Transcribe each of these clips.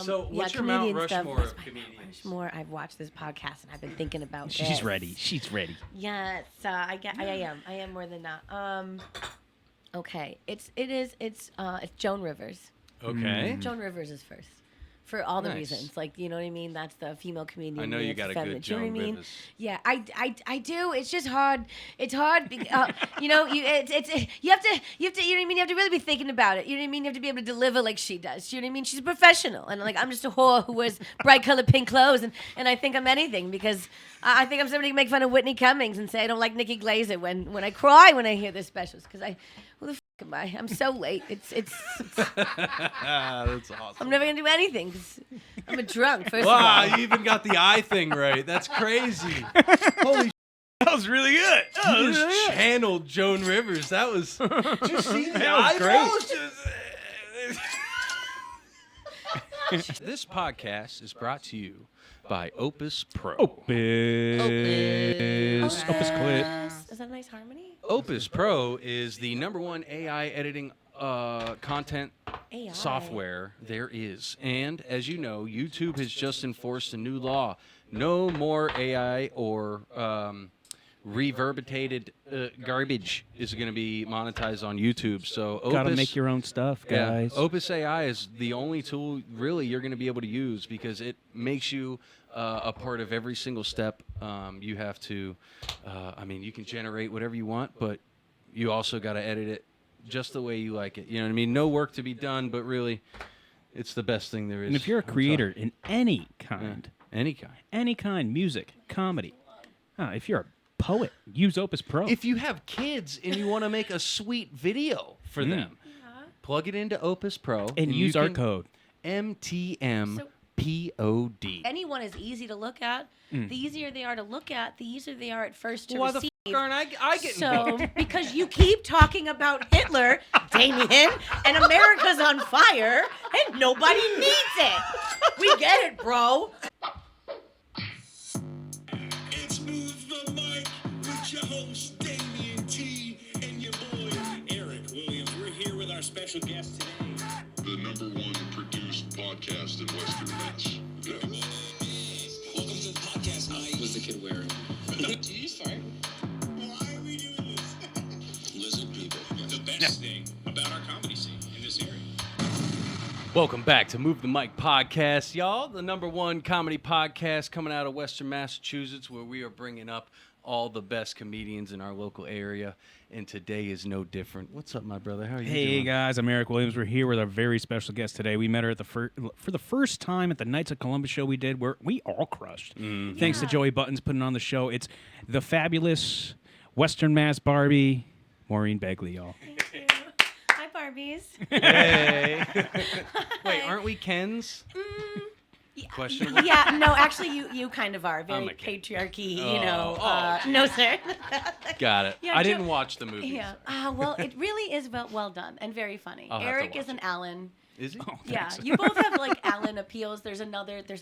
So, what's your Mount Rushmore of comedians? Rushmore. I've watched this podcast and I've been thinking about. She's ready. She's ready. Yes, I am more than not. Okay, it's Joan Rivers. Okay. Joan Rivers is first. For all the Nice. reasons, like, you know what I mean. That's the female comedian. I know you got a good you know what I Joan mean? Rivers. Yeah, I do. It's just hard. It's hard. You know, you have to. You know what I mean. You have to really be thinking about it. You know what I mean. You have to be able to deliver like she does. You know what I mean. She's a professional, and like I'm just a whore who wears bright colored pink clothes, and I think I'm anything because I think I'm somebody who can make fun of Whitney Cummings and say I don't like Nikki Glaser when I cry when I hear their specials because who the f am I? I'm so late. It's That's awesome. I'm never gonna do anything 'cause I'm a drunk. First Wow, of all, you even got the eye thing right. That's crazy. Holy That was really good. you just channeled Joan Rivers. That was. Did you see the That was eyebrows? This podcast is brought to you by Opus Pro. Opus Clip. Is that a nice harmony? Opus Pro is the #1 AI editing content AI. software there is. And as you know, YouTube has just enforced a new law. No more AI or reverberated garbage is going to be monetized on YouTube. So Opus, Gotta make your own stuff, guys. Opus AI is the only tool really you're going to be able to use because it makes you a part of every single step. You have to, you can generate whatever you want, but you also got to edit it just the way you like it. You know what I mean? No work to be done, but really, it's the best thing there is. And if you're a creator in any kind, any kind. music, comedy, if you're a poet, use Opus Pro. If you have kids and you want to make a sweet video for them, plug it into Opus Pro and use our code MTMPOD. Anyone is easy to look at. The easier they are to look at, the easier they are at first to Why the receive. aren't I getting So, booked? because you keep talking about Hitler, Damien, and America's on fire, and nobody needs it. We get it, bro. It's Move the Mic with your host, Damien T, and your boy, Eric Williams. We're here with our special guest today. The #1 produced podcast in Western Mass. Welcome to the podcast. Was the kid wearing? He's fine. Why are we doing this? Lizard people. The best thing about our comedy scene in this area. Welcome back to Move the Mic podcast, y'all. The #1 comedy podcast coming out of Western Massachusetts, where we are bringing up all the best comedians in our local area. And today is no different. What's up, my brother? How are you doing? Hey guys, I'm Eric Williams. We're here with our very special guest today. We met her at for the first time at the Knights of Columbus show we did, where we all crushed. Thanks to Joey Buttons putting on the show. It's the fabulous Western Mass Barbie, Maureen Begley, y'all. Thank you. Hi, Barbies. Hey. Wait, aren't we Kens? Questionable? Yeah, no, actually, you kind of are. Very I'm a kid. patriarchy, Oh, no, sir. Got it. Yeah, I Joe- didn't watch the movie. Yeah. Well, it really is well done and very funny. I'll have to Eric watch is an it. Alan. Is he? Yeah, you both have like Alan appeals. There's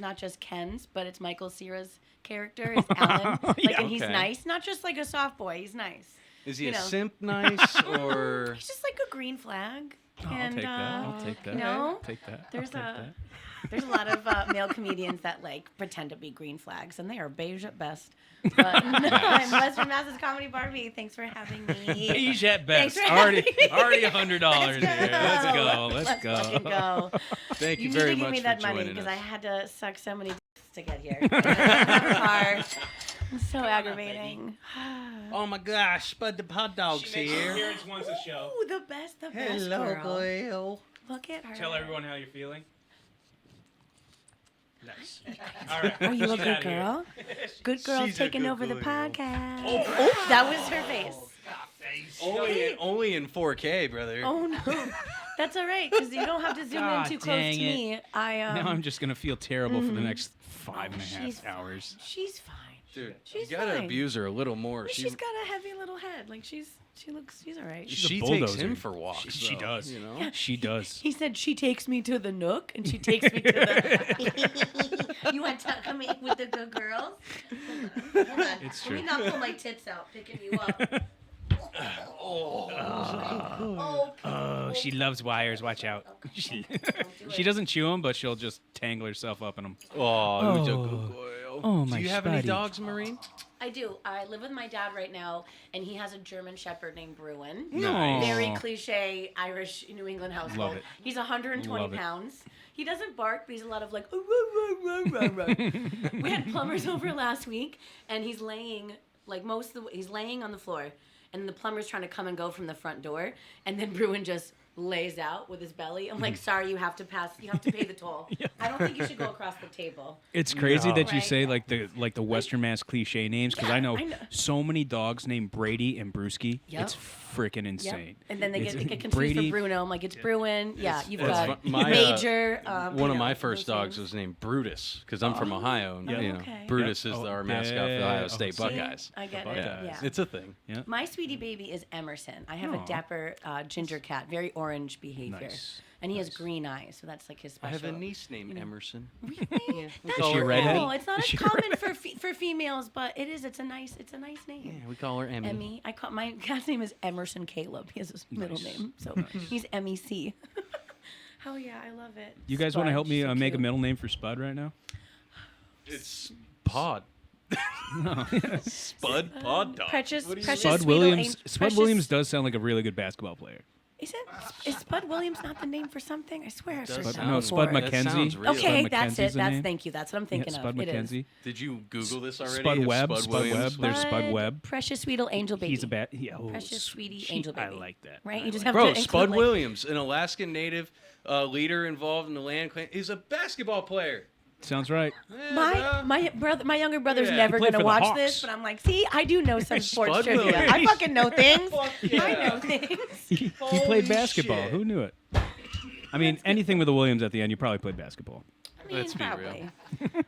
not just Ken's, but it's Michael Cera's character is Alan. And he's Okay. nice, not just like a soft boy. He's nice. Is he you a know. simp nice or? He's just like a green flag. Oh, I'll take that. I'll take that. You know, Take that. there's I'll take there's a lot of male comedians that like pretend to be green flags, and they are beige at best. But no, I'm Western Mass's Comedy Barbie. Thanks for having me. Beige at Thanks best. for Already having me. $100 here. Let's go. Let's fucking go. Thank you You very need to give much me for that money joining because us. I had to suck so many dicks to get here. It's so aggravating. Oh my gosh, Spud the hot dog's here. appearance once a show. Ooh, the best girl. girl. Look at her. Tell everyone how you're feeling. Nice. All right. Are you a She's good outta here. girl? Good girl's She's a taking good over the girl. podcast. Oh, that was her face. Only in 4K, brother. Oh no, that's all right because you don't have to zoom in God too close to dang it. me. Now I'm just gonna feel terrible for the next 5.5 she's hours. She's fine. Dude, She's you gotta fine. abuse her a little more. She's got a heavy little head. Like she's all right. She's a she takes bulldozer. him for walks. She though, does. You know? She does. He said she takes me to the Nook and she takes me to the. You want to come in with the good girls? Hold on. It's Let me true. not pull my tits out, picking you up. Oh, she loves wires. Watch out. She doesn't chew them, but she'll just tangle herself up in them. Oh, who's a Oh. good girl. Oh, Do my you have any spuddy. dogs, Maureen? I do. I live with my dad right now, and he has a German Shepherd named Bruin. Nice. Very cliche Irish New England household. Love it. He's 120 Love it. pounds. He doesn't bark, but he's a lot of like. "Ooh, rah, rah, rah, rah, rah." We had plumbers over last week, and he's laying like most of the he's laying on the floor, and the plumber's trying to come and go from the front door, and then Bruin just lays out with his belly. I'm like, sorry, you have to pay the toll. I don't think you should go across the table. It's crazy No. that you Right. say like the Western Mass cliche names because I know I know. so many dogs named Brady and Brewski. Yep. It's freaking Yep. insane. And then they It's- get confused Brady, for Bruno. I'm like, it's Bruin. Yeah, you've it's got fu- my, Major. One you of my know, first those dogs names. was named Brutus because I'm from Ohio. And, Yeah. you know, Okay. Brutus Yep. is Oh, our mascot for the Ohio yeah. State See? Buckeyes. I get The it. Buckeyes. Yeah. It's a thing. Yeah. My sweetie baby is Emerson. I have Aw. a dapper ginger cat, very orange behavior. Nice. And he has green eyes, so that's like his I special. have a niece named Emerson. Really? That's call her cool. Emmy. It's not Is as she common for females, but it is. It's a nice name. Yeah, we call her Emmy. Emmy. My cat's name is Emerson Caleb. He has his middle Nice. name, so he's MEC. Oh yeah, I love it. You guys want to Spud, help me she's so make a cute. middle name for Spud right now? It's Pod. Spud Pod Dog. Precious Spud Sweetle Williams. Angel- Spud Precious- Williams does sound like a really good basketball player. Is Spud Williams not the name for something? I swear I've Does heard that sound- No, before. Spud That sounds McKenzie. real. Okay, Spud that's McKenzie's it. the That's name. thank you. That's what I'm thinking Yeah, Spud of. It is. McKenzie. Did you Google this already? Spud If Webb. Spud Spud Williams Webb. There's Spud Spud, Webb. Precious Sweetle Angel Baby. He's a bad. Yeah, oh, Precious sweetie angel I baby. like that. Right? I You just like have Bro, to Spud include, like, Williams, an Alaskan native leader involved in the land claim, is a basketball player. Sounds right. Yeah, My younger brother's Yeah. never He played gonna for the watch this, Hawks. but I'm like, see, I do know some sports Spud trivia. Williams. I fucking know things. yeah. I know things. He Holy played basketball. shit. Who knew it? I mean, anything with a Williams at the end, you probably played basketball. I mean, Let's be real. probably.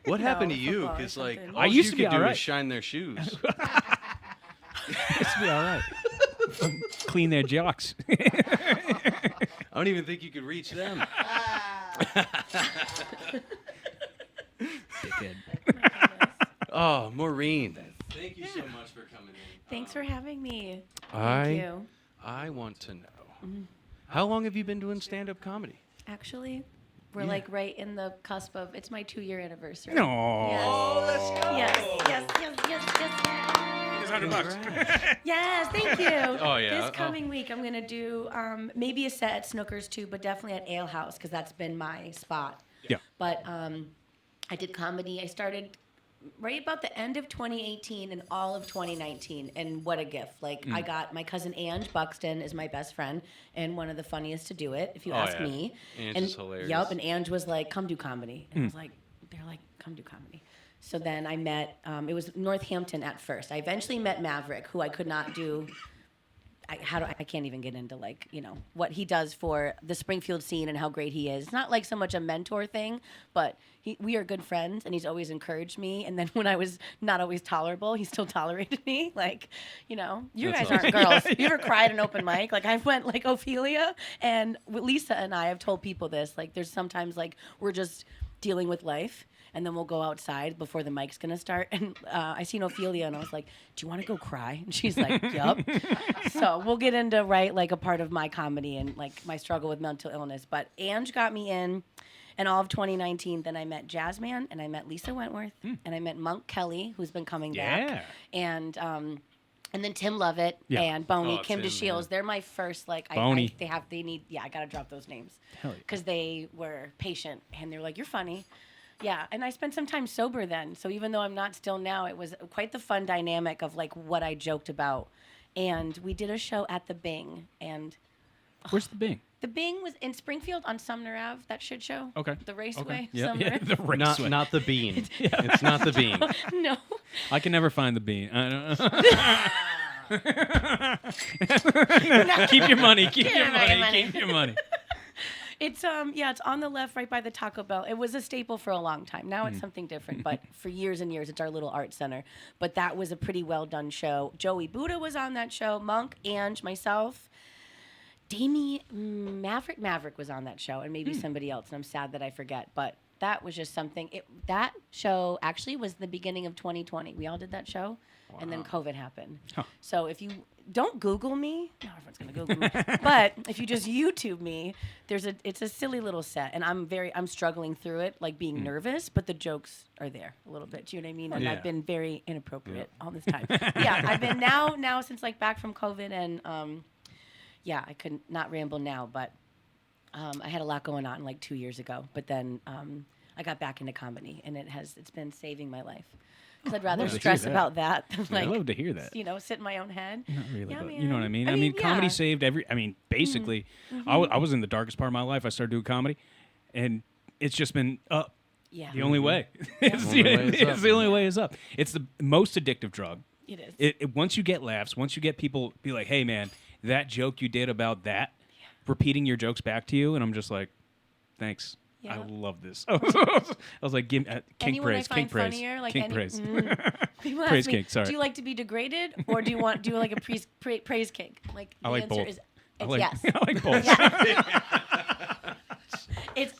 What happened to No, you? football or Because like something. all I used to be you could do alright. is shine their shoes. It's be all right. Clean their jocks. I don't even think you could reach them. Dickhead. Oh, Maureen, thank you so much for coming in. Thanks for having me. I Thank you. I want to know, how long have you been doing stand-up comedy? Actually, we're Yeah. like right in the cusp of. It's my 2-year anniversary. No. Yes. Yes, thank you. Oh, yeah. This coming week, I'm gonna do maybe a set at Snookers too, but definitely at Ale House because that's been my spot. Yeah. But I did comedy. I started right about the end of 2018 and all of 2019, and what a gift! Like I got my cousin Ange Buxton is my best friend and one of the funniest to do it, if you Oh, ask yeah. me. Ange and, is hilarious. Yup, and Ange was like, "Come do comedy," and I was like, "They're like, come do comedy." So then I met. It was Northampton at first. I eventually met Maverick, who I could not do. I can't even get into like what he does for the Springfield scene and how great he is. It's not like so much a mentor thing, but we are good friends and he's always encouraged me. And then when I was not always tolerable, he still tolerated me. Like, you That's guys aren't girls. You ever cried at an open mic? Like I went like Ophelia, and Lisa and I have told people this. Like there's sometimes like we're just dealing with life. And then we'll go outside before the mic's gonna start. And I seen Ophelia, and I was like, "Do you want to go cry?" And she's like, "Yup." So we'll get into like a part of my comedy and like my struggle with mental illness. But Ange got me in all of 2019. Then I met Jazzman, and I met Lisa Wentworth, and I met Monk Kelly, who's been coming Yeah. back, and then Tim Lovett Yeah. and Boney, Oh, Kim Tim, DeShields. yeah. They're my first like. Boney. They need. Yeah, I gotta drop those names Hell yeah. because they were patient and they're like, "You're funny." Yeah, and I spent some time sober then. So even though I'm not still now, it was quite the fun dynamic of like what I joked about. And we did a show at the Bing, and Where's the Bing? the Bing was in Springfield on Sumner Ave. That shit show. Okay. The Raceway. Okay. Yeah, Sumner yeah, Ave. the Not raceway. not the bean. It's not the bean. No. I can never find the bean. I don't keep your money. Keep your my money. money. Keep your money. It's it's on the left, right by the Taco Bell. It was a staple for a long time. Now it's something different, but for years and years, it's our little art center. But that was a pretty well done show. Joey Buddha was on that show. Monk, Ange, myself, Maverick was on that show, and maybe somebody else. And I'm sad that I forget. But that was just something. That show actually was the beginning of 2020. We all did that show, and then COVID happened. Huh. So if you don't Google me, no, everyone's gonna Google me. But if you just YouTube me, it's a silly little set, and I'm struggling through it, like being nervous, but the jokes are there a little bit. Do you know what I mean? And Yeah. I've been very inappropriate all this time. Yeah, I've been now since like back from COVID, and yeah, I couldn't not ramble now, but I had a lot going on like 2 years ago, but then I got back into comedy, and it's been saving my life. Because I'd rather love to hear stress that. about that than Yeah, I like love to hear that. sit in my own head. Not really, Yeah, but you know what I man. mean? I mean, comedy yeah. saved basically, I was in the darkest part of my life. I started doing comedy, and it's just been up. Yeah, The only way. It's, Only way is up, the only way is up. It's the most addictive drug. it is. Once you get laughs, once you get people be like, hey, man, that joke you did about that, repeating your jokes back to you, and I'm just like, thanks. I Yeah. love this. I was like, give kink Anyone praise, I kink find praise, funnier, like kink praise. People Praise ask me, kink, sorry. do you like to be degraded or do you want like a praise kink? Like I the like answer both. is I it's like, yes. I like both. It's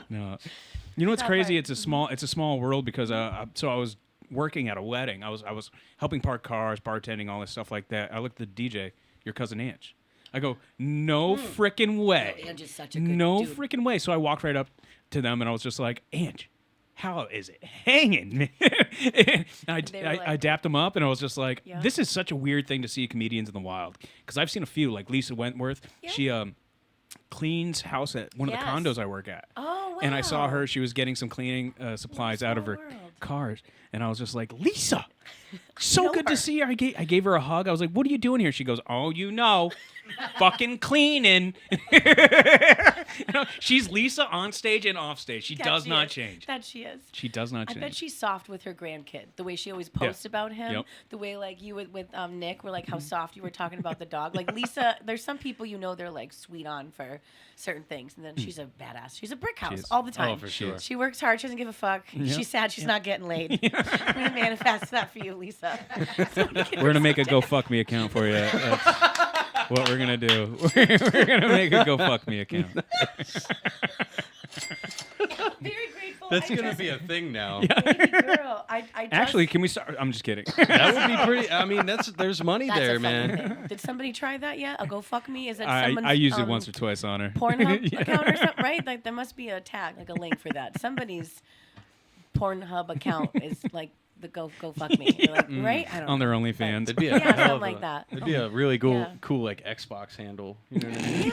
No, you know what's Not crazy? right. It's a small world because I was working at a wedding. I was helping park cars, bartending, all this stuff like that. I looked at the DJ, your cousin Ange. I go, no frickin' way. Ange is such a good no dude. frickin' way. So I walked right up to them and I was just like, Ange, how is it hanging, man? And They were I like- dapped them up and I was just like, Yeah. this is such a weird thing to see comedians in the wild. Because I've seen a few, like Lisa Wentworth. Yeah. She cleans house at one of Yes. the condos I work at. Oh, wow. And I saw her. She was getting some cleaning supplies out of her small world. cars, and I was just like, Lisa, so Know good her. to see her. I gave her a hug. I was like, what are you doing here? She goes, oh, you know, fucking cleaning. You know, she's Lisa on stage and off stage. She That does she not is. change. That she is. She does not I change. bet she's soft with her grandkid. The way she always posts about him. Yep. The way like you with Nick were like how soft you were talking about the dog. Like Lisa, there's some people they're like sweet on for certain things, and then she's a badass. She's a brick house is. all the time. Oh, for sure. She works hard. She doesn't give a fuck. She's sad she's not getting laid. I'm gonna manifest that for you, Lisa. We're gonna make a go fuck me account for you. That's what we're gonna do. We're gonna make a go fuck me account. Very grateful. That's I gonna just- be a thing now. baby girl. I just, Actually, can we start? I'm just kidding. That would be pretty. I mean, there's money that's there, a fucking man. thing. Did somebody try that yet? A go fuck me? Is it I someone's used it once or twice on her. Pornhub Yeah. account or something, right? Like there must be a tag, like a link for that. Somebody's Pornhub account is like the go fuck me, You're like, right? I don't On know. their OnlyFans. It'd be a Yeah, hell something of like a- that. It'd be a really cool, Yeah. cool like Xbox handle. You know what I mean?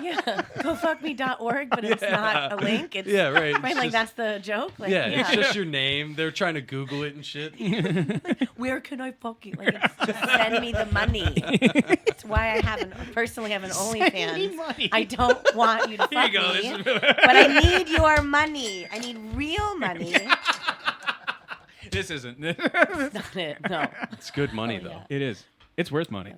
Yeah. GoFuckMe.org, but it's not a link. It's Yeah, right. It's Right, like just- that's the joke. Like, Yeah, it's just your name. They're trying to Google it and shit. where can I fuck you? Like, it's just send me the money. That's why I personally have an OnlyFans. money. I don't want you to Here fuck you go. me, This but I need your money. I need real money. this isn't. Not it. No. It's good money though. yeah. It is. It's worth money.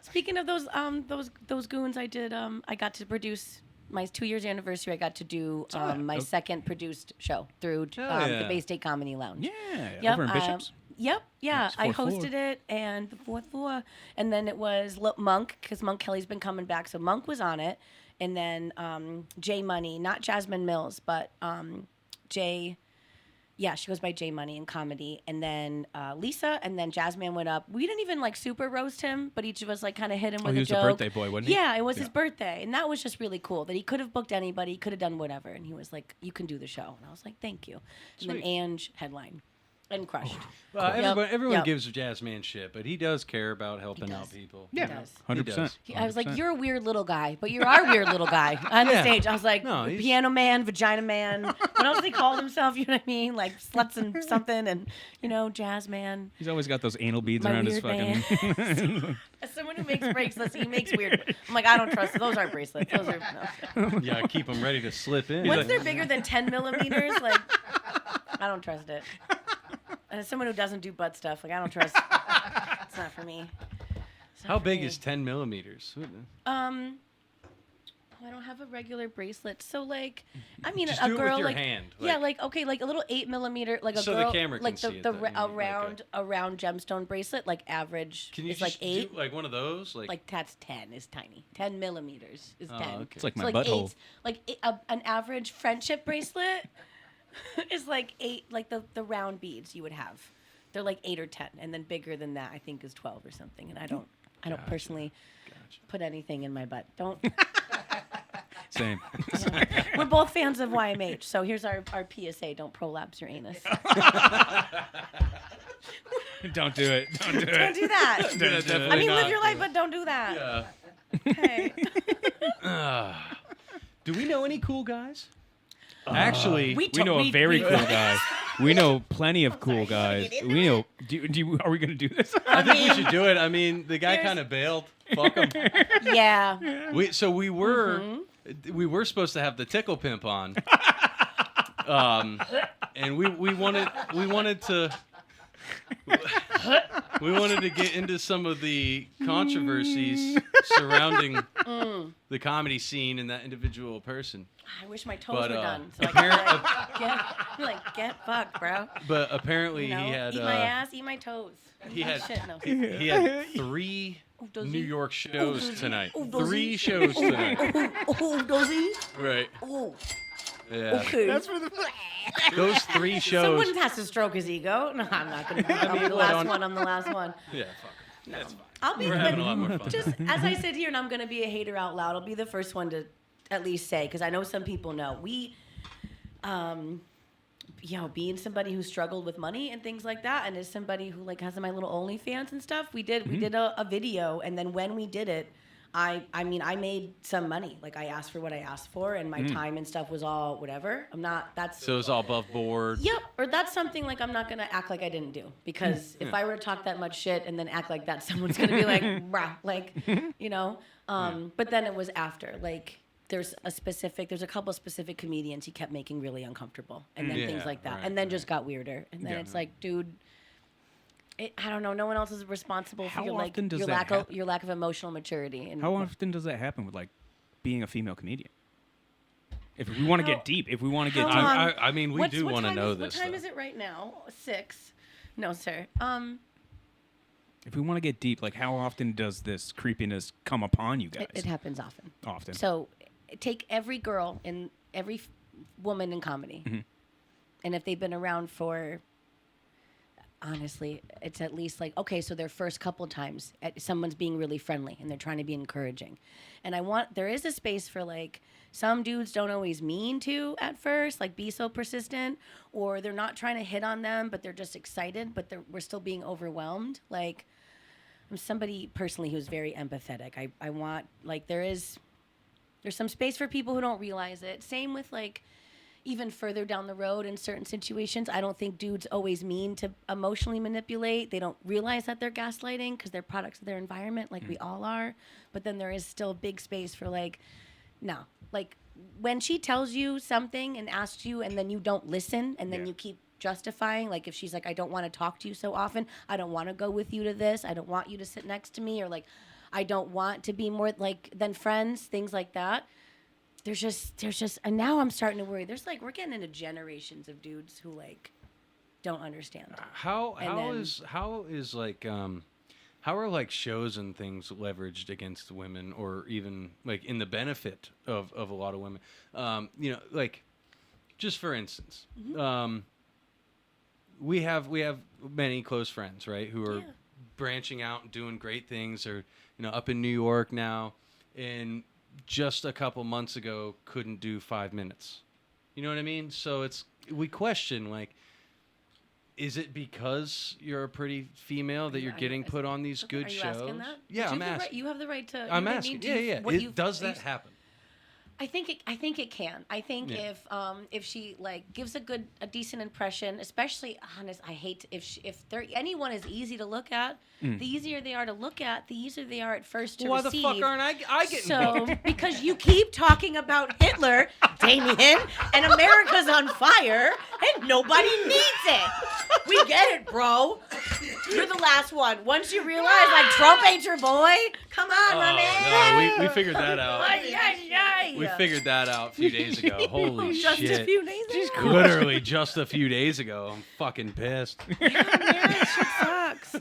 Speaking of those goons, I did. I got to produce my 2 years anniversary. I got to do my second produced show through Hell yeah. the Bay State Comedy Lounge. Yeah. Yep, Over in Bishops. Yep, yeah. Nice, I fourth hosted floor. it and the fourth floor, and then it was Monk because Monk Kelly's been coming back, so Monk was on it, and then Jay Money, not Jasmine Mills, but Jay. Yeah, she goes by Jay Money in comedy, and then Lisa, and then Jasmine went up. We didn't even like super roast him, but each of us like kind of hit him with he a was the joke. birthday boy, wasn't he? Yeah, it was his Yeah. birthday, and that was just really cool. That he could have booked anybody, he could have done whatever, and he was like, "You can do the show," and I was like, "Thank you." And then Sweet. Ange headline, and crushed. Well, everyone Yep. gives Jazzman shit, but he does care about helping He out does. people. He does. 100%. I was like, "You're a weird little guy, but you're our weird little guy on the Yeah. stage." I was like, No, he's- "Piano man, vagina man." What else he called himself? You know what I mean? Like sluts and something, and jazz man. He's always got those anal beads My around his weird fucking. As someone who makes bracelets, he makes weird. I'm like, I don't trust those. Aren't bracelets? Those are. No. Yeah, keep them ready to slip in. Once they're bigger than 10 millimeters, like, I don't trust it. And as someone who doesn't do butt stuff, like, I don't trust. It's not for me. It's not How for big me. is 10 millimeters? I don't have a regular bracelet. So like, I mean, Just a do it girl with your like hand. yeah, like okay, like a little 8mm, like a So the girl, camera can like see it, though, a okay. round gemstone bracelet, like average Can you is just like 8. do like one of those? Like that's 10 is tiny. 10mm is 10. okay. It's like So, my like butthole. 8's like an average friendship bracelet is like 8, like the round beads you would have. They're like 8 or 10, and then bigger than that I think is 12 or something. And I don't personally put anything in my butt. Don't. Same. We're both fans of YMH, so here's our PSA: don't prolapse your anus. Don't do it. Don't do Don't it. do that. Don't do it. I mean, live your life, but don't do that. Yeah. Okay. Do we know any cool guys? Actually, We know a very cool guy. We know plenty of cool guys. We know. Are we gonna do this? I think we should do it. I mean, the guy kind of bailed. Fuck him. Yeah. We were supposed to have the tickle pimp on, and we wanted to get into some of the controversies surrounding the comedy scene and that individual person. I wish my toes But, were done, so I could get fucked, bro. But apparently You know? he had eat my ass, eat my toes. he had Shit, no. he had 3 does New he? York shows tonight. does 3 he? shows tonight. Oh, does he? Right. Oh, Yeah. okay. Those 3 shows. Someone has to stroke his ego. No, I'm not gonna. I'm the last one. I'm the last one. Yeah. Fuck. That's fine. I'll be We're having a lot more fun. just as I sit here and I'm gonna be a hater out loud. I'll be the first one to at least say, because I know some people know we, being somebody who struggled with money and things like that, and as somebody who like has my little OnlyFans and stuff, we did a video, and then when we did it, I mean I made some money. Like I asked for what I asked for, and my time and stuff was all whatever. I'm not. That's So it's all above board. Yep, or that's something like I'm not gonna act like I didn't do, because if I were to talk that much shit and then act like that, someone's gonna be like, bruh, like, you know. But then it was after, like, there's a couple specific comedians he kept making really uncomfortable, and then things Yeah, like that, right, and then just got weirder, and then Yeah. it's like, dude. I don't know. No one else is responsible for How your often does your that lack happen? your lack of emotional maturity. And How often does that happen with like being a female comedian? If we want to get deep, if we want to get How deep, long- I mean, we do want to know this. What time though. is it right now? 6. No, sir. if we want to get deep, like how often does this creepiness come upon you guys? It happens often. Often. So take every girl and every woman in comedy, and if they've been around for, honestly, it's at least like, okay, so their first couple times, someone's being really friendly and they're trying to be encouraging. And there is a space for like, some dudes don't always mean to at first, like be so persistent, or they're not trying to hit on them, but they're just excited, but we're still being overwhelmed. Like, I'm somebody personally who's very empathetic. I want, like, there's some space for people who don't realize it. Same with like, even further down the road in certain situations, I don't think dudes always mean to emotionally manipulate. They don't realize that they're gaslighting because they're products of their environment, like we all are. But then there is still big space for like, no. Like when she tells you something and asks you and then you don't listen and then you keep justifying, like if she's like, I don't want to talk to you so often, I don't want to go with you to this, I don't want you to sit next to me, or like, I don't want to be more like than friends, things like that. There's just, and now I'm starting to worry. There's like, we're getting into generations of dudes who like don't understand. How is like how are like shows and things leveraged against women, or even like in the benefit of a lot of women? You know, like just for instance, we have many close friends, right, who are branching out and doing great things, or you know, up in New York now, and just a couple months ago couldn't do 5 minutes. You know what I mean? So we question, like, is it because you're a pretty female that you're getting put on these good Are you shows? asking that? Yeah, But I'm asking. You have the right to. I'm you know what I asking. mean? Yeah. Does that happen? I think it can. I think if she like gives a decent impression, especially honest, I hate if anyone is easy to look at, the easier they are to look at, the easier they are at first to Why receive. the fuck aren't I getting So booked? because you keep talking about Hitler, Damien, and America's on fire, and nobody needs it. We get it, bro. You're the last one. Once you realize like Trump ain't your boy, come on, my man. No, we figured that out. Ay, ay, ay. We figured that out a few days ago. Holy Just shit. a few days ago. Literally just a few days ago. I'm fucking pissed. Yeah, shit sucks.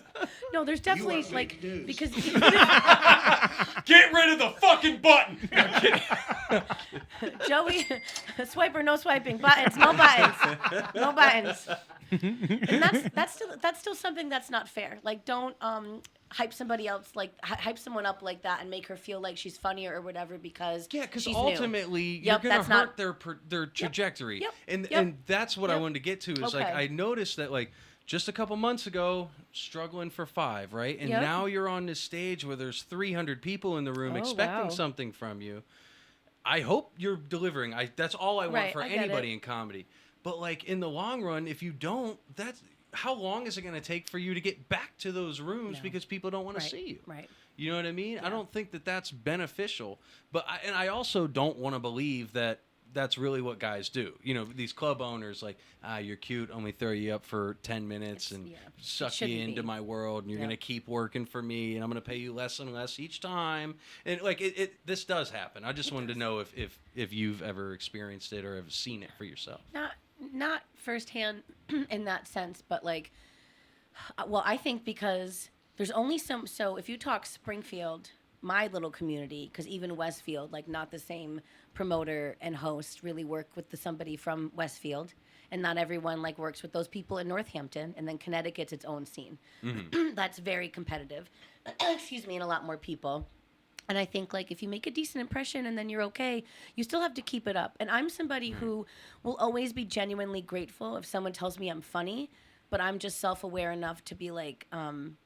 No, there's definitely are like fake news. because Get rid of the fucking button. Joey, swiper, no swiping, buttons, no buttons, no buttons. And that's still something that's not fair. Like, don't hype somebody else, like hype someone up like that and make her feel like she's funnier or whatever because Yeah, because she's ultimately you're Yep, gonna that's hurt not- their trajectory. Yep, And yep, and that's what I yep. wanted to get to is like Okay. I noticed that like just a couple months ago, struggling for 5, right? And Yep. now you're on this stage where there's 300 people in the room Oh, expecting wow. something from you. I hope you're delivering. That's all I want Right, for I get anybody it. in comedy. But like in the long run, if you don't, that's how long is it going to take for you to get back to those rooms No. because people don't want to Right, see you? right. You know what I mean? I don't think that that's beneficial. But I also don't want to believe that that's really what guys do. You know, these club owners like, you're cute, only throw you up for 10 minutes and yeah, it suck you shouldn't into be. my world, and you're Yep. going to keep working for me, and I'm going to pay you less and less each time. And like this does happen. I just wanted to know if you've ever experienced it or have seen it for yourself. Not firsthand in that sense, but like, well, I think because there's only so if you talk Springfield, my little community, because even Westfield, like not the same promoter and host really work with somebody from Westfield, and not everyone like works with those people in Northampton, and then Connecticut's its own scene. That's very competitive. Excuse me, and a lot more people. And I think, like, if you make a decent impression and then you're okay, you still have to keep it up. And I'm somebody who will always be genuinely grateful if someone tells me I'm funny, but I'm just self-aware enough to be like, I'm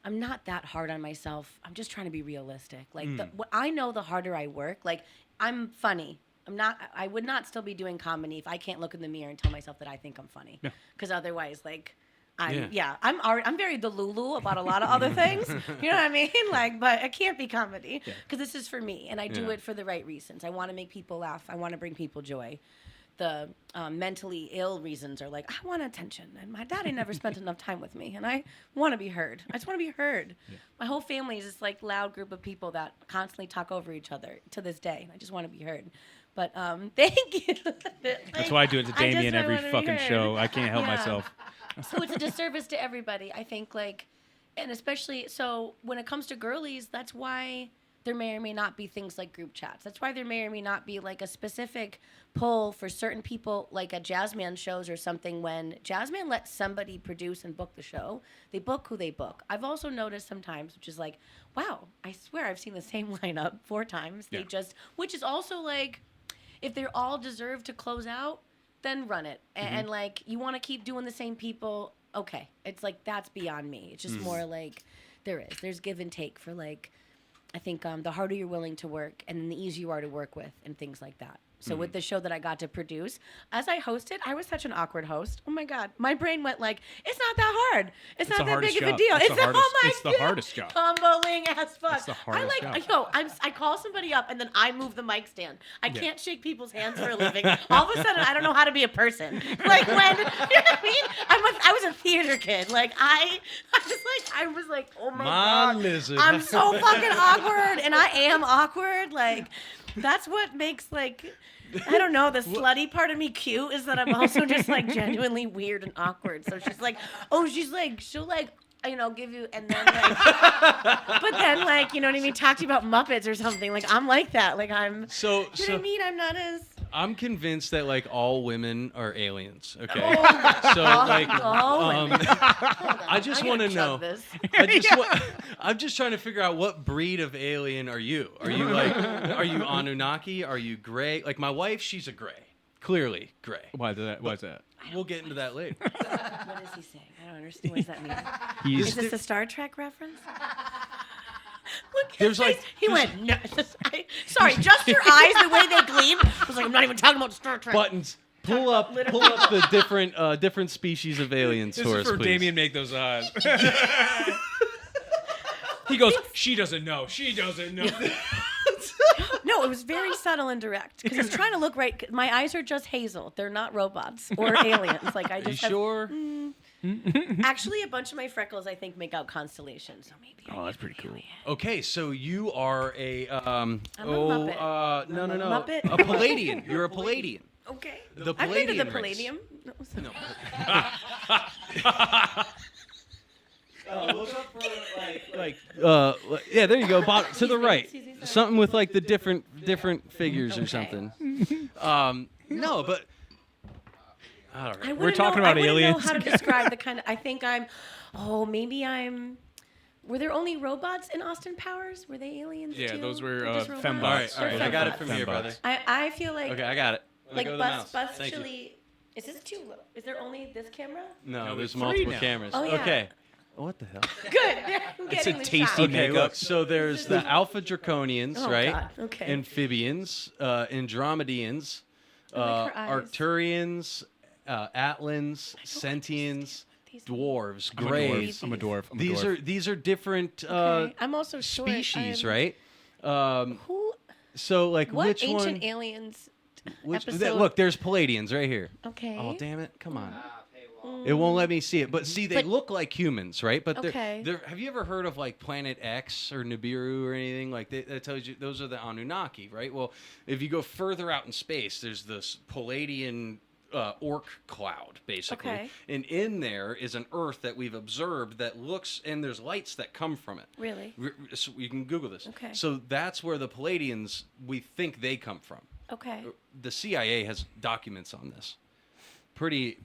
not that hard on myself. I'm just trying to be realistic. Like, I know the harder I work, like, I'm funny. I would not still be doing comedy if I can't look in the mirror and tell myself that I think I'm funny. Because otherwise, like, I'm very Delulu about a lot of other things. You know what I mean? Like, but it can't be comedy because this is for me, and I do it for the right reasons. I want to make people laugh. I want to bring people joy. The mentally ill reasons are like, I want attention, and my daddy never spent enough time with me, and I want to be heard. I just want to be heard. My whole family is this like loud group of people that constantly talk over each other to this day, and I just want to be heard. But thank you. That's why I do it to Damien every fucking show. I can't help Yeah. myself. So it's a disservice to everybody, I think, like, and especially, so when it comes to girlies, that's why there may or may not be things like group chats. That's why there may or may not be, like, a specific pull for certain people, like at Jazzman shows or something. When Jazzman lets somebody produce and book the show, they book who they book. I've also noticed sometimes, which is like, wow, I swear I've seen the same lineup 4 times. They just, which is also like, if they're all deserved to close out, then run it. And like, you want to keep doing the same people, okay. It's like, that's beyond me. It's just more like, there's give and take for like, I think the harder you're willing to work and then the easier you are to work with and things like that. So with the show that I got to produce, as I hosted, I was such an awkward host. Oh my God. My brain went like, it's not that hard. It's not the that hardest big of a job. deal. It's the hardest- oh my it's the God. hardest job. Humbling as fuck. It's the hardest job. I call somebody up and then I move the mic stand. I can't shake people's hands for a living. All of a sudden, I don't know how to be a person. Like when, you know what I mean? I was a theater kid. Like I was like, oh my God. Lizard. I'm so fucking awkward, and I am awkward. Like, that's what makes, like, I don't know, the slutty part of me cute is that I'm also just, like, genuinely weird and awkward. So she's like, she'll, like, you know, give you, and then, like, but then, like, you know what I mean, talk to you about Muppets or something. Like, I'm like that. Like, you know what I mean? I'm not as... I'm convinced that like all women are aliens. Okay, Oh, so like, women. I just want to know. I'm just trying to figure out what breed of alien are you? Are you like, are you Anunnaki? Are you gray? Like my wife, she's a gray. Clearly gray. Why is that? We'll get into that later. What is he saying? I don't understand. What does that mean? He's Is this a Star Trek reference? Look, There's like- he went, no, sorry, just your eyes, the way they gleam. I was like, I'm not even talking about Star Trek. Buttons. Pull up the different species of aliens This for is us, for please. Damien make those eyes. He goes, she doesn't know. She doesn't know. No, it was very subtle and direct because he's trying to look right. My eyes are just hazel. They're not robots or aliens. Like I Are you just have, sure? Actually, a bunch of my freckles, I think, make out constellations. So maybe. Oh, that's pretty cool. Okay, so you are a Muppet. no, Muppet? a Palladian. You're a Palladian. Okay. The I've been to the Palladian race. Palladium. Look up for yeah, there you go, to the right. Something with like the different figures or something. No, but all right. We're talking about I aliens. know how to describe the kind of. I think I'm. Oh, maybe I'm. Were there only robots in Austin Powers? Were they aliens Yeah, too? those were, Or just fembots. robots? All right. They're I got it fembots. from here, brother. I feel like. Okay, I got it. Let me Like go to the mouse. Bus Thank you. Chili. Is this too low? Is there only this camera? No, No, there's there's multiple three now. cameras. Oh, yeah. Okay. What the hell? Good. I'm It's getting a the tasty shot. Okay, Okay, makeup. look. So there's the Alpha Draconians, Oh, right? God. Okay. Amphibians, Andromedians, I like her eyes. Arcturians, Atlans, Sentians, These- dwarves, I'm a greys. dwarf. I'm a dwarf. I'm a These dwarf. are these are different Okay. I'm also short. species, I'm- right? Who? So like What which ancient one? aliens? Which, episode- look, there's Palladians right here. Okay. Oh damn it! Come on. It won't let me see it. But see, they But- look like humans, right? But Okay. they're, have you ever heard of like Planet X or Nibiru or anything? Like that tells you those are the Anunnaki, right? Well, if you go further out in space, there's this Palladian orc cloud, basically. Okay. And in there is an Earth that we've observed that looks, and there's lights that come from it. Really? So you can Google this. Okay. So that's where the Palladians, we think they come from. Okay. The CIA has documents on this. Pretty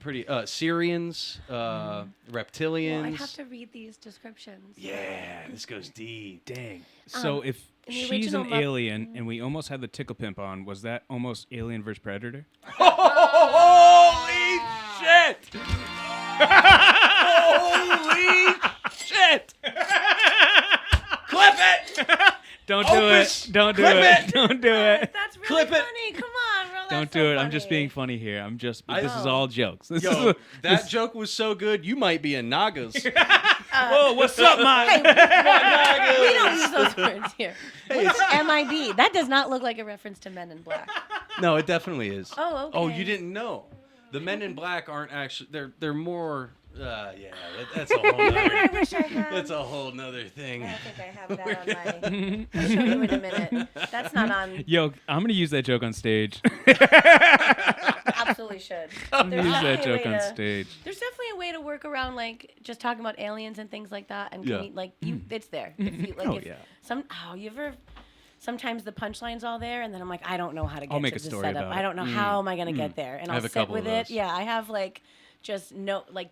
Syrians, reptilians. Well, I'd have to read these descriptions. Yeah, this goes deep. Dang. So if in the she's an original alien and we almost had the tickle pimp on, was that almost Alien vs Predator? Holy shit! Holy shit! Clip it! Don't do Opus, it. Don't do clip it. it. Don't do it. That's really Clip it. funny. Come on, bro. Don't That's do so it. I'm just funny. being funny here. This is Oh. all jokes. This Yo, is that joke was so good, you might be in Nagas. Whoa, what's up, Hey, man? we don't use those words here. What's MIB? That does not look like a reference to Men in Black. No, it definitely is. Oh, okay. Oh, you didn't know. The Men in Black aren't actually. They're more. Yeah, that's a whole I nother. wish I had. That's a whole nother thing. I think I have that on my. I'll show you in a minute. That's not on. Yo, I'm gonna use that joke on stage. Absolutely should. I'm gonna There's use that definitely a joke way on to- stage. There's definitely a way to work around like just talking about aliens and things like that, and Yeah. it's there. If you, like, Oh, if yeah. you ever. Sometimes the punchline's all there, and then I'm like, I don't know how to get I'll make to a the story setup. about it. I don't know how am I gonna get there, and I I'll have a sit couple with of it. those. Yeah, I have like just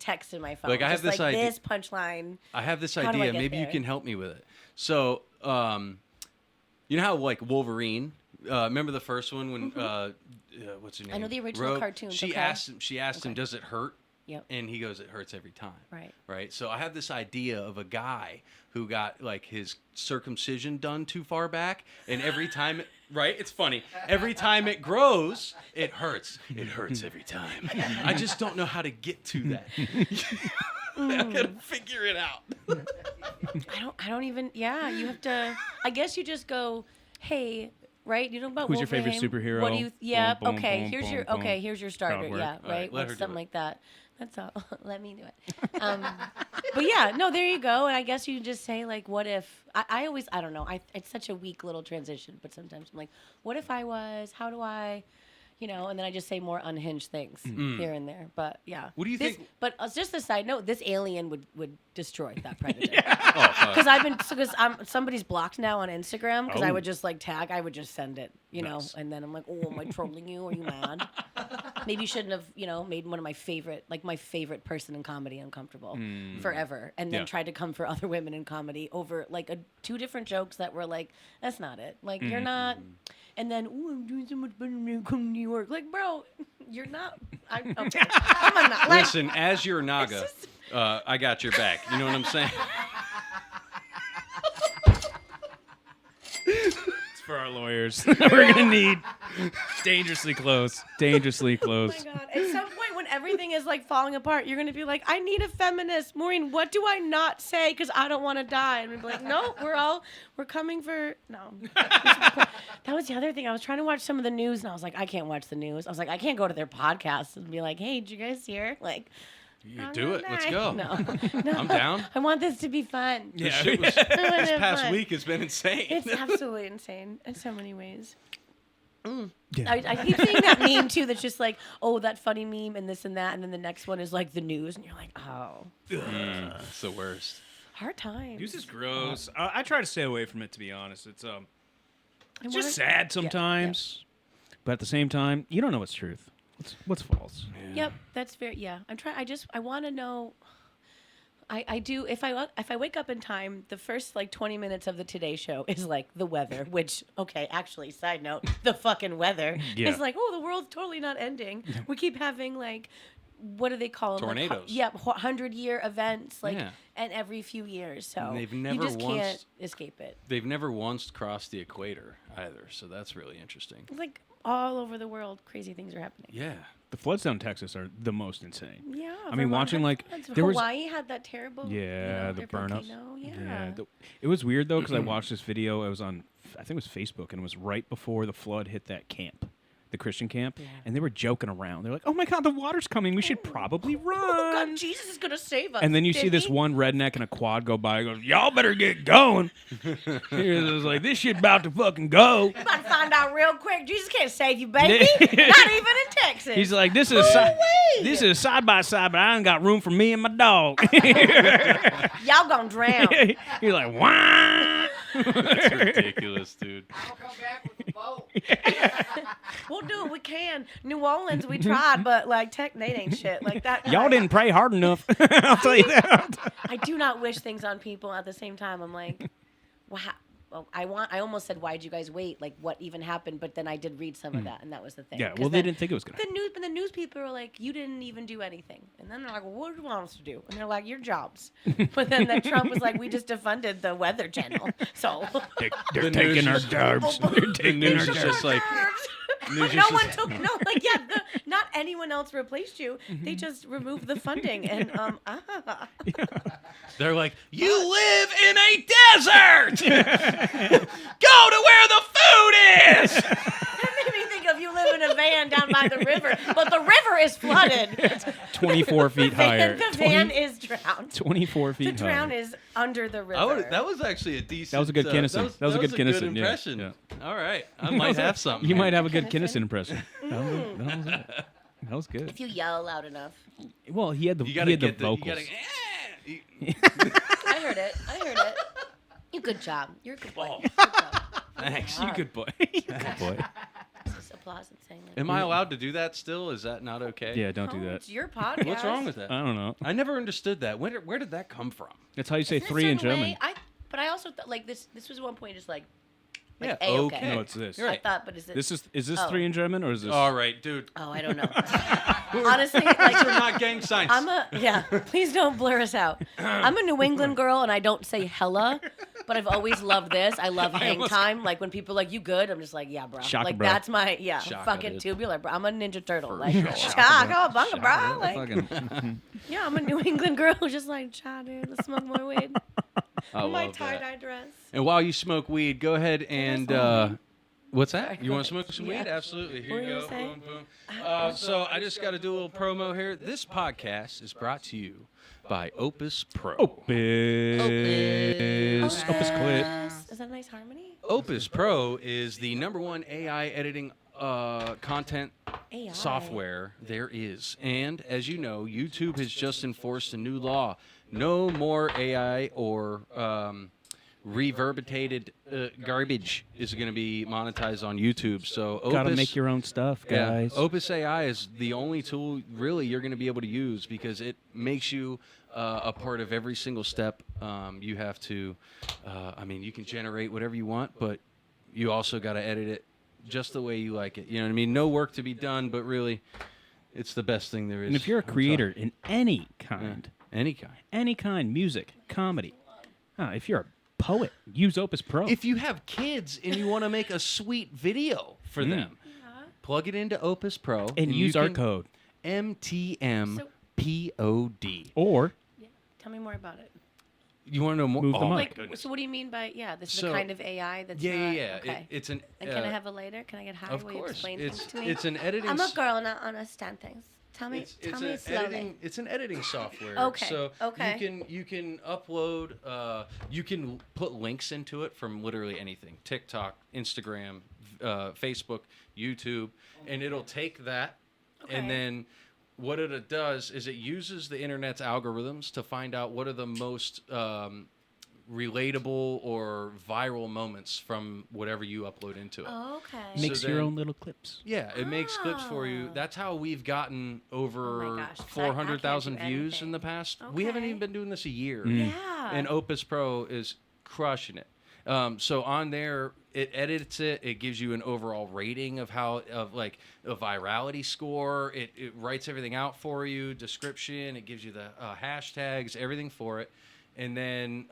text in my phone. Like, I have just this like idea- this punchline. I have this How do I idea. get Maybe you there? can help me with it. So, you know how like Wolverine. Remember the first one when what's her name? I know the original Rogue, cartoons, She okay. asked him. She asked him, Okay. "Does it hurt?" Yep. And he goes, "It hurts every time." Right. Right. So I have this idea of a guy who got like his circumcision done too far back, and every time it, right, it's funny. Every time it grows, it hurts. It hurts every time. I just don't know how to get to that. I gotta figure it out. I don't even. Yeah, you have to. I guess you just go, hey. Right, you know about Who's your favorite Wolverine? superhero? What do you? Yeah, Boom, boom, okay. boom, Here's boom, your boom. okay. Here's your starter. Crowd work. Yeah, All right, right. let her Or do something it. like that. That's all. Let me do it. But yeah, no, there you go. And I guess you just say like, what if? I always, I don't know. It's such a weak little transition, but sometimes I'm like, what if I was? How do I? You know, and then I just say more unhinged things here and there. But yeah. What do you This- think- But just a side note, this alien would destroy that predator. Oh, fuck. Because somebody's blocked now on Instagram because I Oh. would just like tag, I would just send it, you know, Nice. and then I'm like, oh, am I trolling you? Are you mad? Maybe you shouldn't have, you know, made one of my favorite person in comedy uncomfortable forever, and then Yeah. tried to come for other women in comedy over like two different jokes that were like, that's not it. Like you're not. And then, oh, I'm doing so much better when I come to New York. Like, bro, you're not. Okay. I'm not. Like, Listen, as your Naga, I got your back. You know what I'm saying? It's for our lawyers. We're gonna need dangerously close. Dangerously Oh close. my God. At some point when everything is like falling apart, you're going to be like, I need a feminist. Maureen, what do I not say? Because I don't want to die. And we'd be like, no, we're coming for, no. That was the other thing. I was trying to watch some of the news and I was like, I can't watch the news. I was like, I can't go to their podcasts and be like, hey, did you guys hear? Like, You do it. Let's go. No, I'm down. I want this to be fun. This shit was, I want this it past fun. week has been insane. It's absolutely insane in so many ways. Yeah. I keep seeing that meme too. That's just like, oh, that funny meme and this and that, and then the next one is like the news, and you're like, oh, It's the worst. hard times. News is gross. I try to stay away from it, to be honest. It's I just wanna- sad sometimes, but at the same time, you don't know what's truth. What's false. Yep, that's fair. Yeah, I'm trying. I want to know. I do. If I wake up in time, the first like 20 minutes of the Today Show is like the weather. Which actually, side note, the fucking weather Yeah. is like, oh, the world's totally not ending. We keep having like, what do they call them? Tornadoes. Like, 100-year events, like, Yeah. and every few years. So And they've you never just once- can't escape it. They've never once crossed the equator either, so that's really interesting. Like all over the world, crazy things are happening. Yeah. The floods down in Texas are the most insane. Yeah, I mean, Vermont watching had like floods. there was Hawaii had that terrible. yeah the burnouts. volcano. Yeah. It was weird though because I watched this video. It was on I think it was Facebook and it was right before the flood hit that camp, the Christian camp, and they were joking around. They're like, "Oh my God, the water's coming. We should probably run." Oh God, Jesus is gonna save us. And then you Did see this he? one redneck in a quad go by. He goes, "Y'all better get going." He was like, "This shit about to fucking go." You about to find out real quick. Jesus can't save you, baby. Not even in Texas. He's like, "This is Ooh-wee. side by side, but I ain't got room for me and my dog." Y'all gonna drown. He's like, "Wah." That's ridiculous, dude. I'll come back with the boat. We'll do it. We can. New Orleans, we tried, but like they ain't shit like that. Y'all didn't pray hard enough. I'll tell you that. I do not wish things on people at the same time. I'm like, wow. Well, I almost said, why'd you guys wait? Like, what even happened? But then I did read some of that, and that was the thing. Yeah, 'Cause well, they then didn't think it was gonna. the news people were like, you didn't even do anything. And then they're like, well, what do you want us to do? And they're like, your jobs. But then Trump was like, we just defunded the Weather Channel. So They're The taking our news is- jobs. They're The taking news our is jobs. just like, but news no is one just- took not anyone else replaced you. They just removed the funding and they're like, you live in a desert. Go to where the food is. That made me think of you live in a van down by the river, but the river is flooded. 24 feet higher. The van is drowned. 24 The feet drown higher. is under the river. That was actually a decent. That was a good Kinnison. That was a good Kinnison, yeah, impression. yeah. All right, I might have something. You here. might have a good Kinnison. Kinnison impression. That was good. If you yell loud enough. Well, he had the You gotta he had the get vocals. You I heard it. You good job. You're a good boy. Oh. Good job. Thanks. You good boy. You good boy. Just applause and saying that. Am I allowed to do that still? Is that not okay? Yeah, don't do Oh, that. It's your podcast. What's wrong with that? I don't know. I never understood that. Where did that come from? That's how you say Isn't it a 3 in certain German. way? But I also thought like this was one point just like Yeah. A-okay. Okay. No, it's this. You're I right. thought, but is it? This is this Oh. 3 in German or is this? All right, dude. Oh, I don't know. Honestly, like We're not gang signs. Please don't blur us out. I'm a New England girl and I don't say hella, but I've always loved this. I love hang time. Like when people are like, you good? I'm just like, yeah, bro. Shaka, like bro. that's my Shaka, fucking dude. tubular, bro. I'm a Ninja Turtle. For Like, sure. Shaka, bunga, bro. Like, Fucking- yeah, I'm a New England girl who's just like, cha, dude, let's smoke more weed. I My love that. tie-dye dress. And while you smoke weed, go ahead and what's that? Sorry, You go want to ahead. smoke some Yeah. weed? Absolutely. Here What you were you go. saying? Boom, boom. So I just got to do a little promo here. This podcast is brought to you by Opus Pro. Opus. Opus Clip. Is that a nice harmony? Opus Pro is the #1 AI editing content AI. software there is. And as you know, YouTube has just enforced a new law. No more AI or reverberated garbage is going to be monetized on YouTube. So Opus, Gotta make your own stuff, guys. Yeah, Opus AI is the only tool really you're going to be able to use because it makes you a part of every single step. You have to, you can generate whatever you want, but you also got to edit it just the way you like it. You know what I mean? No work to be done, but really, it's the best thing there is. And if you're a I'm creator sorry. in any Yeah, kind, any kind. music, comedy, if you're a poet, use Opus Pro. If you have kids and you want to make a sweet video for them, plug it into Opus Pro and use you our can- code. MTMPOD. Or Yeah. Tell me more about it. You want to know more? Move the oh, my mic. goodness. So what do you mean by this is So- a kind of AI that's Yeah, not, yeah. Okay. It's an. And can I have a later? Can I get high Of while you course, explain it's things to me? it's an editing. I'm a girl and I understand things. Tell me It's slowly. it's an editing software. Okay, So okay. you can upload. You can put links into it from literally anything: TikTok, Instagram, Facebook, YouTube, and it'll take that, Okay. and then what it does is it uses the internet's algorithms to find out what are the most relatable or viral moments from whatever you upload into it. Okay. Makes So your then- own little clips. Yeah, it makes clips for you. Ah. That's how we've gotten over Oh my gosh, 'cause I can't 400,000 do views in the anything. past. We haven't Okay. even been doing this a year. Yeah. And Opus Pro is crushing it. So on there, it edits it. It gives you an overall rating of like a virality score. It writes everything out for you, description. It gives you the hashtags, everything for it. And then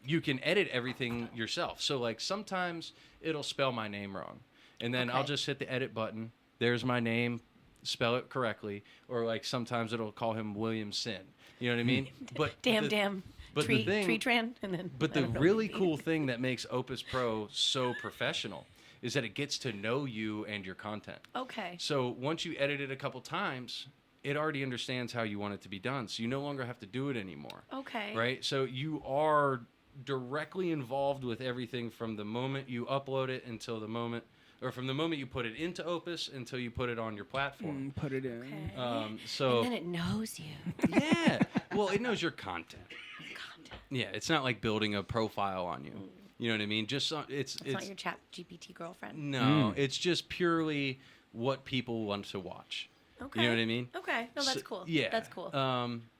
you can edit everything yourself. So like sometimes it'll spell my name wrong. And then I'll Okay. just hit the edit button. There's my name. Spell it correctly. Or like sometimes it'll call him Williamson. You know what I mean? But Damn. but tree, the thing, tree tran, and then. but I the don't know. really cool thing that makes Opus Pro so professional is that it gets to know you and your content. Okay. So once you edit it a couple times, it already understands how you want it to be done. So you no longer have to do it anymore. Okay. Right? So you are directly involved with everything from the moment you upload it until the moment, or from the moment you put it into Opus until you put it on your platform. Put it in. Okay. So and then it knows you. yeah, well, it knows your content. Content. Yeah, it's not like building a profile on you. You know what I mean? Just It's not your chat GPT girlfriend. no, it's just purely what people want to watch. Okay. You know what I mean? Okay. No, that's So- cool. Yeah. That's cool.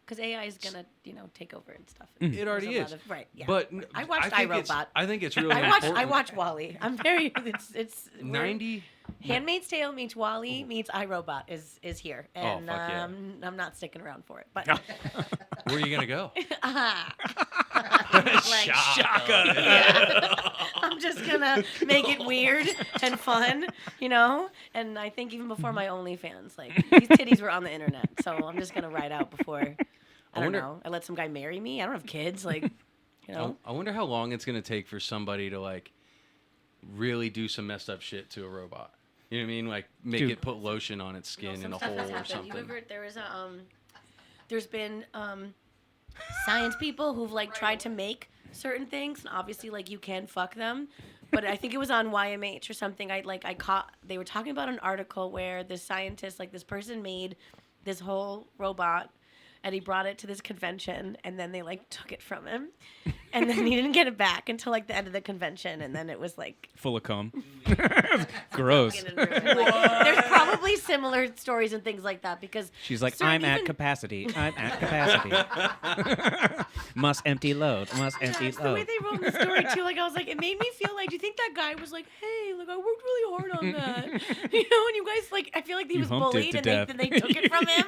Because AI is gonna, take over and stuff. It There's already a lot is. of- right. Yeah. But I watched think it's- iRobot. I think it's really I important. watch Wally. I'm very. It's we're- 90. Handmaid's Tale meets Wally meets iRobot is here, and fuck yeah. I'm not sticking around for it. But Where are you gonna go? like, yeah. I'm just gonna make it weird and fun, And I think even before my OnlyFans, like these titties were on the internet, so I'm just gonna ride out before. I don't wonder- know. I let some guy marry me. I don't have kids, I wonder how long it's gonna take for somebody to like really do some messed up shit to a robot. You know what I mean? Like make Dude. it put lotion on its skin in some a stuff hole has or happened. something. There was there's been science people who've like tried to make certain things, and obviously like you can fuck them. But I think it was on YMH or something. I caught. They were talking about an article where this scientist, like this person, made this whole robot, and he brought it to this convention, and then they like took it from him, and then he didn't get it back until like the end of the convention, and then it was like. Full of cum. Gross. broken and ruined. Like, there's probably similar stories and things like that because She's like, certain- I'm at even- capacity. I'm at capacity. Must empty load. Must empty That's the way load. they wrote the story too. Like I was like, it made me feel like, do you think that guy was like, hey, like I worked really hard on that, and you guys like, I feel like he You was humped it bullied to and death. then they took it from him,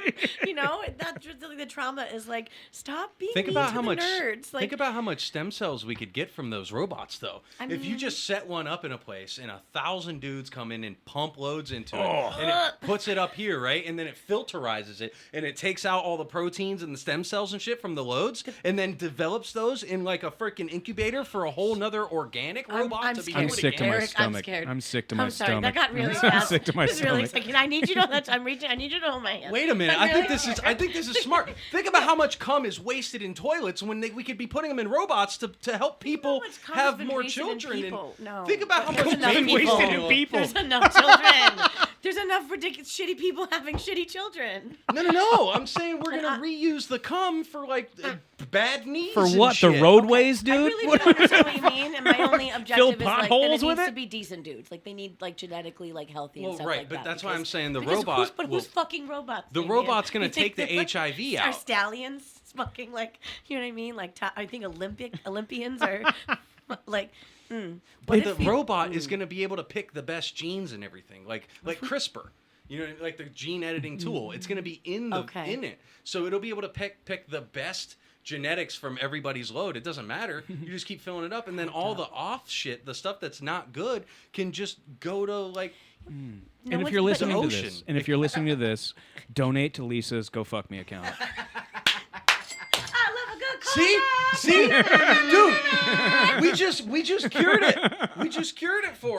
That's just like the trauma is like, stop being Think mean about to how the much. nerds. Like, Think about how much stem cells we could get from those robots, though. If you mean- just set one up in a place and 1,000 dudes come in and pump loads into Oh. it, and it puts it up here, right, and then it filterizes it, and it takes out all the proteins and the stem cells and shit from the loads, and then develops those in like a freaking incubator for a whole nother organic robot I'm to be scared. I'm able to sick to get. my Eric, I'm stomach. scared. I'm sick to my I'm sorry, stomach. that got really I'm fast. sick to my It was really stomach. exciting. I need you to know that I'm reaching. I need you to hold my hand. Wait a minute! I'm I think really this is. scared. I think this is smart. Think about how much cum is wasted in toilets when we could be putting them in robots to help people much cum has have been more wasted in children. And people? No. think about how There's much enough cum people. wasted in people. There's enough children. There's enough ridiculous, shitty people having shitty children. No. I'm saying we're gonna reuse the cum for like bad knees. For and what? The shit. roadways, dude? I really What- don't understand what you mean, and my only objective is like that potholes it with needs it? to be decent dudes. Like they need like genetically like healthy Well, and stuff right, like but that. that's why I'm because- saying the because robot Who's will- fucking robots? The Damien? robot's gonna You think take the they're- HIV Are out. stallions fucking like you know what I mean? Like I think Olympians are like. But if the you- robot is gonna be able to pick the best genes and everything, like CRISPR. You know, like the gene editing tool. It's gonna be in in it, so it'll be able to pick the best genetics from everybody's load. It doesn't matter. You just keep filling it up, and then all the off shit, the stuff that's not good, can just go to like. And No if one's- you're but- listening to Ocean. this, and if you're listening to this, donate to Lisa's Go Fuck Me account. I love a good See, dude, we just cured it. We just cured it for her.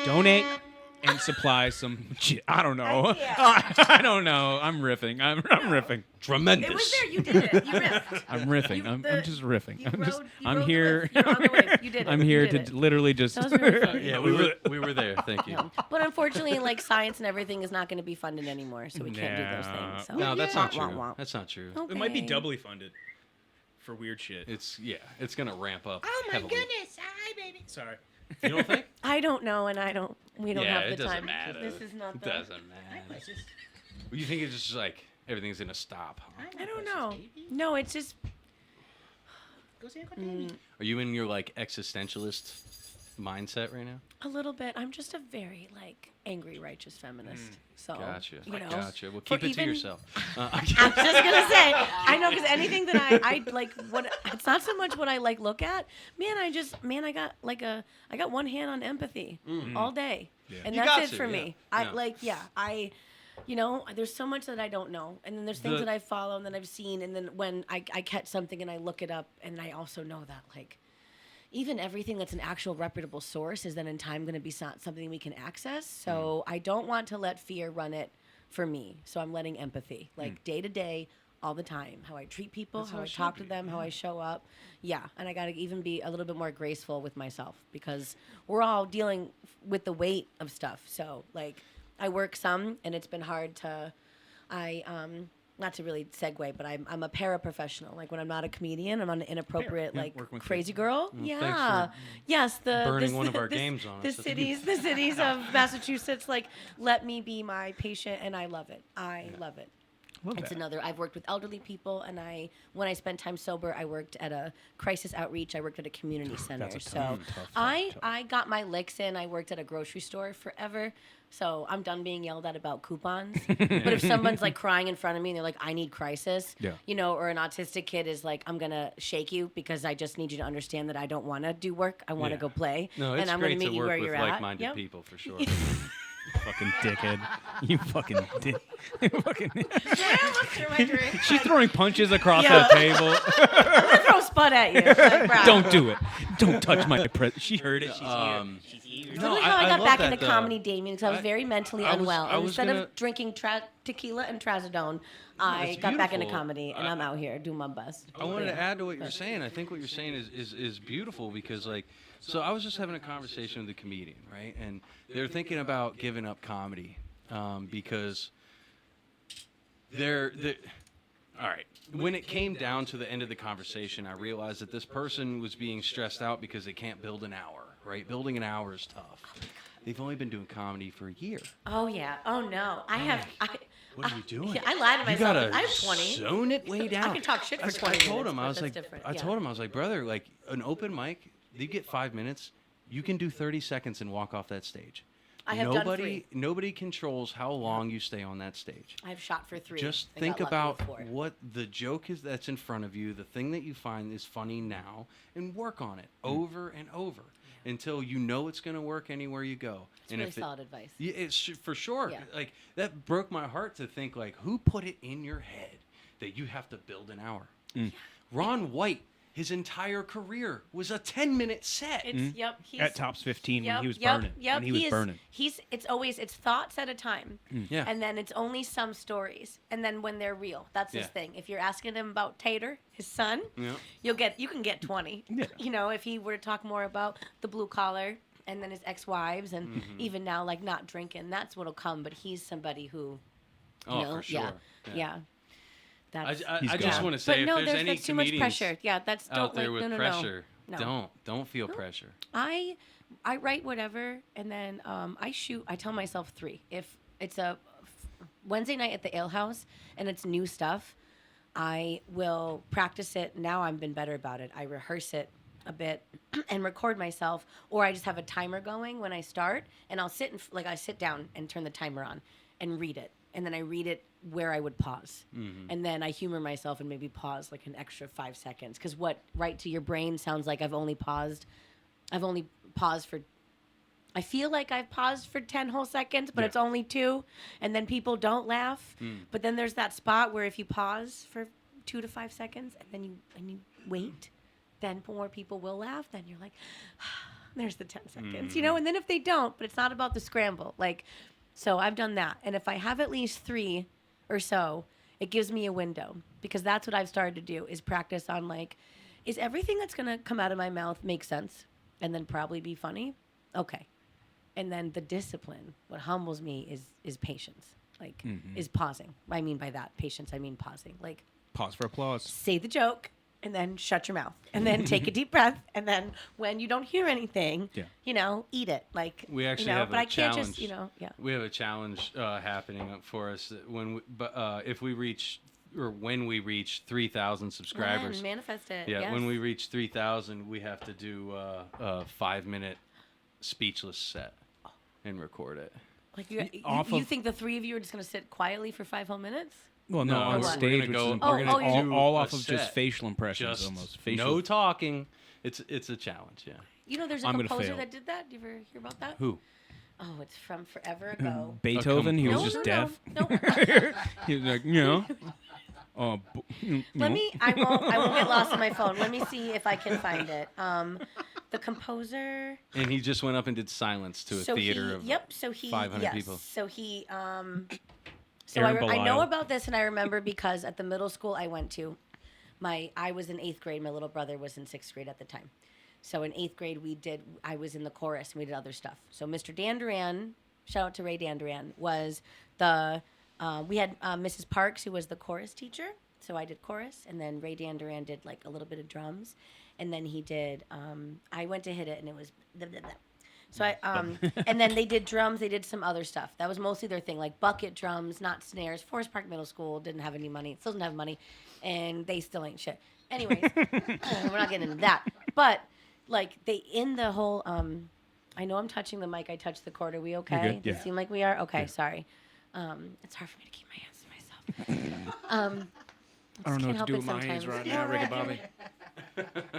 Donate. and supply some shit. I don't know. can't. I don't know. I'm riffing. I'm riffing. Tremendous. It was there. You did it. You riffed. I'm riffing. You- I'm the- just riffing. You I'm just. rode- you I'm rode the here. riff. You're on the wave. You did it. I'm You here did to it. literally just. That was really funny. Yeah, we were there. Thank you. But unfortunately, like science and everything is not going to be funded anymore, so we can't do those Yeah. things. So. No, that's not Wah, true. wah, wah. That's not true. It might be Okay. doubly funded for weird shit. It's gonna ramp up. Oh my heavily. goodness! Hi, baby. Sorry. You don't think? I don't know, and we don't Yeah, have the it doesn't time. matter. This is not It the. doesn't matter. You think it's just like everything's gonna stop? I don't know. No, it's just. Are you in your like existentialist mindset right now? A little bit. I'm just a very like angry, righteous feminist. So Gotcha. you know, Gotcha. Well, for keep it to even- yourself. I'm just gonna say, I know, because anything that I like, what it's not so much what I like look at. I got one hand on empathy all day, and You that's got it to, for yeah. me. Yeah. You know, there's so much that I don't know, and then there's things The- that I follow and that I've seen, and then when I catch something and I look it up, and I also know that like. Even everything that's an actual reputable source is then in time going to be something we can access. So I don't want to let fear run it for me. So I'm letting empathy, like day to day, all the time. How I treat people, That's how how I it should talk to be, them, how I show up. Yeah, and I got to even be a little bit more graceful with myself because we're all dealing with the weight of stuff. So like I work some, and it's been hard to, not to really segue, but I'm a paraprofessional. Like when I'm not a comedian, I'm an inappropriate, yeah, like working with crazy girl. thanks yeah. for Yes. burning one of our games on The us. cities of Massachusetts, like let me be my patient, and I love it. I love it. Love It's that. another. I've worked with elderly people, and when I spent time sober, I worked at a crisis outreach. I worked at a community center. a So tough. I got my licks in. I worked at a grocery store forever. So I'm done being yelled at about coupons. But if someone's like crying in front of me and they're like, "I need crisis," Yeah. you know, or an autistic kid is like, "I'm gonna shake you because I just need you to understand that I don't want to do work. I want to Yeah. go play, No, it's and I'm great gonna meet to you work where with you're at." like-minded Yep. people for sure. Fucking dickhead. You fucking dick. You fucking. Through my drink. She's throwing punches across Yeah. the table. I'm gonna throw spud at you. Like, brah. Don't do it. Don't touch my She heard it. She's here. She's here. Literally how I got love back that, into though. comedy, Damien, because I was very mentally I was- unwell. I And was instead gonna- of drinking tequila and trazodone, I it's got back into beautiful. comedy, and I'm out here doing my best. I wanted to add to what you're saying. I think what you're saying is beautiful because like, so I was just having a conversation with a comedian, right? And they're thinking about giving up comedy because they're all right. When it came down to the end of the conversation, I realized that this person was being stressed out because they can't build an hour, right? Building an hour is tough. They've only been doing comedy for a year. Oh yeah. Oh no. I have. What are you doing? Yeah, I lied to You myself. gotta I have 20. zone it way down. I can talk shit for I 20 told minutes, him, but I was that's like, different. I Yeah. told him, I was like, brother, like an open mic, you get 5 minutes, you can do 30 seconds and walk off that stage. I have done 3. Nobody controls how long you stay on that stage. I've shot for 3. Just I think got lucky about with 4. what the joke is that's in front of you, the thing that you find is funny now, and work on it over and over until you know it's going to work anywhere you go. It's and really if it- solid advice. yeah, it's for sure. Yeah. Like that broke my heart to think like who put it in your head that you have to build an hour. Ron White, his entire career was a 10-minute set. It's yep. He's, At Tops 15 when Yep, he was yep, burning. Yep, When he was is, burning. It's thoughts at a time. Yeah. And then it's only some stories. And then when they're real, that's his Yeah. thing. If you're asking him about Tater, his son, Yeah. you can get 20. Yeah. You know, if he were to talk more about the blue collar and then his ex-wives and Mm-hmm. even now like not drinking, that's what'll come. But he's somebody who, you Oh, know, for sure. yeah. That's I He's just gone. want to say but if no, there's any that's too much comedians pressure. Yeah, that's out don't there like with no, no, pressure, no. don't feel pressure. I write whatever, and then I shoot. I tell myself 3. If it's a Wednesday night at the Ale House and it's new stuff, I will practice it. Now I've been better about it. I rehearse it a bit and record myself, or I just have a timer going when I start, and I'll sit I sit down and turn the timer on and read it, and then I read it where I would pause, and then I humor myself and maybe pause like an extra 5 seconds, because what right to your brain sounds like I've only paused for. I feel like I've paused for 10 whole seconds, but Yeah. it's only 2, and then people don't laugh. But then there's that spot where if you pause for 2 to 5 seconds and then you wait, then more people will laugh. Then you're like, there's the 10 seconds, and then if they don't, but it's not about the scramble. Like, so I've done that. And if I have at least 3 or so, it gives me a window, because that's what I've started to do is practice on, like, is everything that's going to come out of my mouth make sense and then probably be funny? Okay. And then the discipline, what humbles me is patience, like, is pausing. I mean by that, patience, I mean pausing. Like, Pause for applause. say the joke and then shut your mouth and then take a deep breath. And then when you don't hear anything, eat it. Like, We actually have but a I can't challenge. just, We have a challenge happening for us if we reach, or when we reach 3,000 subscribers. Manifest it. Yeah, yes. when we reach 3,000, we have to do a 5-minute speechless set and record it. Like, you think the 3 of you are just going to sit quietly for 5 whole minutes? Well, no, No, on we're stage, gonna which go- is we're important. gonna do all a off of just set. facial impressions, Just almost. Facial. no talking. It's a challenge, yeah. There's a I'm gonna composer fail. that did that. Do you ever hear about that? Who? Oh, it's from forever ago. Beethoven, he was No, just no, deaf. No. He was like, I won't get lost on my phone. Let me see if I can find it. The composer. And he just went up and did silence to a theater of 500 people. So he Aaron I know Belial. about this, and I remember because at the middle school I went to, I was in 8th grade. My little brother was in 6th grade at the time. So in 8th grade I was in the chorus and we did other stuff. So Mr. Danduran, shout out to Ray Danduran, was we had Mrs. Parks, who was the chorus teacher. So I did chorus, and then Ray Danduran did like a little bit of drums, and then he did. I went to hit it, and it was. Blah, blah, blah. So and then they did drums. They did some other stuff. That was mostly their thing, like bucket drums, not snares. Forest Park Middle School didn't have any money. Still doesn't have money, and they still ain't shit. Anyways, we're not getting into that. But like in the whole. I know I'm touching the mic. I touched the cord. Are we okay? You're good, Does yeah. it seem like we are? Okay, sorry. It's hard for me to keep my hands to myself. I don't know Can't what to do help with it my hands sometimes. right now, No, Ricky right, Bobby.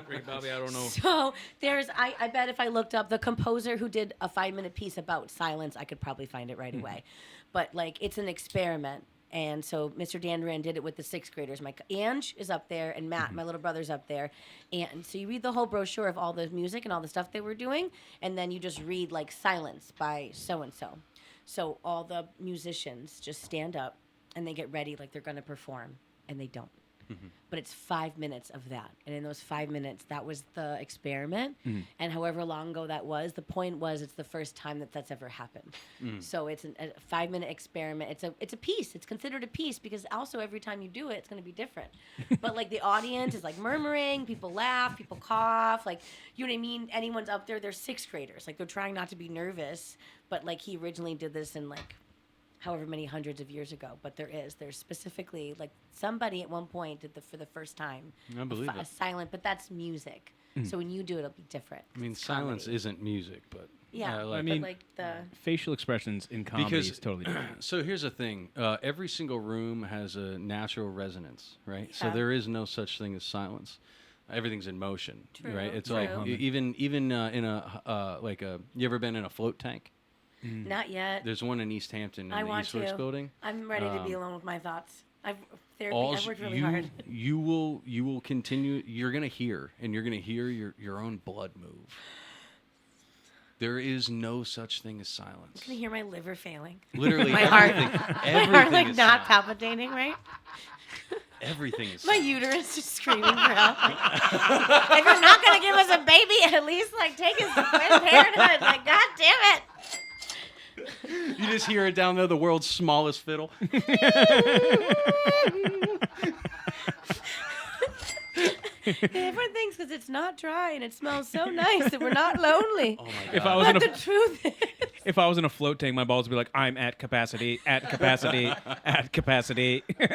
Ricky Bobby, I don't know. So there's, I bet if I looked up the composer who did a 5-minute piece about silence, I could probably find it right away. But like, it's an experiment. And so Mr. Danduran did it with the 6th graders. My Ange is up there, and Matt, my little brother's up there. And so you read the whole brochure of all the music and all the stuff they were doing, and then you just read like silence by so-and-so. So all the musicians just stand up and they get ready like they're going to perform, and they don't. But it's 5 minutes of that. And in those 5 minutes, that was the experiment. And however long ago that was, the point was it's the first time that that's ever happened. So it's a 5-minute experiment. It's a piece. It's considered a piece because also every time you do it, it's going to be different. But like the audience is like murmuring, people laugh, people cough. Like, you know what I mean? Anyone's up there, they're 6th graders. Like, they're trying not to be nervous. But like, he originally did this in like however many hundreds of years ago, but there's specifically like somebody at one point did for the first time I believe a it. silent, but that's music. So when you do it, it'll be different. I mean, It's silence comedy. isn't music, but Yeah, like, I mean, but like the Facial expressions in comedy because is totally different. So here's the thing: every single room has a natural resonance, right? So Yeah. there is no such thing as silence. Everything's in motion, True, right? It's true. like even in a like a. You ever been in a float tank? not yet. There's one in East Hampton in I the want Eastworks to. building. I'm ready to be alone with my thoughts. I've All's- worked really you, hard. you will continue. You're gonna hear, and you're gonna hear your own blood move. There is no such thing as silence. Can you hear my liver failing? Literally, My heart- everything, My everything heart like is not silent. palpitating, right? Everything is My silent. uterus just screaming for help. Like, if you're not gonna give us a baby, at least like take us to Planned Parenthood. Like, god damn it. You just hear it down there, the world's smallest fiddle. Everyone thinks because it's not dry and it smells so nice that we're not lonely. Oh my god. If I was But in the a truth is, if I was in a float tank, my balls would be like, I'm at capacity, at capacity, at capacity. oh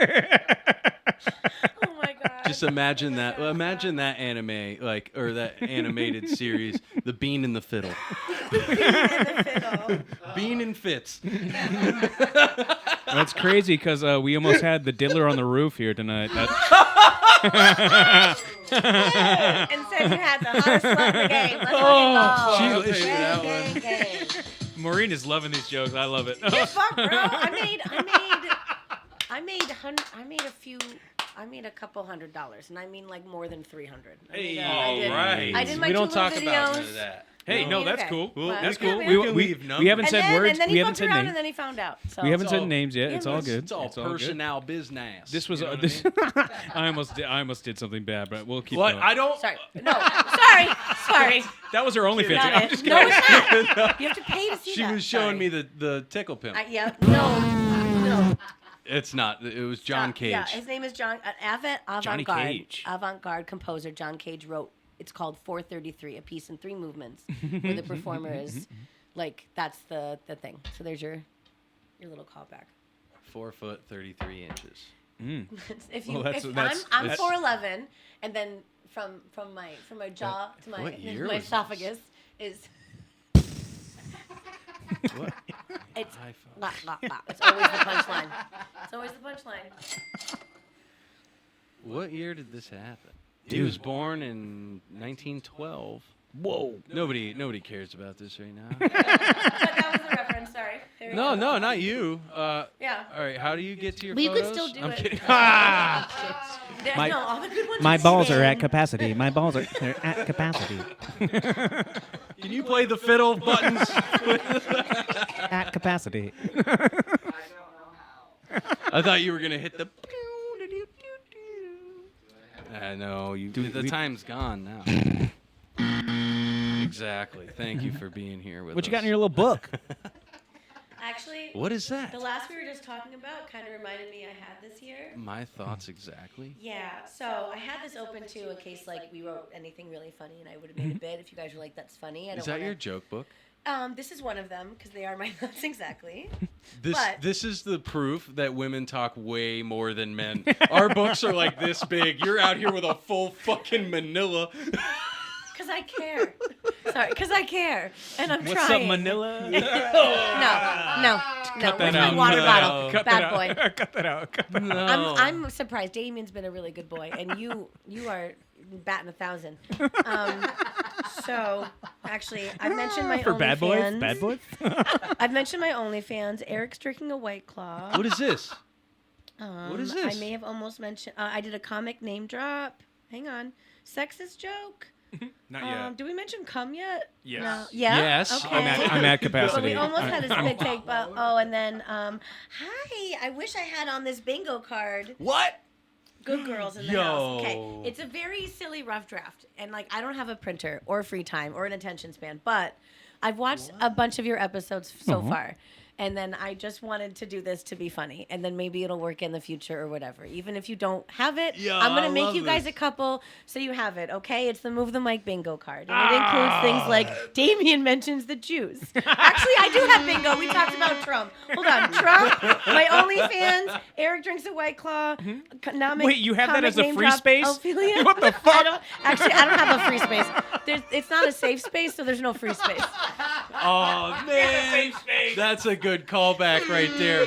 my god. Just imagine that. Well, imagine that anime, like, or that animated series, The Bean and the Fiddle. Bean and Fitz. That's crazy because we almost had the diddler on the roof here tonight. And said you had the hottest slut in the game. Let's Oh, fucking go. she listened to that one. Gang. Maureen is loving these jokes. I love it. Yeah, fuck, bro. I made a couple $100s, and I mean like more than 300. Hey, I did all right. I did my We don't two talk little about videos. none of that. Hey, no, mean, that's okay. cool. Well, That's okay, cool. man. We, can we, leave we numbers. haven't said words. And then We he haven't fucked said around names. and then he found out. So. We haven't It's said all- names yet. Yeah, It's all it's- good. It's all It's all good. personnel business. This was You know what this. I mean? I almost did something bad, but we'll keep What? going. I don't. Sorry. No. Sorry. That was her OnlyFans. Not I'm it. just No, kidding. it's not. You have to pay to see She that. was showing Sorry. me the tickle pimp. Yeah. No. It's not. It was John Cage. Yeah, his name is John. Johnny Avant-garde. Cage. Avant-garde composer John Cage wrote. It's called 433, a piece in 3 movements, where the performer is like that's the thing. So there's your little callback. 4'33". If you, Well, that's- if that's- I'm that's- 4'11", and then from my jaw to what year my was this? esophagus is What? it's iPhone. la, la, la. It's always the punchline. It's always the punchline. What year did this happen? He was born in 1912. Whoa. Nobody cares about this right now. But that was the reference. Sorry. There you No, go. not you. Yeah. All right, how do you get to your Well, you photos? could still do I'm it. kidding. My- No, all the good ones My are balls are at hidden. capacity. My balls are they're at capacity. Can you play the fiddle buttons? At capacity. I thought you were gonna hit the. I know you. The time's gone now. Exactly. Thank you for being here with us. What you got in your little book? Actually, What is that? the last we were just talking about kind of reminded me I had this here. My thoughts exactly. Yeah, so I had this open too in case like we wrote anything really funny and I would have made a bit if you guys were like, that's funny. I don't Is that wanna... your joke book? This is one of them because they are my thoughts exactly. This But- this is the proof that women talk way more than men. Our books are like this big. You're out here with a full fucking manila. Because I care. Sorry, because I care. And I'm What's trying. up, Manila? No. Cut that Where's out. my water No. bottle? Cut Bad that boy. out. Cut that out. Cut that out. No. I'm surprised. Damien's been a really good boy, and you are batting 1,000. So actually, I've mentioned my For bad boys? OnlyFans. Bad boys? I've mentioned my OnlyFans. Eric's drinking a White Claw. What is this? What is this? I may have almost mentioned. I did a comic name drop. Hang on. Sexist joke. Not yet. Did we mention cum yet? Yes. No. Yeah. Yes. Okay. I'm at But capacity. we almost had a spit take, but and then hi. I wish I had on this bingo card. What? Good girls in the Yo. house. Okay, it's a very silly rough draft, and like I don't have a printer or free time or an attention span, but I've watched a bunch of your episodes so far. And then I just wanted to do this to be funny. And then maybe it'll work in the future or whatever. Even if you don't have it, Yo, I'm going I to make love you guys this. a couple so you have it, okay? It's the Move the Mic bingo card. And it includes things like Damien mentions the Jews. Actually, I do have bingo. We talked about Trump. Hold on. Trump, my OnlyFans, Eric drinks a White Claw. Wait, you have that comic as a name free drop, space? Ophelia. What the fuck? I don't have a free space. It's not a safe space, so there's no free space. Oh man, that's a good callback right there.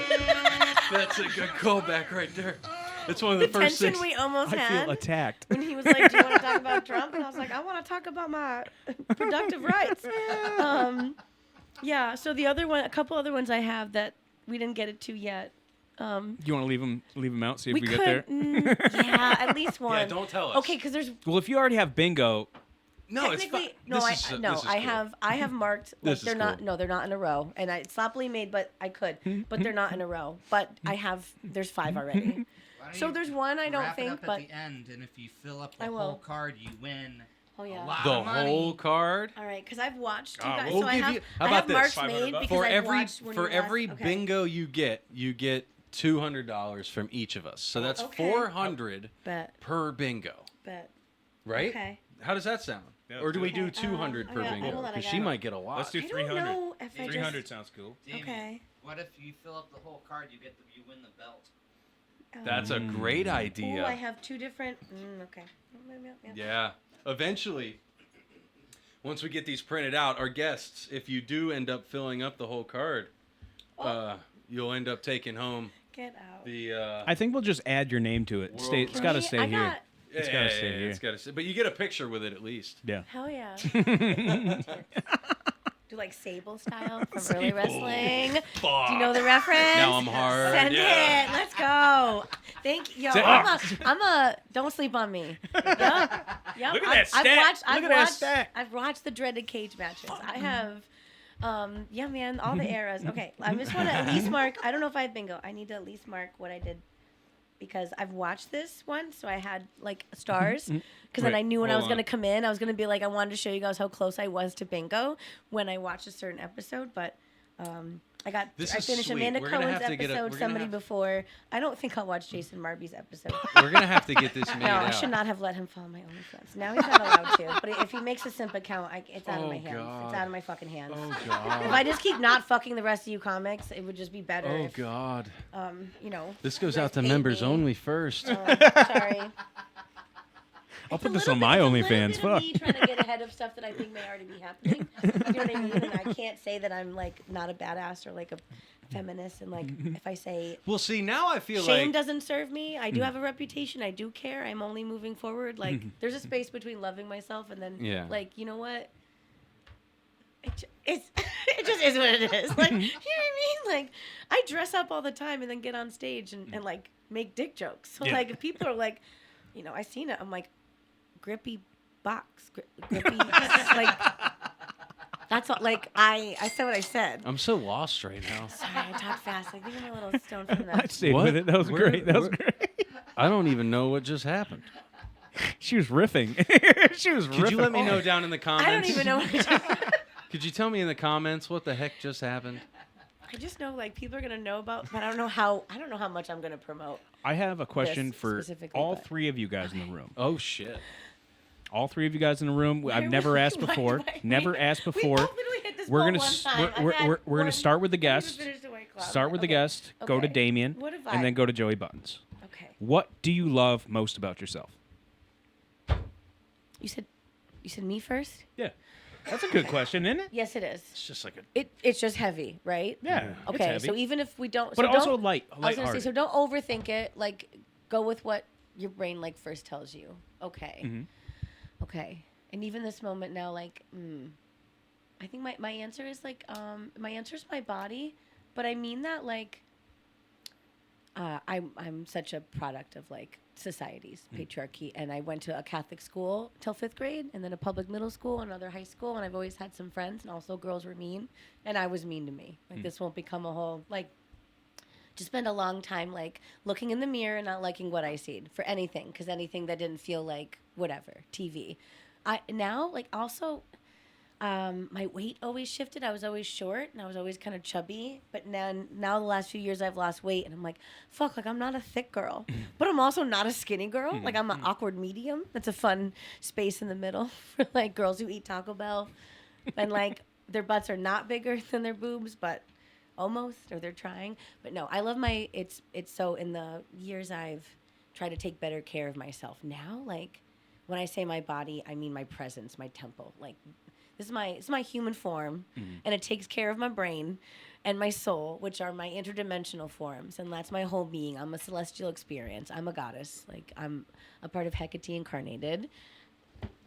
That's a good callback right there. It's one of the, The first tension things. we almost I had feel attacked. when he was like, "Do you want to talk about Trump?" And I was like, "I want to talk about my productive rights." Yeah. So the other one, a couple other ones I have that we didn't get it to yet. You want to leave them out, see if We we could, get there? yeah, at least one. Yeah, don't tell us. Okay, because there's Well, if you already have bingo, No, it's fine. technically no, This is cool. I have marked like This is they're not cool. no, they're not in a row, and it's sloppily made, but I could, but they're not in a row. But I have there's 5 already. Why don't So you there's one I don't wrap it think, up but at the end, and if you fill up I the will. whole card, you win oh a yeah. lot The of money. whole card. All right, because I've watched you Ah, guys. we'll So I give have you- how I about have this? marks 500 made bucks? because For I've every watched when for you last- every okay. bingo you get $200 from each of us. So that's Okay. 400 Bet, per bingo, bet. right? Okay. How does that sound? Yeah, Or do we do Okay, 200 per yeah, bingo? hold on, I Because got she it. might get a lot. let's do I don't 300. know if I 300 just. sounds cool. Damien, Okay. What if you fill up the whole card, you win the belt? That's a great Oh, I idea. have 2 different. Okay. Yeah. Eventually, once we get these printed out, our guests, if you do end up filling up the whole card, you'll end up taking home Get out. the. I think we'll just add your name to it. Stay, it's got to stay I here. got- It's gotta stay here. It's gotta stay. But you get a picture with it at least. Yeah. Hell yeah. Do like Sable style from early wrestling. Do you know the reference? Now I'm hard. Send Yeah. it. Let's go. Thank you. Yo, Say- I'm a. Don't sleep on me. Yeah? Yep. Look at that stat. I've Look at that watched, stat. I've watched the dreaded cage matches. I have. Yeah, man, all the eras. Okay, I just want to at least mark. I don't know if I have bingo. I need to at least mark what I did because I've watched this one, so I had like stars. Because then Wait, I knew when I hold was gonna on. come in, I was gonna be like, I wanted to show you guys how close I was to bingo when I watched a certain episode, but. I This I is finished sweet. Amanda We're gonna Cohen's have to get a- episode, we're gonna somebody have- before. I don't think I'll watch Jason Marby's episode. We're gonna have to get this made No, out. I should not have let him follow my OnlyFans. Now he's not allowed to. But if he makes a simp account, it's out of Oh, my hands. God. It's out of my fucking hands. Oh If God. I just keep not fucking the rest of you comics, it would just be better. Oh if, God. you know. This goes you out guys to hate members me. only first. Sorry. I'll It's put a this little on my bit- it's a OnlyFans. little bit of Fuck. me trying to get ahead of stuff that I think may already be happening. You know what I mean? And I can't say that I'm like not a badass or like a feminist. And like if I say Well, see, now I feel shame like doesn't serve me, I do have a reputation. I do care. I'm only moving forward. Like there's a space between loving myself and then Yeah. like you know what? It just is what it is. Like you know what I mean? Like I dress up all the time and then get on stage and like make dick jokes. So Yeah. like if people are like, you know, I seen it. I'm like grippy box, grippy like. That's all. Like I said what I said. I'm so lost right now. Sorry, I talk fast. I think I'm a little stoned from I that. stayed What? with it. That was Where- great. That was where- great. I don't even know what just happened. She was riffing. She was riffing. Could you let me know down in the comments? I don't even know what I just. Could you tell me in the comments what the heck just happened? I just know like people are gonna know about, but I don't know how. I don't know how much I'm gonna promote. I have a question This for specifically, all but- three of you guys in the room. Oh shit. All three of you guys in the room. I've Why- never asked why- before. why- Never we- asked we before. both literally hit this We're ball gonna one s- time. we're- I've had we're gonna one- start with the I haven't even guest. finished the White Claw. Start with the Okay. guest. Go to Okay. Damien. What have I- And then go to Joey Buttons. Okay. What do you love most about yourself? You said me first. Yeah. That's a good question, isn't it? Yes, it is. It's just like a It's just heavy, right? Yeah. it's Okay, heavy. so even if we don't, But so also don't, light. I was gonna say, lighthearted. so don't overthink it. Like, go with what your brain like first tells you. Okay, Mhm. okay. And even this moment now, like, I think my answer is like, my answer is my body, but I mean that like, I'm such a product of like society's patriarchy, and I went to a Catholic school till 5th grade, and then a public middle school, another high school, and I've always had some friends, and also girls were mean, and I was mean to me. Like this won't become a whole like. Just spend a long time like looking in the mirror and not liking what I see for anything, because anything that didn't feel like whatever TV. I now like also. My weight always shifted. I was always short and I was always kind of chubby. But now the last few years I've lost weight and I'm like, fuck, like I'm not a thick girl, but I'm also not a skinny girl. Like I'm an awkward medium. That's a fun space in the middle for like girls who eat Taco Bell and like their butts are not bigger than their boobs, but almost, or they're trying. But no, I love it's so in the years I've tried to take better care of myself now, like when I say my body, I mean my presence, my temple, like it's my human form, and it takes care of my brain and my soul, which are my interdimensional forms, and that's my whole being. I'm a celestial experience. I'm a goddess. Like I'm a part of Hecate incarnated.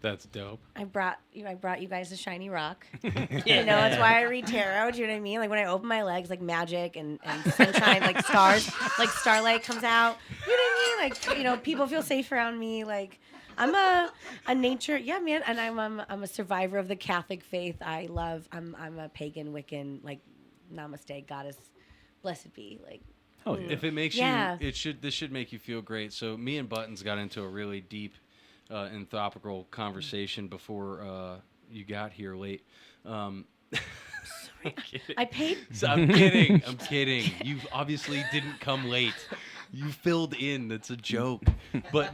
That's dope. I brought you guys a shiny rock. You know, that's why I read tarot. Do you know what I mean? Like when I open my legs, like magic and sunshine, like stars, like starlight comes out. You know what I mean? Like, you know, people feel safe around me. Like I'm a nature, yeah, man. And I'm a survivor of the Catholic faith. I'm a pagan Wiccan, like namaste, goddess, blessed be. Like Hell yeah. If it makes Yeah. you, this should make you feel great. So me and Buttons got into a really deep, anthropical conversation before you got here late. I'm kidding. I paid. So I'm kidding. I'm kidding. You obviously didn't come late. You filled in. That's a joke. But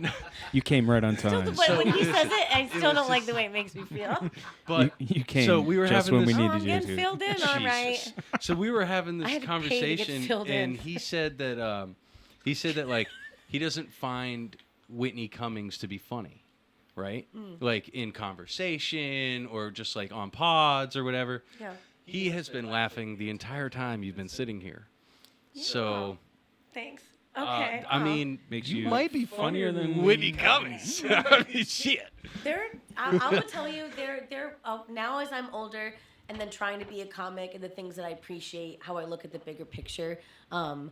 You came right on time. But when he says it, I still was don't like just- the way it makes me feel. but you came so we were just having when this, we Oh, needed I'm you getting to. filled in, all right. Jesus. So we were having I this had to pay to get conversation, filled in. and he said that like he doesn't find Whitney Cummings to be funny, right? Like in conversation or just like on pods or whatever. Yeah. He has been laughing the entire time you've been sitting here. So Thanks. Okay. I mean, Makes you you might be funnier than Whitney Cummings. I mean, shit. I'm gonna tell you, they're now as I'm older and then trying to be a comic and the things that I appreciate, how I look at the bigger picture. And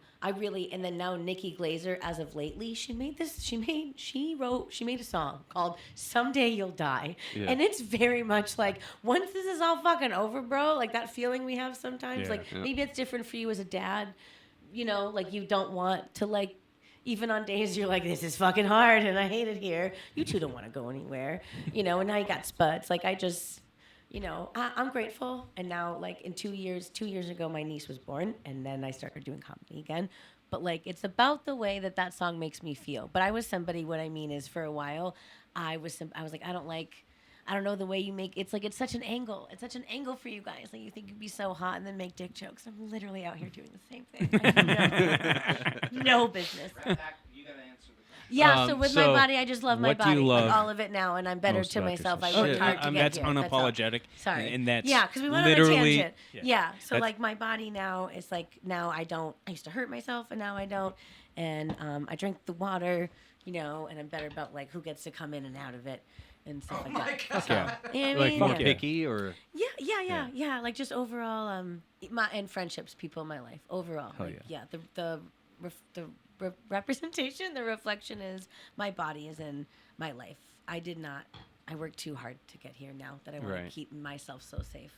then now Nikki Glazer, as of lately, she made a song called "Someday You'll Die," Yeah. and it's very much like, once this is all fucking over, bro, like that feeling we have sometimes. Yeah. Like maybe it's different for you as a dad, you know, like you don't want to like. Even on days you're like, this is fucking hard and I hate it here. You two don't want to go anywhere, you know. And now you got spuds. Like I just, you know, I'm grateful. And now, like in 2 years ago, my niece was born, and then I started doing comedy again. But like, it's about the way that song makes me feel. But I was somebody. What I mean is, for a while, I was like, I don't know the way you make it's like it's such an angle. It's such an angle for you guys. Like you think you'd be so hot and then make dick jokes. I'm literally out here doing the same thing. I have no business. Right back, you gotta answer the question. Yeah, so with my so body, I just love my what do you body, love like all of it now, and I'm better most to about myself. I yourself? worked hard to get That's here. all. unapologetic. Sorry. And that's yeah, because we went on a literally tangent. Yeah, so That's- like my body now is like now I don't. I used to hurt myself, and now I don't. And I drink the water, you know, and I'm better about like who gets to come in and out of it and stuff like that. So, yeah. you know what I Like mean? more Fuck yeah. picky or Yeah. Like just overall, and friendships, people in my life overall. Hell like, yeah. The representation, the reflection is my body is in my life. I worked too hard to get here now that I want Right. to keep myself so safe.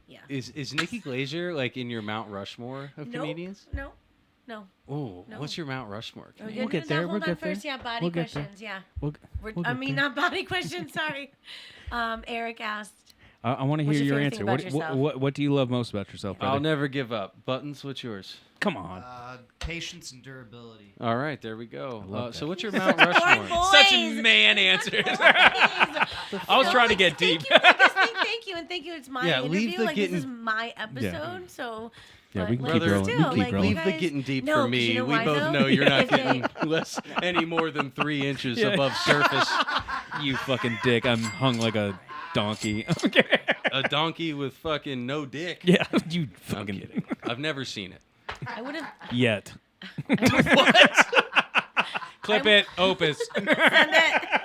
Yeah. is Nikki Glazer like in your Mount Rushmore of Nope. comedians? No. Oh, No. what's your Mount Rushmore? Oh, comedian? get there, Hold we'll on get there. first. Yeah, body We'll get there. questions. Yeah. We'll get there. Not body questions. Sorry. Eric asked. I want to What's hear your your favorite answer. thing about yourself? What do you love most about yourself, brother? I'll never give up. Buttons, what's yours? Come on. Patience and durability. All right, there we go. love So that. what's your Mount Rushmore? Such a man answer. I was trying to get deep. Thank you, and thank you. It's my Yeah, leave interview. the Like this getting- is my episode, so. Yeah, but, we can like, keep rolling. still, We can keep like, rolling. you Leave the guys- getting deep No, for 'cause me. you know We why, both though? know you're not If they- getting less any more than 3 inches Yeah. above surface. You fucking dick. I'm hung like a donkey. Okay. A donkey with fucking no dick. Yeah, you I'm fucking kidding. I've never seen it. I would have. Yet. Clip I'm- it, Opus.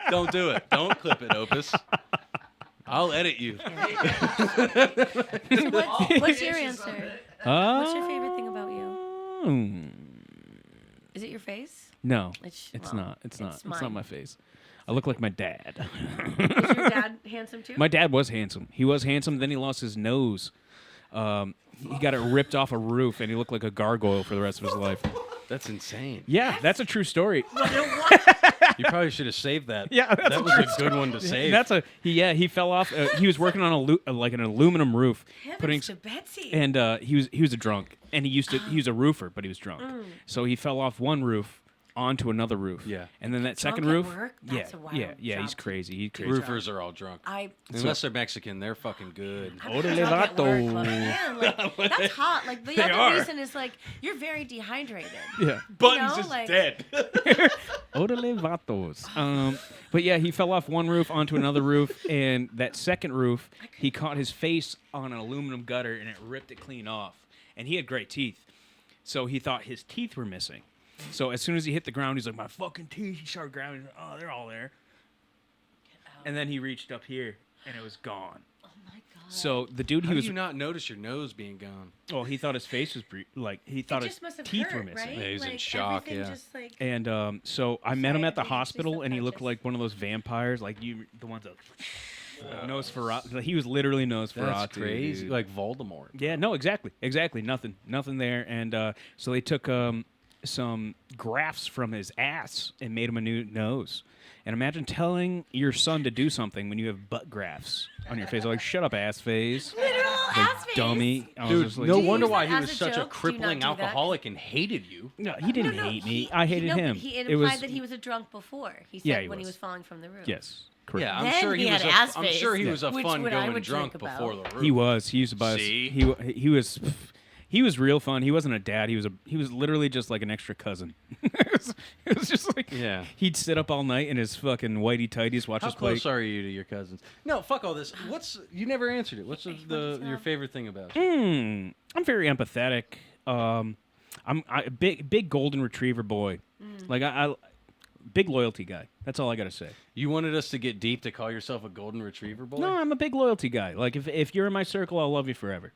Don't do it. Don't clip it, Opus. I'll edit you. What's your answer? What's your favorite thing about you? you? Is it your face? No, It's it's well, not. It's not. It's mine. not my face. I look like my dad. Is your dad handsome too? My dad was handsome. He was handsome. Then he lost his nose. He got it ripped off a roof, and he looked like a gargoyle for the rest of his life. That's insane. Yeah, that's a true story. You probably should have saved that. Yeah, that's that a was true a good one to save. That's he fell off. He was working on like an aluminum roof, Heavens to Betsy. and he was a drunk, and he was a roofer, but he was drunk. So he fell off one roof onto another roof. Yeah. and then that Drunk second at roof. work? Yeah, That's a wild yeah, he's job to- crazy. He's crazy. Roofers are all drunk. I. Unless they're Mexican, they're fucking good. I'm Orale drunk at vato. work, like, man, like, that's hot. Like the They other are. reason is like you're very dehydrated. Yeah. Buttons is like- dead. Orale vatos. But yeah, he fell off one roof onto another roof, and that second roof, he caught his face on an aluminum gutter, and it ripped it clean off. And he had great teeth, so he thought his teeth were missing. So as soon as he hit the ground, he's like, "My fucking teeth!" He started grabbing. He's like, "Oh, they're all there." And then he reached up here, and it was gone. Oh my god. So the dude, How he do was. you not notice your nose being gone? Oh, he thought his face was he It thought just must his have teeth hurt, were missing. right? Yeah, he was in like, shock, everything yeah. Just like, And so I met him Sorry, at the I think it's hospital, and he looked subconscious. like one of those vampires, like the ones that Nosferatu. He was literally Nosferatu. That's crazy. dude. Like Voldemort. Yeah, no, exactly. Nothing there. And so they took some grafts from his ass and made him a new nose. And imagine telling your son to do something when you have butt grafts on your face. Like, shut up, ass face. literal Like, ass face. dummy. I was Dude, just like, no Do you wonder use why that he as was a such a joke? Do you not crippling do that? alcoholic and hated you. No, he didn't No, hate me. I hated no, him. He It implied was that he was a drunk before. He said Yeah, he when he was. was falling from the roof. yes, correct. Yeah, I'm Then sure he he was. had ass I'm sure he face, was a which fun would I going would drunk drink about. before the roof. He was. He used to buy us. See? He was real fun. He wasn't a dad. He was literally just like an extra cousin. it was just like Yeah. He'd sit up all night in his fucking whitey tighties, watch How us play. close are you to your cousins? No, fuck all this. You never answered it. What's your favorite thing about you? I'm very empathetic. I'm a big golden retriever boy. Like I big loyalty guy. That's all I gotta say. You wanted us to get deep to call yourself a golden retriever boy? No, I'm a big loyalty guy. Like if you're in my circle, I'll love you forever.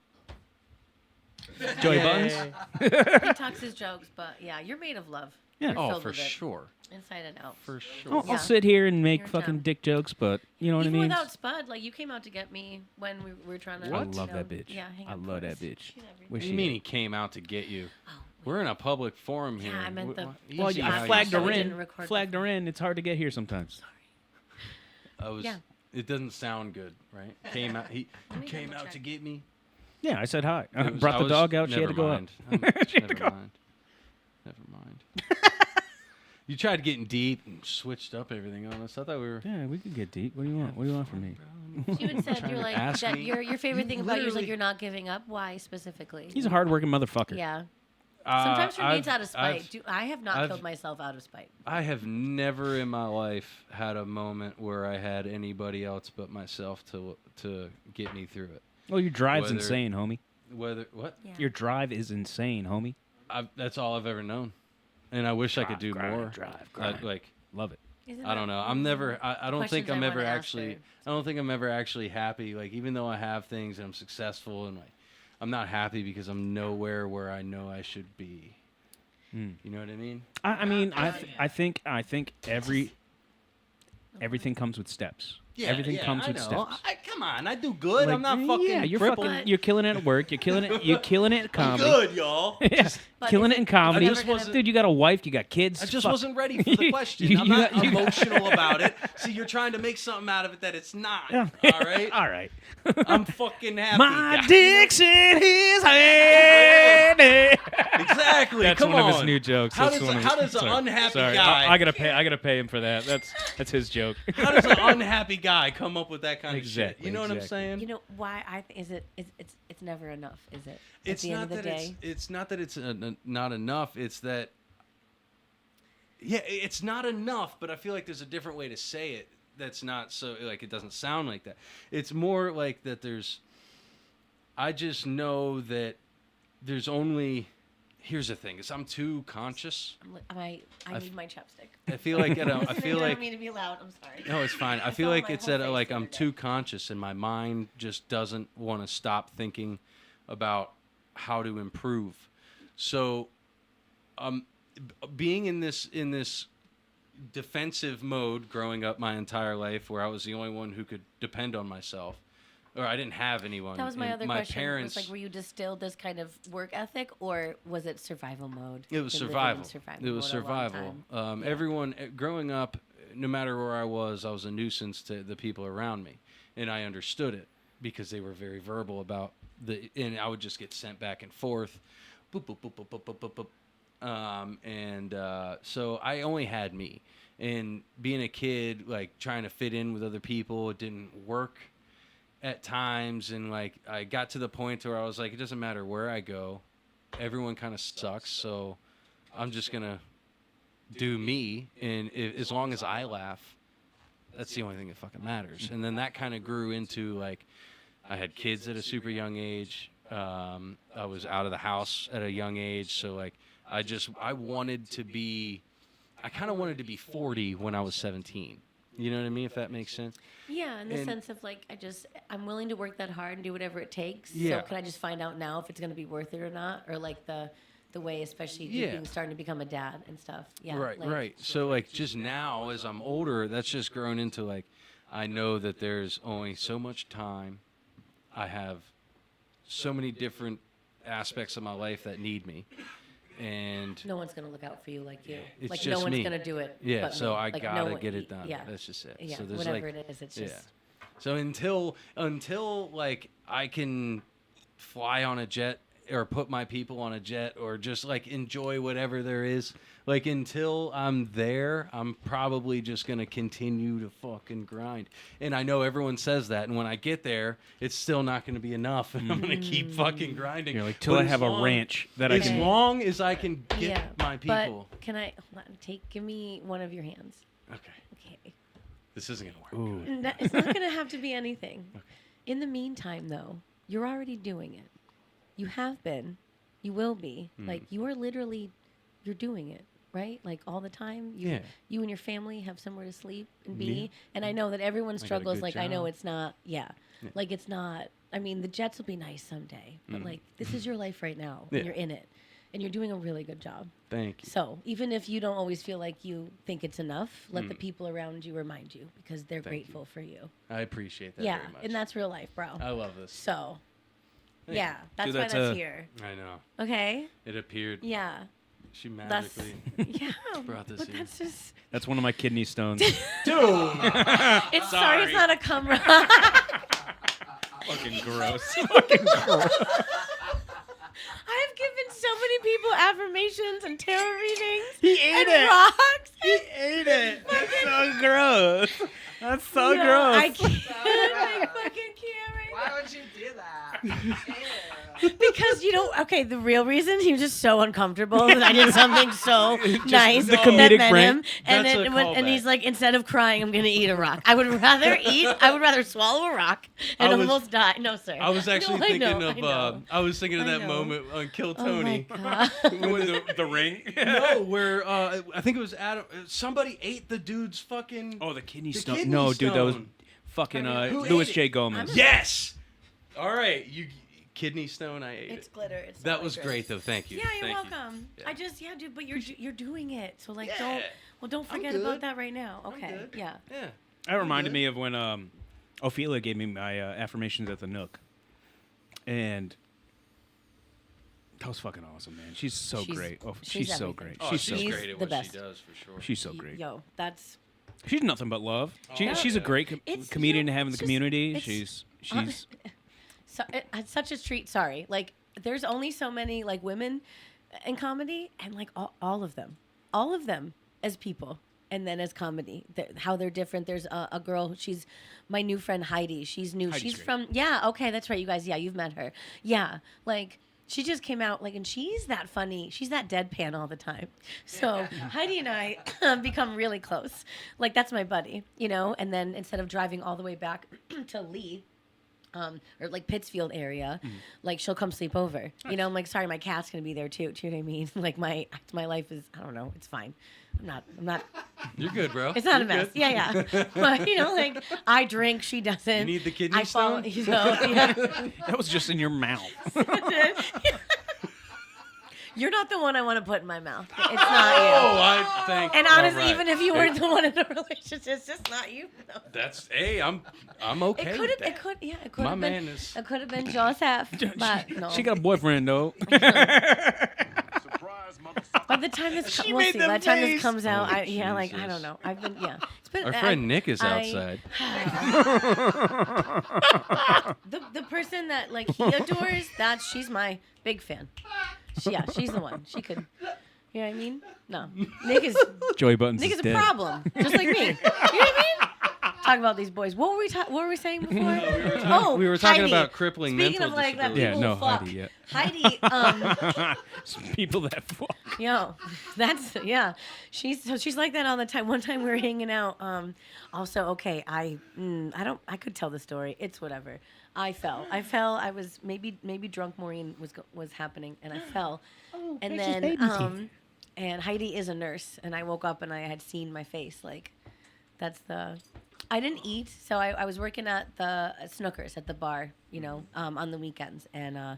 Joey Buttons. He talks his jokes, but yeah, you're made of love. Yeah. You're Oh, filled for with it, sure. inside and out. For sure. I'll Yeah. sit here and make You're fucking down. dick jokes, but you know what Even I mean. without Spud, like you came out to get me when we were trying to. I you love know, that bitch. Yeah, hang I out love for that us. bitch. She's everywhere. Wish What do she you mean did. he came out to get you? Oh, We're in a public forum here. I meant the- Well, Easy I how you flagged say her we it. in. didn't record Flagged before. her in. It's hard to get here sometimes. I was. Yeah. It doesn't sound good, right? Came out. He Let me came double out check. to get me. Yeah, I said hi. I It was- brought I the was- dog out. She had to go mind. out. She had to Never go. mind. Never mind. You tried getting deep and switched up everything on us. I thought we were. Yeah, we could get deep. What do you want? What do you want from me? You had said Trying you're to like ask that. me? Your favorite You thing about you is like literally- you're not giving up. Why specifically? He's a hardworking motherfucker. Yeah. Sometimes for me it's I've- out of spite. I've- I have not I've- killed myself out of spite. I have never in my life had a moment where I had anybody else but myself to get me through it. Oh, your drive's Whether- insane, homie. Whether what? Yeah. Your drive is insane, homie. That's all I've ever known, and I wish I could do Grind, more. drive, I- grind. like Love it. Isn't I don't that- know. I'm never. I don't think Questions I'm I ever wanna ask actually. her. I don't think I'm ever actually happy. Like even though I have things and I'm successful and like, I'm not happy because I'm nowhere where I know I should be. You know what I mean? I mean, I think everything comes with steps. Everything comes I with know. steps. Come on, I do good. Like, I'm not fucking. Yeah, you're crippled. fucking. You're killing it at work. You're killing it. You're killing it at comedy. good, y'all. Yeah, But killing is it in it- comedy. I just wasn't- Dude, you got a wife. You got kids. I just Fuck. wasn't ready for the question. You- I'm you not got- you got- emotional about it. See, you're trying to make something out of it that it's not. Yeah. All right. All right. I'm fucking happy. My guys. dick's in his hand. Exactly. That's Come one on. of his new jokes. How That's does one of how his- does an sorry. unhappy Sorry. guy? I gotta pay him for that. That's his joke. How does an unhappy guy come up with that kind of shit? Exactly, You know what I'm exactly. saying? You know why I think is it? It's never enough, is it? It's At the not end of the that day. it's not that it's not enough. It's that yeah, it's not enough. But I feel like there's a different way to say it. That's not so like it doesn't sound like that. It's more like that. I just know that there's only. Here's the thing: is I'm too conscious. I need my chapstick. I feel like I Listen, feel I like don't mean to be loud. I'm sorry. no, it's fine. I feel saw like my it's whole that face like the I'm other day. too conscious, and my mind just doesn't want to stop thinking about how to improve. So, being in this defensive mode, growing up my entire life, where I was the only one who could depend on myself, or I didn't have anyone. That was my and other my question. Parents, Was like, were you distilled this kind of work ethic, or was it survival mode? It was Been living in survival. survival It was mode a long survival. time? Yeah. Everyone growing up, no matter where I was a nuisance to the people around me, and I understood it because they were very verbal about and I would just get sent back and forth, boop boop boop boop boop boop boop boop. So I only had me, and being a kid, like trying to fit in with other people, it didn't work at times, and like I got to the point where I was like, it doesn't matter where I go, everyone kind of sucks, so I'm just gonna do me, and as long as I laugh, that's the only thing that fucking matters. And then that kind of grew into like I had kids at a super young age. I was out of the house at a young age, so like I kind of wanted to be 40 when I was 17. You know what I mean? If that makes sense. Yeah, in the And- sense of like, I'm willing to work that hard and do whatever it takes. Yeah. So can I just find out now if it's going to be worth it or not? Or like the way, especially Yeah. being starting to become a dad and stuff. Yeah. Right, like, right. So like just now as I'm older, that's just grown into like I know that there's only so much time. I have so many different aspects of my life that need me. And No one's going to look out for you like you. It's like just no one's me. going to do it. yeah, but so me. I Like, gotta no one- get it done. Yeah. That's just it. Yeah, So there's whatever like, it is, it's yeah. just. So until like I can fly on a jet or put my people on a jet or just like enjoy whatever there is, like until I'm there, I'm probably just gonna continue to fucking grind. And I know everyone says that, and when I get there, it's still not gonna be enough, and I'm gonna keep fucking grinding. You're like, till But I as have a long- ranch that I As can. long as I can get Yeah. my people. But can I hold on, give me one of your hands? Okay, Okay. this isn't gonna work. Ooh. It's not going to have to be anything. In the meantime, though, you're already doing it. You have been. You will be. Hmm. Like, you are literally, you're doing it. right? Like all the time. Yeah. You and your family have somewhere to sleep and be. Yeah. And I know that everyone got a struggles. good Like I know job. it's not. Yeah. Like it's not. I mean, the jets will be nice someday, but like this is your life right now. Yeah. And you're in it, and you're doing a really good job. Thank you. So even if you don't always feel like you think it's enough, let the people around you remind you because they're grateful for you. I appreciate that Yeah, very much. and that's real life, bro. I love this. So, Thank yeah, you. that's Dude, why that's that's a- here. I know. Okay. It appeared. Yeah. She That's magically. yeah. brought this but here. that's just. That's one of my kidney stones. It's sorry, it's not a cum rod. Fucking gross. I have given so many people affirmations and tarot readings. He ate and it. rocks. He ate it. That's so gross. That's so Yo, gross. I can't. I fucking can't right now. Why would you do that? Because you know, okay, the real reason he was just so uncomfortable that I did something so nice the that comedic met break. him, and That's then a and he's callback. like, instead of crying, I'm gonna eat a rock. I would rather swallow a rock and I was- almost die. No, sir. I was actually No, I thinking know, of. I know. I was thinking of I that know. moment on Kill Oh my Tony. god. the ring. No, where I think it was Adam. Somebody ate the dude's fucking. Oh, the kidney The stone. kidney No, dude, that was stone. fucking Who Louis ate J. it? Gomez. Yes. All right, you kidney stone. I ate It's it. glitter. It's That not was like great though. Thank you. Yeah, you're Thank you. welcome. Yeah. I just dude, but you're doing it. So like, Yeah. don't I'm forget good. about that right now. Okay. good. Yeah. Yeah. That reminded good. me of when Ophelia gave me my affirmations at the Nook, and that was fucking awesome, man. She's so She's- great. Oh, she's she's so everything. great. Oh, She's she's so She's great at the what best. she does for sure. She's so great. Yo, that's She's nothing but love. Oh, She's a yeah. great It's, comedian you know, to have in the it's just- community. it's- She's so, it's such a treat. Sorry, like there's only so many like women in comedy, and like all of them as people, and then as comedy, how they're different. There's a girl. She's my new friend Heidi. She's new. Heidi's she's great. from okay, that's right, you guys. Yeah, you've met her. Yeah, like. She just came out like, and she's that funny. She's that deadpan all the time. So Heidi and I become really close. Like that's my buddy, you know. And then instead of driving all the way back to Lee, or like Pittsfield area, like she'll come sleep over. You know, I'm like, sorry, my cat's gonna be there too. Do you know what I mean? Like my life is, I don't know, it's fine. I'm not. You're good, bro. It's not You're a mess. good. Yeah. But you know, like I drink, she doesn't. You need the kidney I fall, stone? you know, yeah. that was just in your mouth. You're not the one I want to put in my mouth. It's not you. Oh, I think. And honestly, all right. even if you weren't the one in the relationship, it's just not you. No. That's I'm okay. It could with have. that. It could. Yeah. It could My have been. man is. It could have been Joseph. But no. She got a boyfriend though. By the time this She we'll made see. the By the time face. this comes out, Oh, I like I Jesus. don't know. I've been It's been Our friend Nick is outside. The person that like he adores, she's my big fan. She's the one. She could. You know what I mean? No, Nick is Joey Buttons Nick is is a dead. problem, just like me. You know what I mean? Talk about these boys. What were we saying before? We were talking Heidi. about crippling Speaking mental of like that, disability. people Yeah, no, who fuck. Heidi, Heidi, Some people that fuck. yo, that's yeah. She's like that all the time. One time we were hanging out. Also, okay, I could tell the story. It's whatever. I fell. I was maybe drunk. Maureen was happening, and I fell. And then and Heidi is a nurse, and I woke up and I had seen my face. Like, that's the. I didn't eat, so I was working at the Snookers at the bar, you know, on the weekends, and I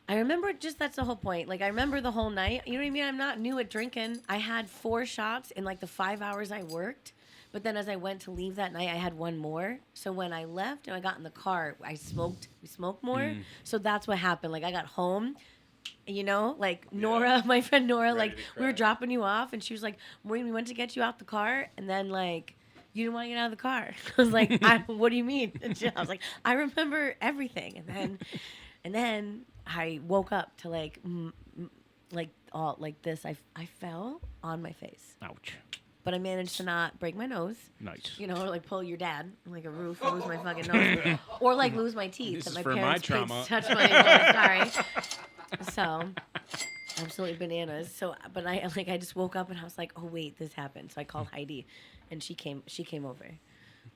remember that's the whole point. Like I remember the whole night. You know what I mean? I'm not new at drinking. I had 4 shots in like the 5 hours I worked, but then as I went to leave that night, I had 1 more. So when I left and I got in the car, we smoked more. So that's what happened. Like I got home. You know, like Nora, my friend Nora, like we were dropping you off, and she was like, "Maureen, we went to get you out the car, and then like." You didn't want to get out of the car. I was like, what do you mean? And I was like, I remember everything. And then I woke up to like all like this. I fell on my face, Ouch. but I managed to not break my nose. Nice. You know, or like pull your dad like a roof, or lose my fucking nose, or like lose my teeth. This that is my for my parents paid trauma. to touch my nose. Sorry. So, absolutely bananas. So, but I just woke up and I was like, oh wait, this happened. So I called Heidi, and she came over.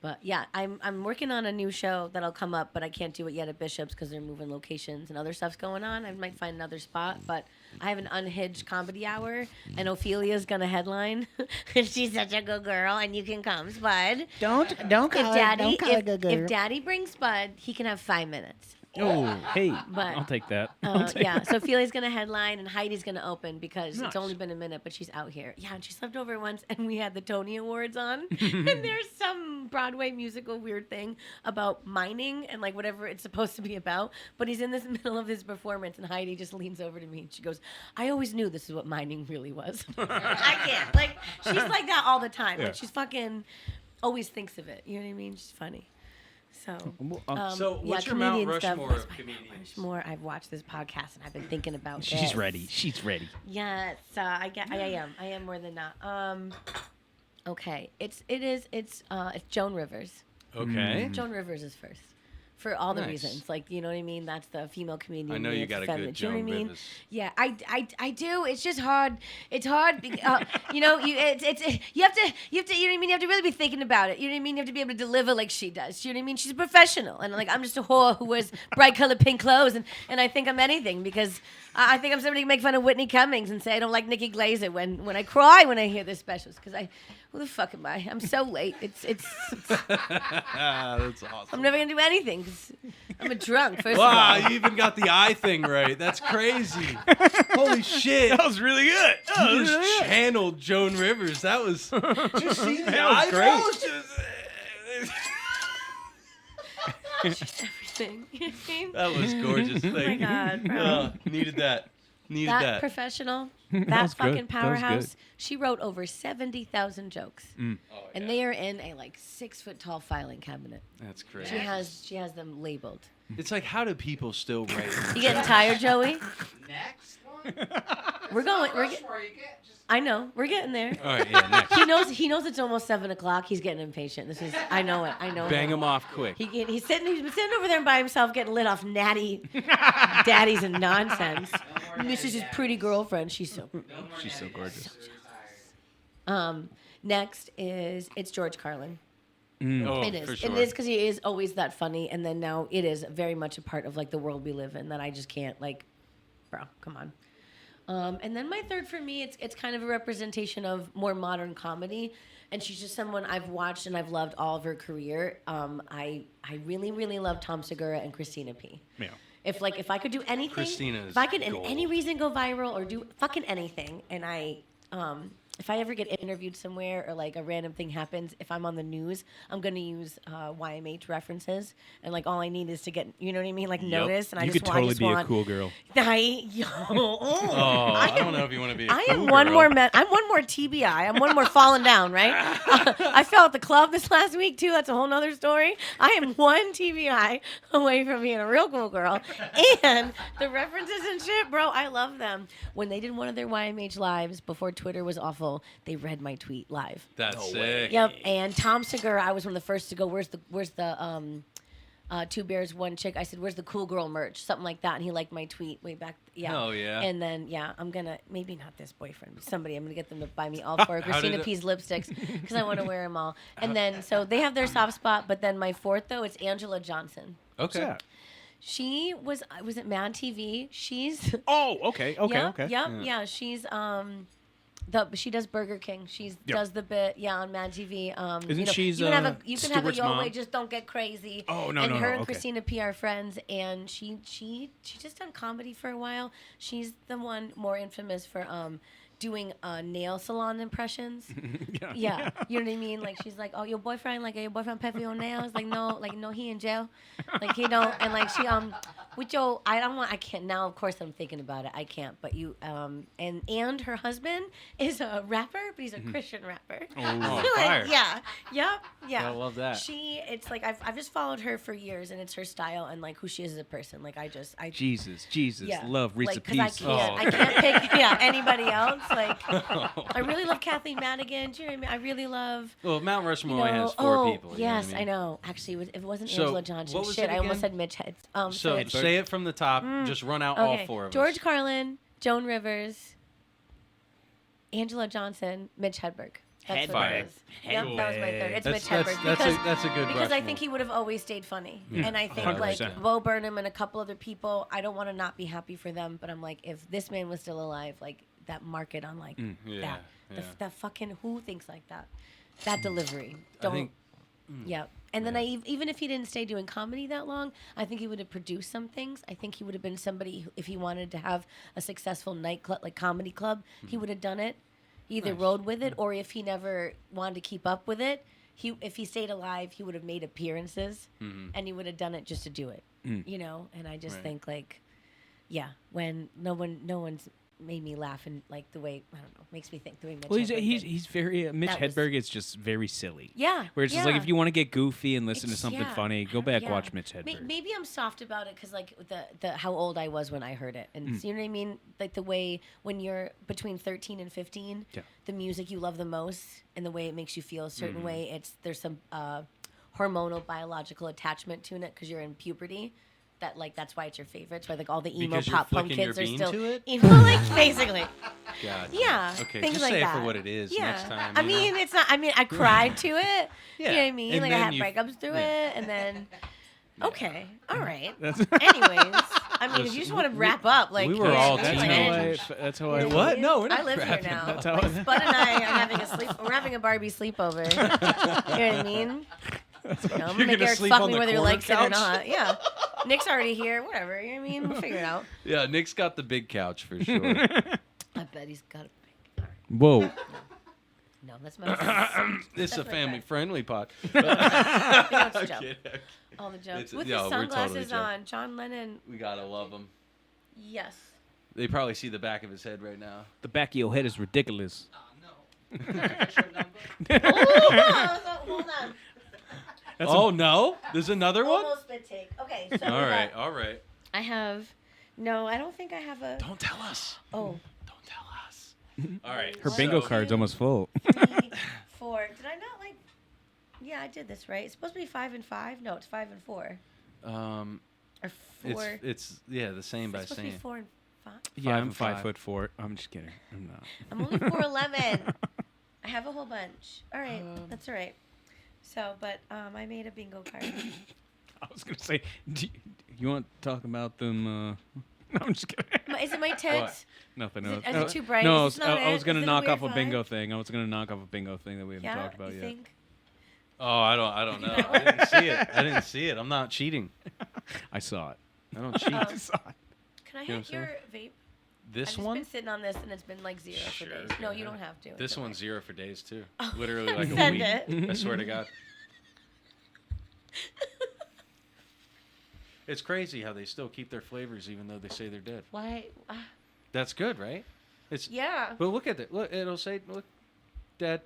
But yeah, I'm working on a new show that'll come up, but I can't do it yet at Bishop's because they're moving locations and other stuff's going on. I might find another spot, but I have an unhinged comedy hour, and Ophelia's gonna headline. She's such a good girl, and you can come, Spud. Don't If call Daddy, it if Daddy brings Spud, he can have 5 minutes. Oh, hey, But, I'll take that. Yeah, so Ophelia's gonna headline and Heidi's gonna open because Nice. it's only been a minute, but she's out here. Yeah, and she slept over once, and we had the Tony Awards on, and there's some Broadway musical weird thing about mining and like whatever it's supposed to be about. But he's in this middle of his performance, and Heidi just leans over to me and she goes, "I always knew this is what mining really was." I can't. Like she's like that all the time. Yeah. Like she's fucking always thinks of it. You know what I mean? She's funny. So, So what's your Mount comedian stuff. Rushmore What's of my Mount comedians? Rushmore? I've watched this podcast and I've been thinking about She's this. ready. She's ready. Yes, I am more than that. Okay, it's Joan Rivers. Okay. Joan Rivers is first. For all the Nice. reasons, like you know what I mean. That's the female comedian. I know me, you it's got the a feminine. good Do you know Joan what I mean? Rivers. Yeah, I do. It's just hard. It's hard. You know, you have to you know what I mean. You have to really be thinking about it. You know what I mean. You have to be able to deliver like she does. You know what I mean. She's a professional, and like I'm just a whore who wears bright colored pink clothes, and I think I'm anything because I think I'm somebody who can make fun of Whitney Cummings and say I don't like Nikki Glaser when I cry when I hear their specials because who the fuck am I? I'm so late. It's That's awesome. I'm never gonna do anything 'cause I'm a drunk. First Wow, of all. you even got the eye thing right. That's crazy. Holy shit. That was really good. You just channeled Joan Rivers. That was. Did you see the That was eyeballs? Everything. You know what I mean? That was gorgeous. Oh my Thank you. God, bro. Needed that. Needed That that. professional, That that was good. fucking That was powerhouse. good. She wrote over 70,000 jokes, and they are in a like 6-foot tall filing cabinet. That's crazy. She has them labeled. It's like, how do people still write? You getting tired, Joey? Next one? We're going. Rushmore, you get just I know. We're getting there. All right, yeah, next. He knows it's almost 7 o'clock. He's getting impatient. I know it. I know. Bang it. him off quick. He's been sitting over there by himself getting lit off natty daddies and nonsense. Mrs. pretty girlfriend. She's so. She's so gorgeous. Next is it's George Carlin. Oh, It is. for sure. It is because he is always that funny, and then now it is very much a part of like the world we live in that I just can't like, bro. Come on. And then my third for me, it's kind of a representation of more modern comedy, and she's just someone I've watched and I've loved all of her career. I really really love Tom Segura and Christina P. Yeah. If I could do anything, Christina's if I could in gold. any reason go viral or do fucking anything, and if I ever get interviewed somewhere or like a random thing happens, if I'm on the news, I'm gonna use YMH references, and like all I need is to get, you know what I mean, like notice, and I You just could want, totally be a want, cool girl. I don't know if you want to be. I'm one more TBI. I'm one more falling down, right? I fell at the club this last week too. That's a whole nother story. I am one TBI away from being a real cool girl. And the references and shit, bro, I love them. When they did one of their YMH lives before Twitter was awful, they read my tweet live. That's sick. Yep. And Tom Segura, I was one of the first to go. Where's the Two Bears, One Chick? I said, "Where's the cool girl merch?" Something like that. And he liked my tweet way back. Yeah. Hell yeah. And then I'm gonna maybe not this boyfriend, but somebody. I'm gonna get them to buy me all 4 How Christina did it- P's lipsticks because I want to wear them all. And then so they have their soft spot. But then my fourth though, it's Angela Johnson. Okay. She was at Mad TV. She's Oh, okay, okay, yeah, okay. Yep, yeah. She's she does Burger King. She Yep. does the bit, on Mad TV. Isn't she's, you can have a Stewart's your mom? way, just don't get crazy. Oh, no, and no, her no, and okay. Christina P are friends, and she just done comedy for a while. She's the one more infamous for doing nail salon impressions. Yeah, you know what I mean. Like she's like, "Oh, your boyfriend pay for your nails?" Like no, he in jail. Like he don't, and like she with your I can't now. Of course, I'm thinking about it. I can't. But you and her husband is a rapper, but he's a Christian rapper. Oh, Like, fire. yeah. I love that. It's like I've just followed her for years, and it's her style and like who she is as a person. Like I Jesus, yeah. love, Risa like, 'cause Peace. I can't pick anybody else. Like I really love Kathleen Madigan. Do you know what I mean? I really love. Well, Mount Rushmore You know, only has 4 people. you know Yes, what I mean? know. Actually, if it wasn't So, Angela Johnson, what was shit, it I almost again? said Mitch Hedberg. So it's- say it from the top. Just run out all 4 of George us. Carlin, Joan Rivers, Angela Johnson, Mitch Hedberg. That's what it is. Yep, that was my third. It's Mitch Hedberg. That's a good Because I Rushmore. think he would have always stayed funny. And I think 100%. like Bo Burnham and a couple other people, I don't want to not be happy for them, but I'm like, if this man was still alive, like that market on like yeah. that fucking who thinks like that? That delivery. Don't. think- Yeah. And then even if he didn't stay doing comedy that long, I think he would have produced some things. I think he would have been somebody who, if he wanted to have a successful nightclub, like comedy club, he would have done it. He either rode with it, or if he never wanted to keep up with it, if he stayed alive, he would have made appearances, and he would have done it just to do it. You know. And I just think like, yeah, when no one's made me laugh and like the way I don't know makes me think the way Mitch Well, Hedberg did. he's very Mitch That was- Hedberg is just very silly. Yeah, Where it's just like yeah. if you want to get goofy and listen to It's- something yeah, funny, go back yeah. watch Mitch Hedberg. Maybe I'm soft about it because like the how old I was when I heard it, and you know what I mean. Like the way when you're between 13 and 15, Yeah. the music you love the most and the way it makes you feel a certain way. There's some hormonal biological attachment to it because you're in puberty. That's why it's your favorite. It's why like all the emo Because you're pop punk flicking your kids are bean still to it? emo, like basically. God. Yeah. Okay, things just like say that. it for what it is Yeah. next time. I you know? mean, it's not. I mean, I cried to it. Yeah. You know what I mean? And Like I then had you- breakups through yeah. it, and then. Okay. All right. That's- Anyways, I mean, if you Listen, just want to wrap up, like we were all That's how teenagers. that's how I. What? No, we're not I live here wrapping now. That's how Like, Spud and I are having a sleep. We're having a Barbie sleepover. You know what I mean? You know, I'm You're gonna make gonna Eric sleep fuck on me the whether he corner likes it or couch? not. Yeah. Nick's already here. Whatever. You know what I mean? We'll figure it out. Yeah, Nick's got the big couch for sure. I bet he's got a big. Whoa. No, that's my. It's a That's my family-friendly pot. That's a joke. Kidding. All the jokes. It's- With yeah, his we're totally sunglasses joking. on, John Lennon. We gotta love him. Yes. They probably see the back of his head right now. The back of your head is ridiculous. Hold on. Oh no, there's another one. Almost spit take. Okay. So All we right, got- all right. I have. No, I don't think I have a. Don't tell us. Oh. Don't tell us. All right. Her bingo so- card's almost full. 3, 4. Did I not like? Yeah, I did this right. It's supposed to be 5 and 5. No, it's 5 and 4. Or 4. It's the same by It's supposed to be saying. 4 and 5. Yeah, Five I'm and 5'4". I'm just kidding. I'm not. I'm only 4'11". I have a whole bunch. All right, that's all right. So, but I made a bingo card. I was gonna say, do you want to talk about them? No, I'm just kidding. Is it my tits? Nothing Is else. it- is it too bright? No, Is this not I was it? gonna Is it a knock weird off a bingo vibe? thing. I was gonna knock off a bingo thing that we haven't Yeah, talked about you yet. think? Oh, I don't know. I didn't see it. I didn't see it. I'm not cheating. I saw it. I don't cheat. I saw it. Can I You know hit what I'm your vape? This I've just one? been sitting on this and it's been like 0 for days. No, you don't have to. This It's one's okay. 0 for days too. Literally like a Send week. it. I swear to God. It's crazy how they still keep their flavors even though they say they're dead. Why? That's good, right? It's Yeah. But look at it. Look, it'll say look dead.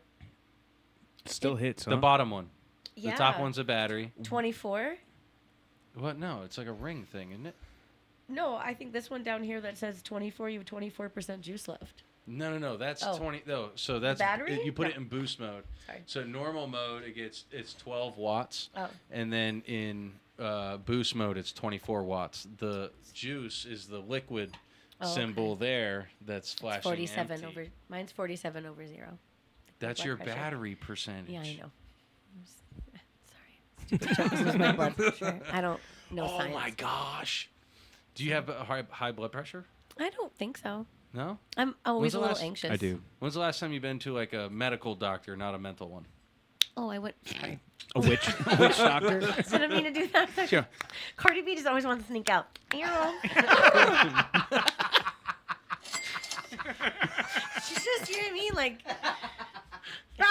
Still hits. Huh? The bottom one. Yeah. The top one's a battery. 24? What? No, it's like a ring thing, isn't it? No, I think this one down here that says 24, you have 24% juice left. No. That's Oh. 20. No, so that's Battery? you put No. it in boost mode. Sorry. So normal mode, it's 12 watts. Oh. And then in boost mode, it's 24 watts. The juice is the liquid Oh, symbol okay. there that's flashing 47 empty. over. Mine's 47 over 0. That's blood your pressure. battery percentage. Yeah, I know. Sorry. Stupid joke. This was my blood pressure. I don't know Oh science. my gosh. Do you have a high blood pressure? I don't think so. No? I'm always the a little last- anxious. I do. When's the last time you've been to like a medical doctor, not a mental one? Oh, I went. Sorry. A witch doctor. Didn't mean to do that. Sure. Cardi B just always wants to sneak out. She's just, you know what I mean? Like,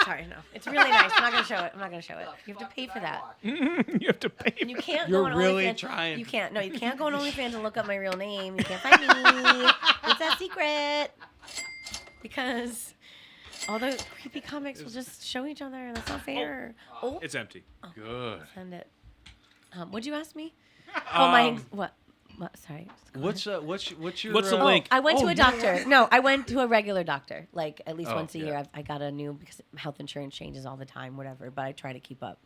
sorry, no. It's really nice. I'm not going to show it. I'm not going to show it. You have to pay for that. You have to pay. And you can't You're go on really OnlyFans. trying. You can't. No, you can't go on OnlyFans and look up my real name. You can't find me. It's a secret. Because all the creepy comics will just show each other, and that's not fair. Oh, It's empty. Good. send it. What'd you ask me? Oh, my. What? Sorry. What's your What's the Oh, link? I went to Oh, a doctor. No, I went to a regular doctor. Like at least Oh, once a yeah. year. I got a new because health insurance changes all the time, whatever. But I try to keep up.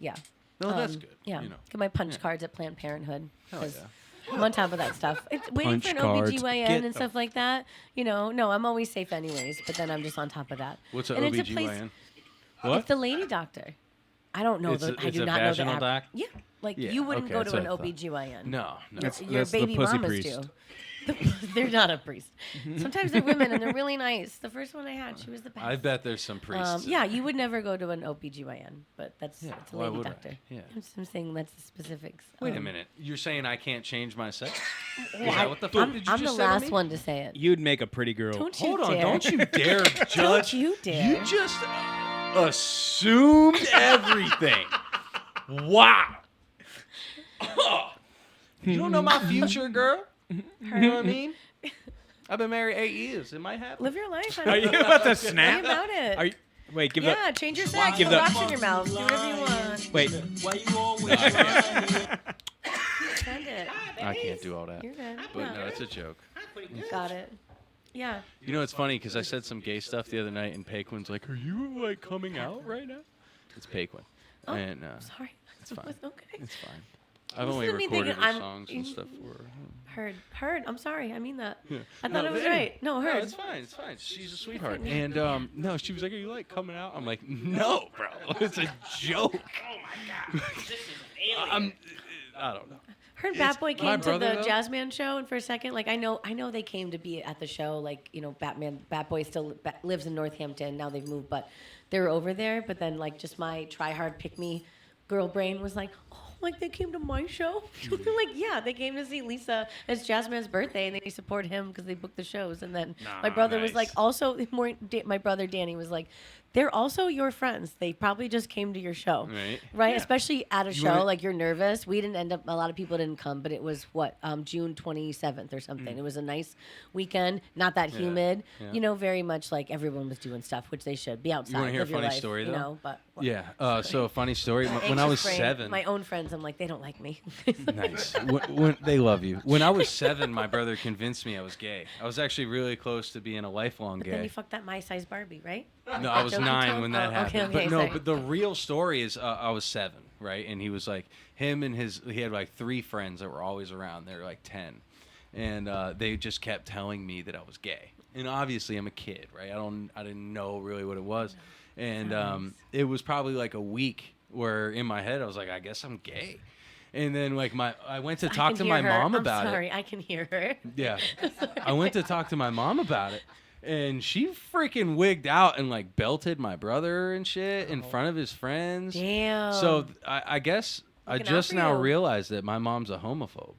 Yeah. No, that's good. Yeah. You know. Get my punch cards at Planned Parenthood. Hell 'cause yeah. I'm on top of that stuff. It's waiting Punch for an cards. OBGYN Get and stuff like that. You know, no, I'm always safe anyways. But then I'm just on top of that. What's an And it's a OBGYN? place- What? It's the lady doctor. I don't know. I It's do a not know the vaginal doc? Yeah. Like, Yeah, you wouldn't okay, go that's to an what I thought. OBGYN. No. That's Your the baby pussy mamas priest. do. They're not a priest. Sometimes they're women and they're really nice. The first one I had, she was the best. I bet there's some priests. Yeah, you would never go to an OBGYN, but it's a why lady would I? doctor. Yeah. I'm saying that's the specifics. Wait a minute. You're saying I can't change my sex? Well, Is that what the fuck did you I'm just the say to last me? one to say it. You'd make a pretty girl. Don't you Hold on. dare. Don't you dare judge. Don't you dare. You just assumed everything. Wow. You don't know my future, girl. You know what I mean? I've been married 8 years. It might happen. Live your life, honey. Are you about to Be snap? about it. Are you, wait, give Yeah, change your sex. give Put the- rocks in your mouth. Do whatever you want. the. Wait. Why you always lying? Send it. I can't do all that. You're good. But no, it's a joke. Got it. Yeah. You know, it's funny because I said some gay stuff the other night, and Paquin's like, "Are you like coming out right now?" It's Paquin, Oh, and sorry. it's fine. Okay. It's fine. I've Listen only to me recorded thinking her I'm- songs and stuff for her. Heard. I'm sorry. I mean that. Yeah. I thought No, it was hey. right. No, No, heard. it's fine. It's fine. She's a sweetheart. And no, she was like, "Are you like coming out?" I'm like, "No, bro. It's a joke." Oh my god. This is alien. I don't know. Her and Bat Boy my came to brother, the though. Jazzman show, and for a second, like I know they came to be at the show. Like Bat Boy still lives in Northampton. Now they've moved, but they were over there. But then like just my try hard pick me girl brain was like, oh, like they came to my show. Like yeah, they came to see Lisa. It's Jazzman's birthday, and they support him because they booked the shows. And then my brother was like, nice. also my brother Danny was like, they're also your friends. They probably just came to your show, Right. Especially at a show, wanna- like you're nervous. We didn't end up. A lot of people didn't come, but it was June 27th or something. It was a nice weekend, not that humid. yeah. You know, very much like everyone was doing stuff, which they should be outside. wanna hear a live your funny life, story, you though? know, but Yeah. So funny story. When I anxious was brain, 7. my own friends, I'm like, they don't like me. Nice. When they love you. When I was 7, my brother convinced me I was gay. I was actually really close to being a lifelong But then gay. you fucked that my size Barbie, right? No, I was Joke you 9 told? when that Oh, happened. okay, But no, sorry. but the real story is I was 7, right? And he was like, he had like 3 friends that were always around. They were like 10. And they just kept telling me that I was gay. And obviously I'm a kid, right? I didn't know really what it was. And it was probably like a week where in my head I was like, I guess I'm gay. And then like I went to talk to my mom about it. Sorry, I can hear her. Yeah. I went to talk to my mom about it. And she freaking wigged out and like belted my brother and shit in front of his friends. Damn. So I guess I Looking out just for now you. realized that my mom's a homophobe.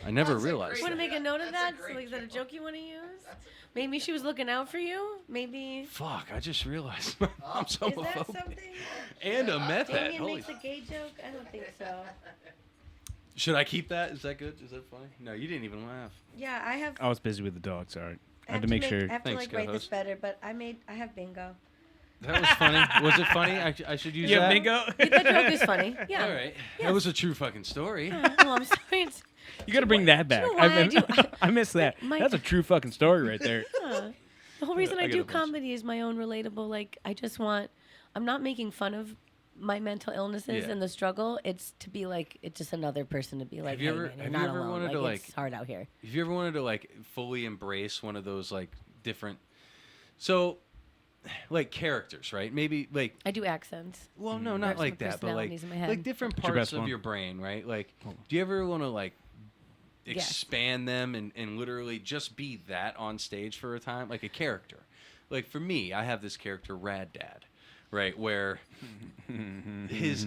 I never realized You want to that. make a note of that? So, like, is that a joke you want to use? Maybe she was looking out for you. Maybe. Fuck, I just realized my mom's Is that homophobic. something? And a meth head. Damien Holy makes a gay joke. I don't think so. Should I keep that? Is that good? Is that funny? No, you didn't even laugh. Yeah, I have. I was busy with the dog. Sorry. I I had to make sure. I have to Thanks, like write this co-host. better, but I have bingo. That was funny. Was it funny? I should use Yeah, that. bingo. The joke is funny. Yeah. All right. That was a true fucking story. Oh, I'm sorry. It's, You got to bring that back. know why I do- I missed that. My- That's a true fucking story right there. the whole reason I I get do a bunch. comedy is my own relatable. Like I just want. I'm not making fun of my mental illnesses Yeah. and the struggle. It's to be like it's just another person to be like, Have you hey, ever- man, you're have you not ever alone. wanted Like, to, it's hard out here. Have you ever wanted to like fully embrace one of those like different, so like characters, right? Maybe like, I do accents. well, no, There's not some like that, but like personalities in my head. like different What's your parts best of one? your brain, right? Like, do you ever want to like Yes. expand them and literally just be that on stage for a time, like a character? Like for me, I have this character, Rad Dad, right, where his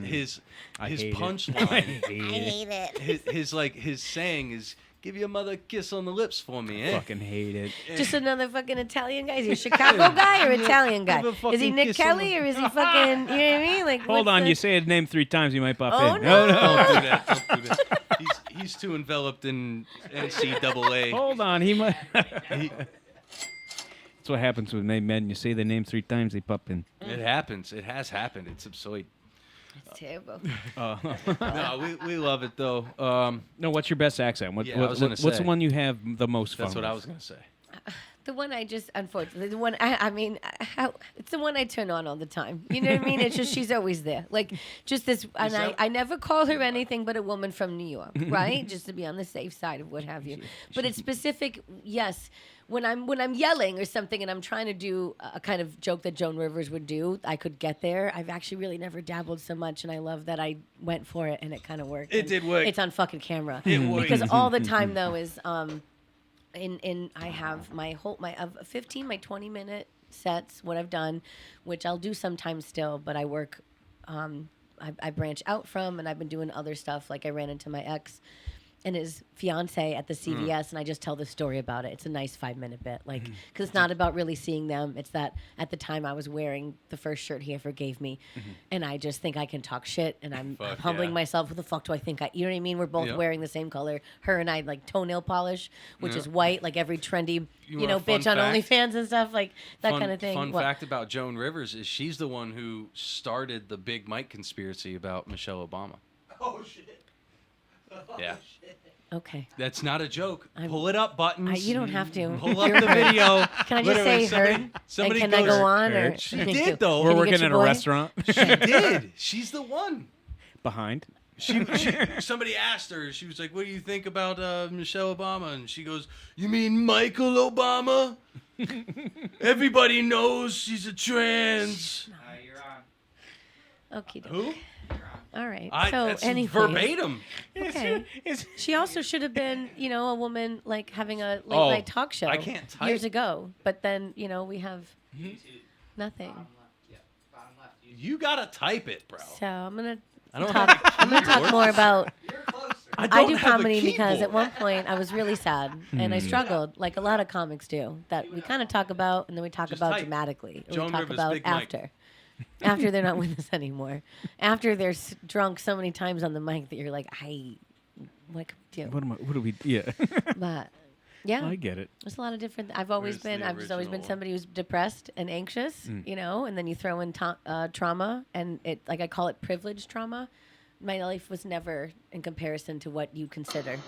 I hate it. punchline. I hate it. his saying is, "Give your mother a kiss on the lips for me." Eh? Fucking hate it. Just another fucking Italian guy. Is he a Chicago guy or Italian guy? Give a Is he fucking Nick kiss on Kelly the- or is he fucking? You know what I mean? Like, Hold what's on, the- you say his name 3 times, you might pop Oh, in. no. Don't do that. Don't do that. He's too enveloped in NCAA. Hold on, he might. That's what happens with men. You say the name 3 times, they pop in. It happens. It has happened. It's absurd. It's terrible. No, we love it though. No, what's your best accent? Yeah, I was gonna What's the say. one you have the most fun That's what with? I was gonna say. The one I just, unfortunately, the one I mean, it's the one I turn on all the time. You know what I mean? It's just she's always there, like just this. And I never call her anything but a woman from New York, right? Just to be on the safe side of what have you. But it's specific. Yes, when I'm yelling or something and I'm trying to do a kind of joke that Joan Rivers would do, I could get there. I've actually really never dabbled so much, and I love that I went for it and it kind of worked. It did work. It's on fucking camera. It worked. Because all the time though is I have my 15, my 20-minute sets, what I've done, which I'll do sometimes still, but I work, I branch out from, and I've been doing other stuff. Like I ran into my ex and his fiance at the CVS, and I just tell the story about it. It's a nice 5-minute bit, like, because it's not about really seeing them. It's that at the time I was wearing the first shirt he ever gave me, and I just think I can talk shit, and I'm humbling myself. Who the fuck do I think you know what I mean? We're both wearing the same color. Her and I like toenail polish, which is white, like every trendy, bitch on OnlyFans and stuff, like that kind of thing. Fun fact about Joan Rivers is she's the one who started the Big Mike conspiracy about Michelle Obama. Oh shit. Yeah. Okay. That's not a joke. Pull it up, Buttons. You don't have to. Pull up the video. Can I just say her? Somebody and can I go on? Or She Thank did, you. though. We're Can you working get at your a boy? restaurant. She did. She's the one. Behind. Somebody asked her. She was like, "What do you think about Michelle Obama?" And she goes, "You mean Michael Obama? Everybody knows she's a trans." You're on. Okie doke. Who? All right. That's anyway. verbatim. Okay. She also should have been, a woman like having a late Oh, night talk show I can't type. years ago. But then, we have nothing. Bottom left. Yeah. Bottom left. You gotta type it, bro. So I'm gonna I don't talk. have a I'm gonna talk keyboard. more about. You're closer. I don't do have a comedy because at keyboard. one point I was really sad and I struggled, like a lot of comics do. That we kind of talk about and then we talk Just about type dramatically. Or Joan we talk Rivers, about Big Mike. after. After they're not with us anymore. After they're drunk so many times on the mic that you're like, what can we do? What do we? Yeah. But yeah, I get it. there's a lot of different. I've always Where's the been original one? somebody who's depressed and anxious, and then you throw in trauma, and I call it privileged trauma. My life was never in comparison to what you consider.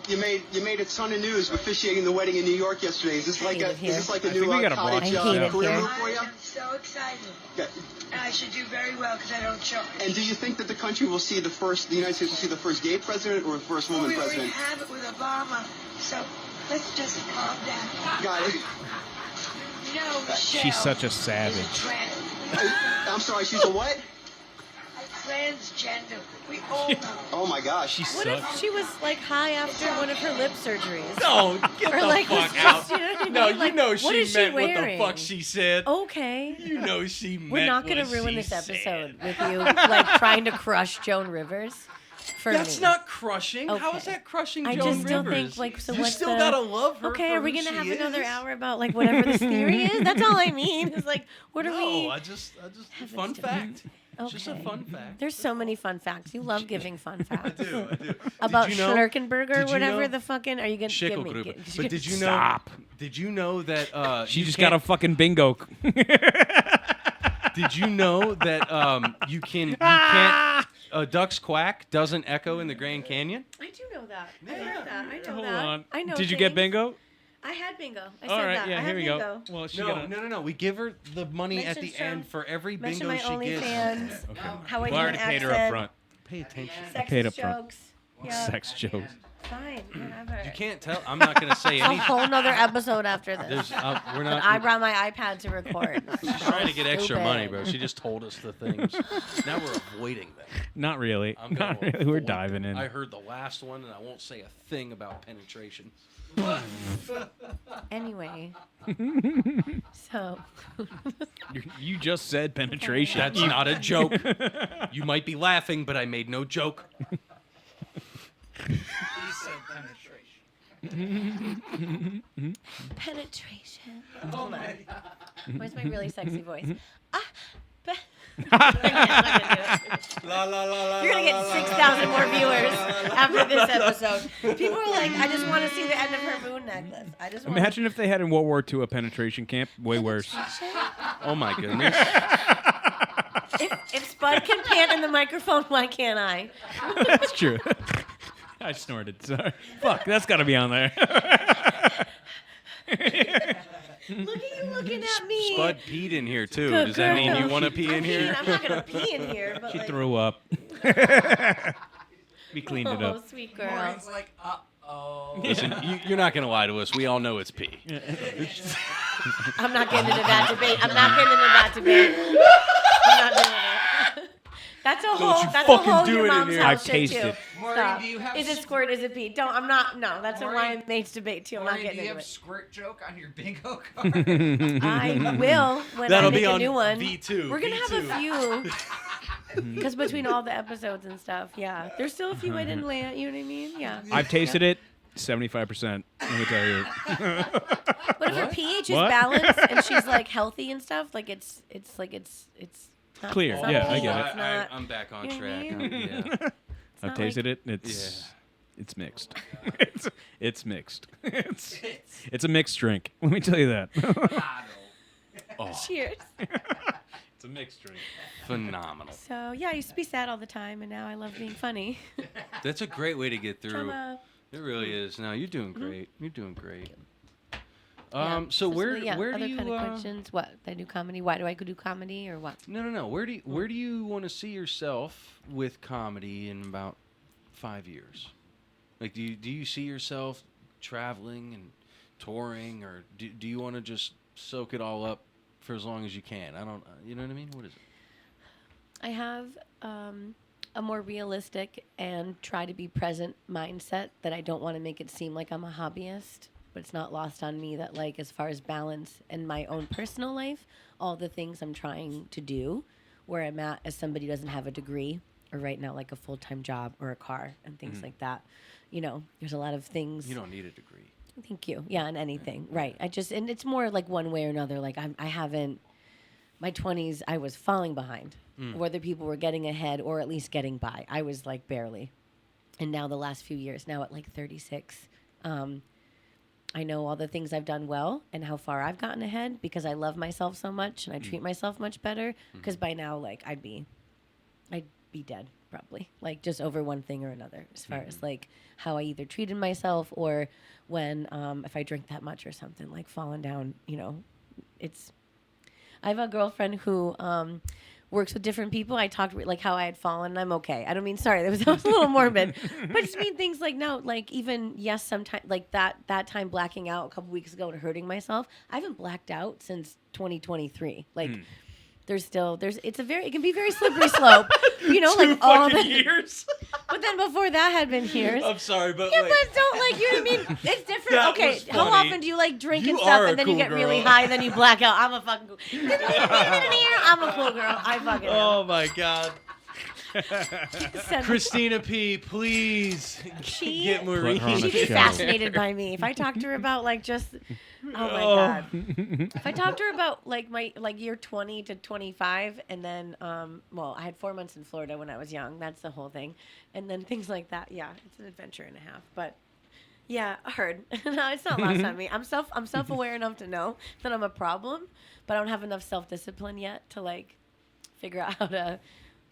You made a ton of news officiating the wedding in New York yesterday. Is this like hate it here. a I new think we gotta cottage block I hate it career here. move for you? I'm so excited. Okay. And I should do very well because I don't charge. And do you think that the country will see the United States will see the first gay president or the first woman we already president? have it with Obama, so let's just calm down. Got it. No, Michelle. She's such a is savage. I'm sorry, she's a what? Transgender. We all know. Oh my gosh. What if she was like high after one of her lip surgeries? No, get Or the like was fuck just, out. you know what I mean? No, Like, you know what she is meant what the wearing? fuck she said. Okay. You know she meant We're not going what to ruin she this said. episode with you like trying to crush Joan Rivers for That's me. not crushing. How Okay. is that crushing I Joan just still Rivers? think like so. You what's still the, gotta love her. Okay, for are we who gonna she have another is. hour about like whatever this theory is? That's all I mean. It's like what are No, we? I just Heavens fun to- fact. Just a Okay. fun fact. There's so many fun facts. You love giving fun facts. I do. About Did you know- Schnurkenberger, did you whatever know- the fucking. Are you gonna give me? Schickelgruber. But did you know? Stop. Did you know that? She you just got a can't- fucking bingo. Did you know that you can't a duck's quack doesn't echo in the Grand Canyon? I do know that. I Yeah. know that. I know Hold that. on. I know. Did you get things. bingo? I had bingo. I All said right. that. Yeah. I Here had we bingo. go. Well, she No, got no. We give her the money at the Mention end some- for every Mention bingo my she gets. OnlyFans. Okay. How I We do already an paid her accent. up front. Pay attention. Sexist Paid up front. jokes. Yeah. Sex jokes. Fine. Whatever. You can't tell. I'm not gonna say A anything. whole nother episode after this. There's, we're But not. I brought my iPad to record. She's trying to get extra Stupid. money, bro. She just told us the things. Now we're avoiding them. Not really. I'm gonna Not really. We're avoid diving them. in. I heard the last one, and I won't say a thing about penetration. Anyway. So. You just said penetration. That's not a joke. You might be laughing, but I made no joke. He said penetration. Penetration. Hold on. Where's my really sexy voice? I'm not gonna do it. La la la la. You're gonna get 6,000 more viewers after this episode. People are like, I just want to see the end of her moon necklace. I just want Imagine if they had in World War II a penetration camp. Way worse. Oh my goodness. If Spud can pant in the microphone, why can't I? That's true. I snorted. Sorry. Fuck. That's got to be on there. not me. Spud peed in here too. Good Does that mean girl. you want to pee in here? I'm not gonna pee in here, but She like, threw up. We cleaned it oh, up. sweet girl. Maureen's like, uh-oh. Listen, you're not gonna lie to us. We all know it's pee. I'm not getting into that debate. I'm not getting into that debate. I'm not doing it. That's a whole. you That's a fucking whole do your it in mom's here. house I've shit tasted too. it. Maureen, Stop. do you have Is it s- squirt? Is it pee? Don't. I'm not. No, that's a Maureen- wine mates debate too. I'm not Maureen, getting do you into have it. squirt joke on your bingo card? I will when That'll I make be a on new one. V2. We're gonna have a V2. few. Because between all the episodes and stuff, yeah, there's still a few I didn't land. You know what I mean? Yeah. I've tasted it. 75%. Let me tell you. But if her pH is What? balanced and she's like healthy and stuff, like it's not, Clear. it's not Yeah, I pee, get it. it's not- I'm back on you know what I track. mean? Yeah. I've not tasted like- it. It's mixed. it's mixed. It's a mixed drink. Let me tell you that. Cheers. It's a mixed drink. Phenomenal. So yeah, I used to be sad all the time, and now I love being funny. That's a great way to get through. Trauma. It really is. No, you're doing great. You're doing great. Yeah. So where yeah, where other do you kind of questions? What? I do comedy. Why do I do comedy or what? No. Where do you want to see yourself with comedy in about 5 years? Like, do you see yourself traveling and touring, or do you want to just soak it all up for as long as you can? I don't. You know what I mean? What is it? I have a more realistic and try to be present mindset that I don't want to make it seem like I'm a hobbyist, but it's not lost on me that, like, as far as balance in my own personal life, all the things I'm trying to do, where I'm at as somebody who doesn't have a degree or right now like a full-time job or a car and things like that. You know, there's a lot of things. You don't need a degree. Thank you. Yeah, and anything. Right. And it's more like one way or another. Like I haven't, my 20s, I was falling behind. Whether people were getting ahead or at least getting by. I was like barely. And now the last few years, now at like 36, I know all the things I've done well and how far I've gotten ahead because I love myself so much and I treat myself much better. Because by now, like I'd be dead probably, like just over one thing or another as far as like how I either treated myself or when if I drink that much or something, like falling down, you know. I have a girlfriend who works with different people. I talked like how I had fallen and I'm okay. I don't mean, sorry, that was a little morbid, but just mean things like no, like even yes, sometimes like that time blacking out a couple weeks ago and hurting myself. I haven't blacked out since 2023. Like it can be very slippery slope, you know, like all the years. But then before that had been years. I'm sorry, but Yeah, like, but don't like, you know what I mean? It's different. That Okay, was how funny. often do you like drink and You stuff are a and then you cool get really girl. high and then you black out? I'm a fucking cool. I'm a cool girl. I fucking am. oh my God. Send- Christina P, please She- get Marie. Put her on a She'd be show. fascinated by me. If I talked to her about like just, oh my God. If I talked to her about like my like year 20 to 25 and then, well, I had 4 months in Florida when I was young. That's the whole thing. And then things like that. Yeah, it's an adventure and a half. But yeah, hard. No, it's not lost on me. I'm self-aware enough to know that I'm a problem, but I don't have enough self-discipline yet to like figure out how to,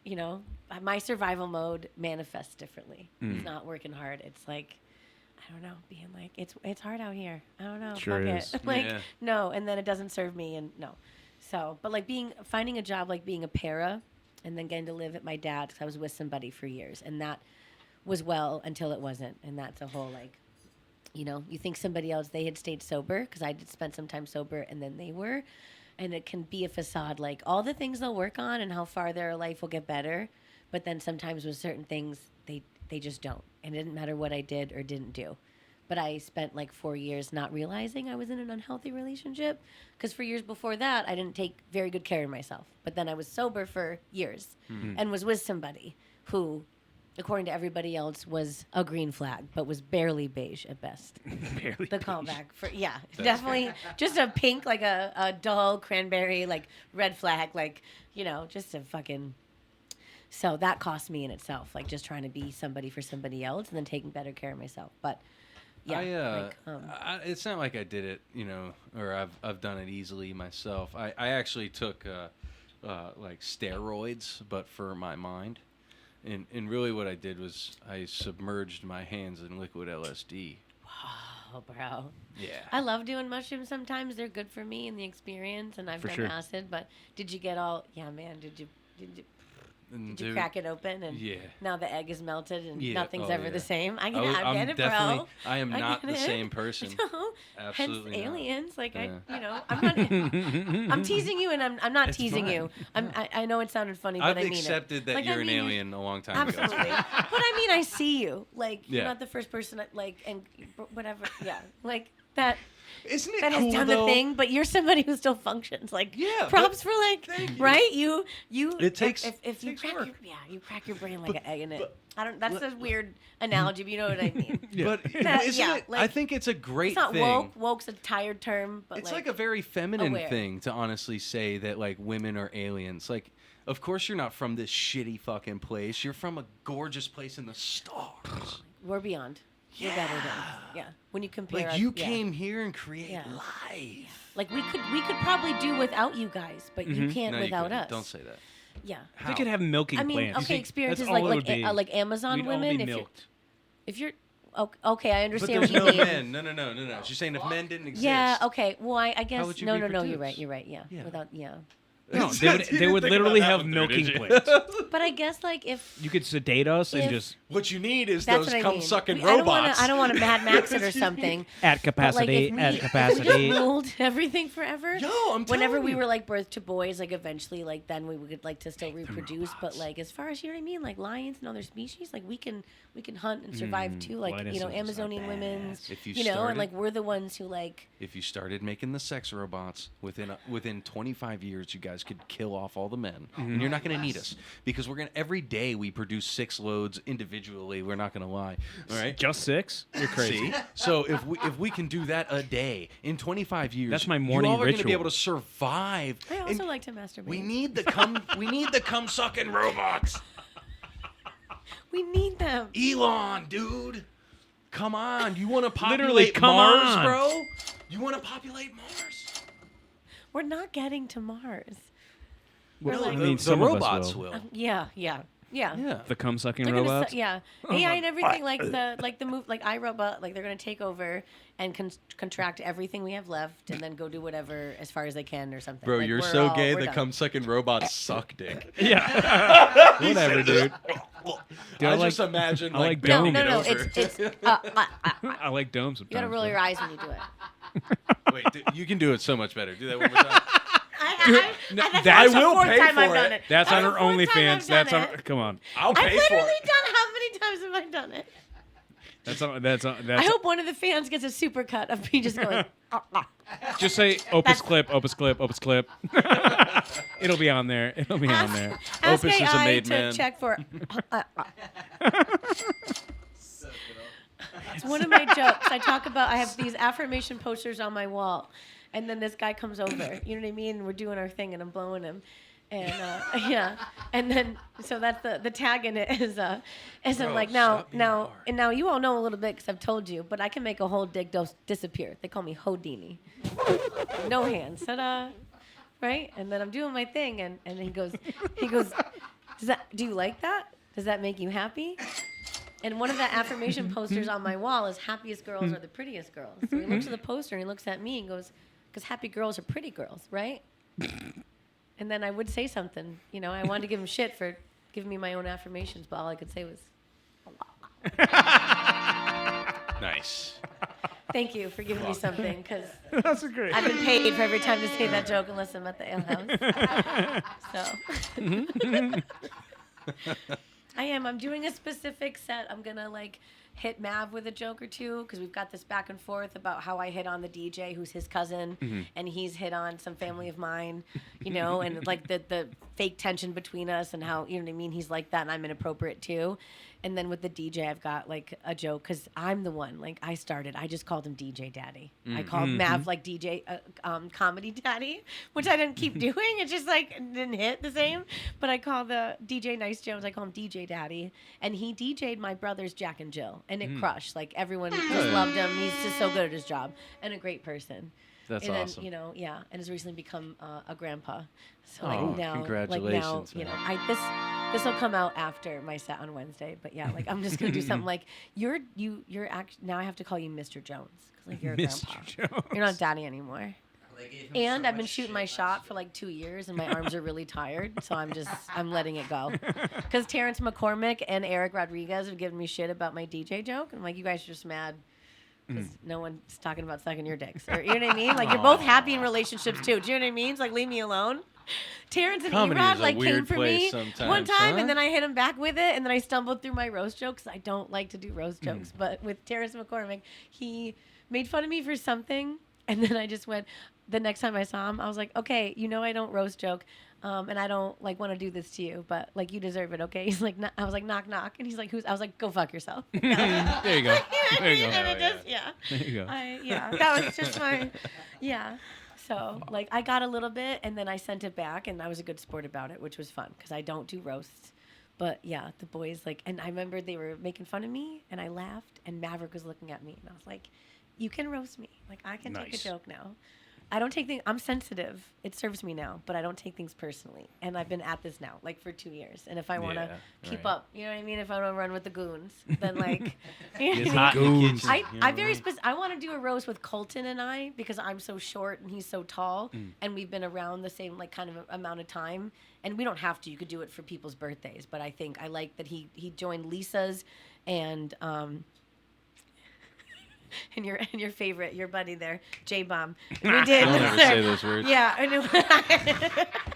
you know, my survival mode manifests differently. It's not working hard. It's like, I don't know, being like, it's hard out here. I don't know. Sure fuck is. it. Like, Yeah. no, and then it doesn't serve me and no. So, but like finding a job like being a para and then getting to live at my dad's 'cause I was with somebody for years and that was well until it wasn't. And that's a whole like, you know, you think somebody else, they had stayed sober because I did spend some time sober and then they were. And it can be a facade, like all the things they'll work on and how far their life will get better. But then sometimes with certain things, they just don't. And it didn't matter what I did or didn't do. But I spent like 4 years not realizing I was in an unhealthy relationship. Because for years before that, I didn't take very good care of myself. But then I was sober for years and was with somebody who, according to everybody else, was a green flag, but was barely beige at best. Barely. The callback for definitely just a pink, like a dull cranberry, like red flag, like, you know, just a fucking. So that cost me in itself, like just trying to be somebody for somebody else and then taking better care of myself. But yeah, It's not like I did it, you know, or I've done it easily myself. I actually took like steroids, but for my mind. And really what I did was I submerged my hands in liquid LSD. Oh, bro. Yeah. I love doing mushrooms sometimes. They're good for me and the experience, and I've For done sure. acid, but did you get all, yeah, man, did you And Did you dude, crack it open and Yeah. now the egg is melted and Yeah. nothing's Oh, ever yeah. the same? I I'm get it, definitely. bro. I am not get the it. same person. No, Absolutely hence not. aliens. Like Yeah. I'm not. I'm teasing you, and I'm not It's teasing fine. you. I know it sounded funny, I've but I mean accepted it. that Like, you're I an mean, alien a long time ago. Absolutely. But I mean, I see you. Like you're Yeah. not the first person. Like and whatever. Yeah. Like that. Isn't it That cool has done though? the thing, but you're somebody who still functions. Like, Yeah, props but- for like, thank you. right? You. It takes- if you takes crack work. you crack your brain like an egg in it. I don't. That's a weird analogy, but you know what I mean. But That- isn't yeah, it? like, I think it's a great It's not thing. woke. Woke's a tired term, but It's like a very feminine aware. thing to honestly say that like women are aliens. Like, of course you're not from this shitty fucking place. You're from a gorgeous place in the stars. we're beyond. We're better than. Yeah. When you compare, Like us, you yeah. came here and create Yeah. life. Like we could probably do without you guys, but you can't No, you without couldn't. us. Don't say that. Yeah. How? We could have milking I mean, plants. okay, experiences That's all like it would be. like Amazon We'd all women. be If you're, milked. if you're okay, I But understand there's what no you mean. men. No. She's saying if men didn't exist. Yeah. Okay. Well, I guess would you no. You're reproduce? right. You're right. Yeah. Yeah. Without yeah. No, You they would, didn't they would think literally about that have one through, milking did you? plants. But I guess like if You could sedate us and If- just What you need is that's those what I cum mean. sucking I don't robots. I don't want to Mad Max it or something. at But like capacity, if we, at if we capacity. just ruled everything forever. Yo, I'm Whenever telling we you. were like birth to boys, like eventually, like then we would like to still reproduce. But like as far as you know what I mean, like lions and other species, like we can hunt and survive too. Like lionesses are Amazonian women, If you know, started- and like we're the ones who like. If you started making the sex robots within 25 years, you guys could kill off all the men, and you're not going to need us because we're gonna every day we produce 6 loads individually. We're not going to lie, all right? Just 6? You're crazy. See? So if we can do that a day in 25 years, That's my morning you all are going to be ritual. able to survive. I also And like to masturbate. we need the cum sucking robots. We need them. Elon, dude. Come on. You want to populate Literally, come Mars, on. bro? You want to populate Mars? We're not getting to Mars. Well, like- I mean, the some of us robots will. will. Yeah. Yeah. The cum sucking They're gonna robots. yeah, AI and everything like the move like iRobot, like they're gonna take over and contract everything we have left, and then go do whatever as far as they can or something. Bro, Like, you're we're so all- gay we're the done. cum sucking robots suck dick. Yeah. Whatever, dude. Dude, I just imagine I like like bending domes. No, it it's over. I like domes sometimes. you gotta roll though. your eyes when you do it. Wait, dude, you can do it so much better. Do that one more time. That's I the will fourth pay time I've for done it. it. That's on the her fourth time OnlyFans. I've done That's on. it. Come on. I'll I've pay for literally it. done. How many times have I done it? That's on. That's on. I That's. hope one of the fans gets a super cut of me just going. Just say opus clip, opus clip, opus clip. It'll be on there. It'll be on there. Ask Opus is a AI made to man. check for. It's one of my jokes. I talk about. I have these affirmation posters on my wall, and then this guy comes over. You know what I mean? We're doing our thing, and I'm blowing him, and yeah. And then so that's the tag in it is I'm like stop being hard. now you all know a little bit because I've told you, but I can make a whole dick disappear. They call me Houdini. No hands. Ta-da. Right? And then I'm doing my thing, and he goes, do you like that? Does that make you happy? And one of the affirmation posters on my wall is happiest girls are the prettiest girls. So he looks at the poster and he looks at me and goes, because happy girls are pretty girls, right? And then I would say something. You know, I wanted to give him shit for giving me my own affirmations, but all I could say was, Nice. thank you for giving me something, because That's great. I've been paid for every time to say that joke unless I'm at the alehouse. So I am. I'm doing a specific set. I'm gonna like hit Mav with a joke or two because we've got this back and forth about how I hit on the DJ who's his cousin, and he's hit on some family of mine, you know, and like the fake tension between us and how, you know what I mean, he's like that and I'm inappropriate too. And then with the DJ, I've got like a joke because I'm the one, like I just called him DJ Daddy. I called Mav like DJ Comedy Daddy, which I didn't keep doing. It just like didn't hit the same. But I call the DJ Nice Jones, I call him DJ Daddy. And he DJ'd my brothers Jack and Jill. And it crushed. Like everyone just loved him. He's just so good at his job and a great person. That's and awesome. Then, you know, and has recently become a grandpa. So Oh, like now, congratulations, you know, man. This will come out after my set on Wednesday, but yeah, like I'm just gonna do something like you're now I have to call you Mr. Jones because like you're a Mr. grandpa. Jones. You're not daddy anymore. They gave him And so I've been much shooting shit my last shot for like 2 years, and my arms are really tired, so I'm letting it go. Because Terrence McCormick and Eric Rodriguez have given me shit about my DJ joke, and I'm like, you guys are just mad because no one's talking about sucking your dicks, or you know what I mean? Like you're both happy in relationships too. Do you know what I mean? It's like leave me alone. Terrence and Comedy Erod is a like came weird for place me sometimes, one time, huh? and then I hit him back with it, and then I stumbled through my roast jokes. I don't like to do roast jokes, but with Terrence McCormick, he made fun of me for something, and then I just went. The next time I saw him, I was like, okay, you know I don't roast joke, and I don't like want to do this to you, but like you deserve it, okay? He's like, I was like, knock knock, and he's like, who's? I was like, go fuck yourself. There you go. There you go. And it just, yeah. There you go. That was just my, yeah. So like I got a little bit, and then I sent it back, and I was a good sport about it, which was fun because I don't do roasts. But yeah, the boys like, and I remember they were making fun of me, and I laughed, and Maverick was looking at me, and I was like, you can roast me, like I can take a Nice. joke now. I don't take things. I'm sensitive. It serves me now, but I don't take things personally. And I've been at this now, like for 2 years. And if I want to Yeah, keep right. up, you know what I mean? If I want to run with the goons, then like, you know It's what I hot mean? in the Goons. kitchen. I very I want to do a roast with Colton and I because I'm so short and he's so tall, and we've been around the same like kind of amount of time. And we don't have to. You could do it for people's birthdays, but I think I like that he joined Lisa's and and your favorite, your buddy there, J Bomb. We did. Don't ever say those words. Yeah, I know.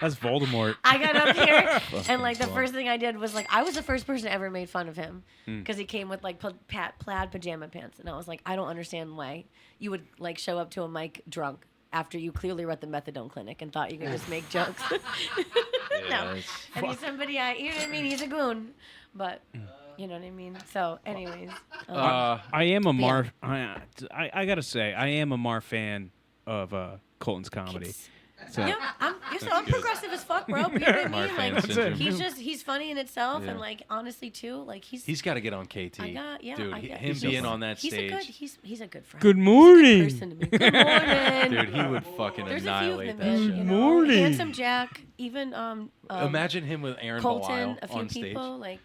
That's Voldemort. I got up here and like the first thing I did was like I was the first person that ever made fun of him because he came with like plaid pajama pants, and I was like, I don't understand why you would like show up to a mic drunk after you clearly were at the methadone clinic and thought you could just make jokes. No, it's- and he's somebody you know what I mean. He's a goon, but you know what I mean. So, anyways, I am a Yeah. Mar. I gotta say, I am a Mar fan of Colton's comedy. So yeah, I'm progressive as fuck, bro. You know what I Mar mean? fan Like, syndrome. he's funny in itself, Yeah. and like honestly too, like He's got to get on KT. Dude, I got- him he's being a- on that he's stage. A good, he's a good friend. Good He's a morning. good person to me. Good morning. Dude, he would fucking There's a few of annihilate them, that man. shit. You know? Morning. Handsome Jack, even Imagine him with Aaron Colton, Belial a few on stage. people like.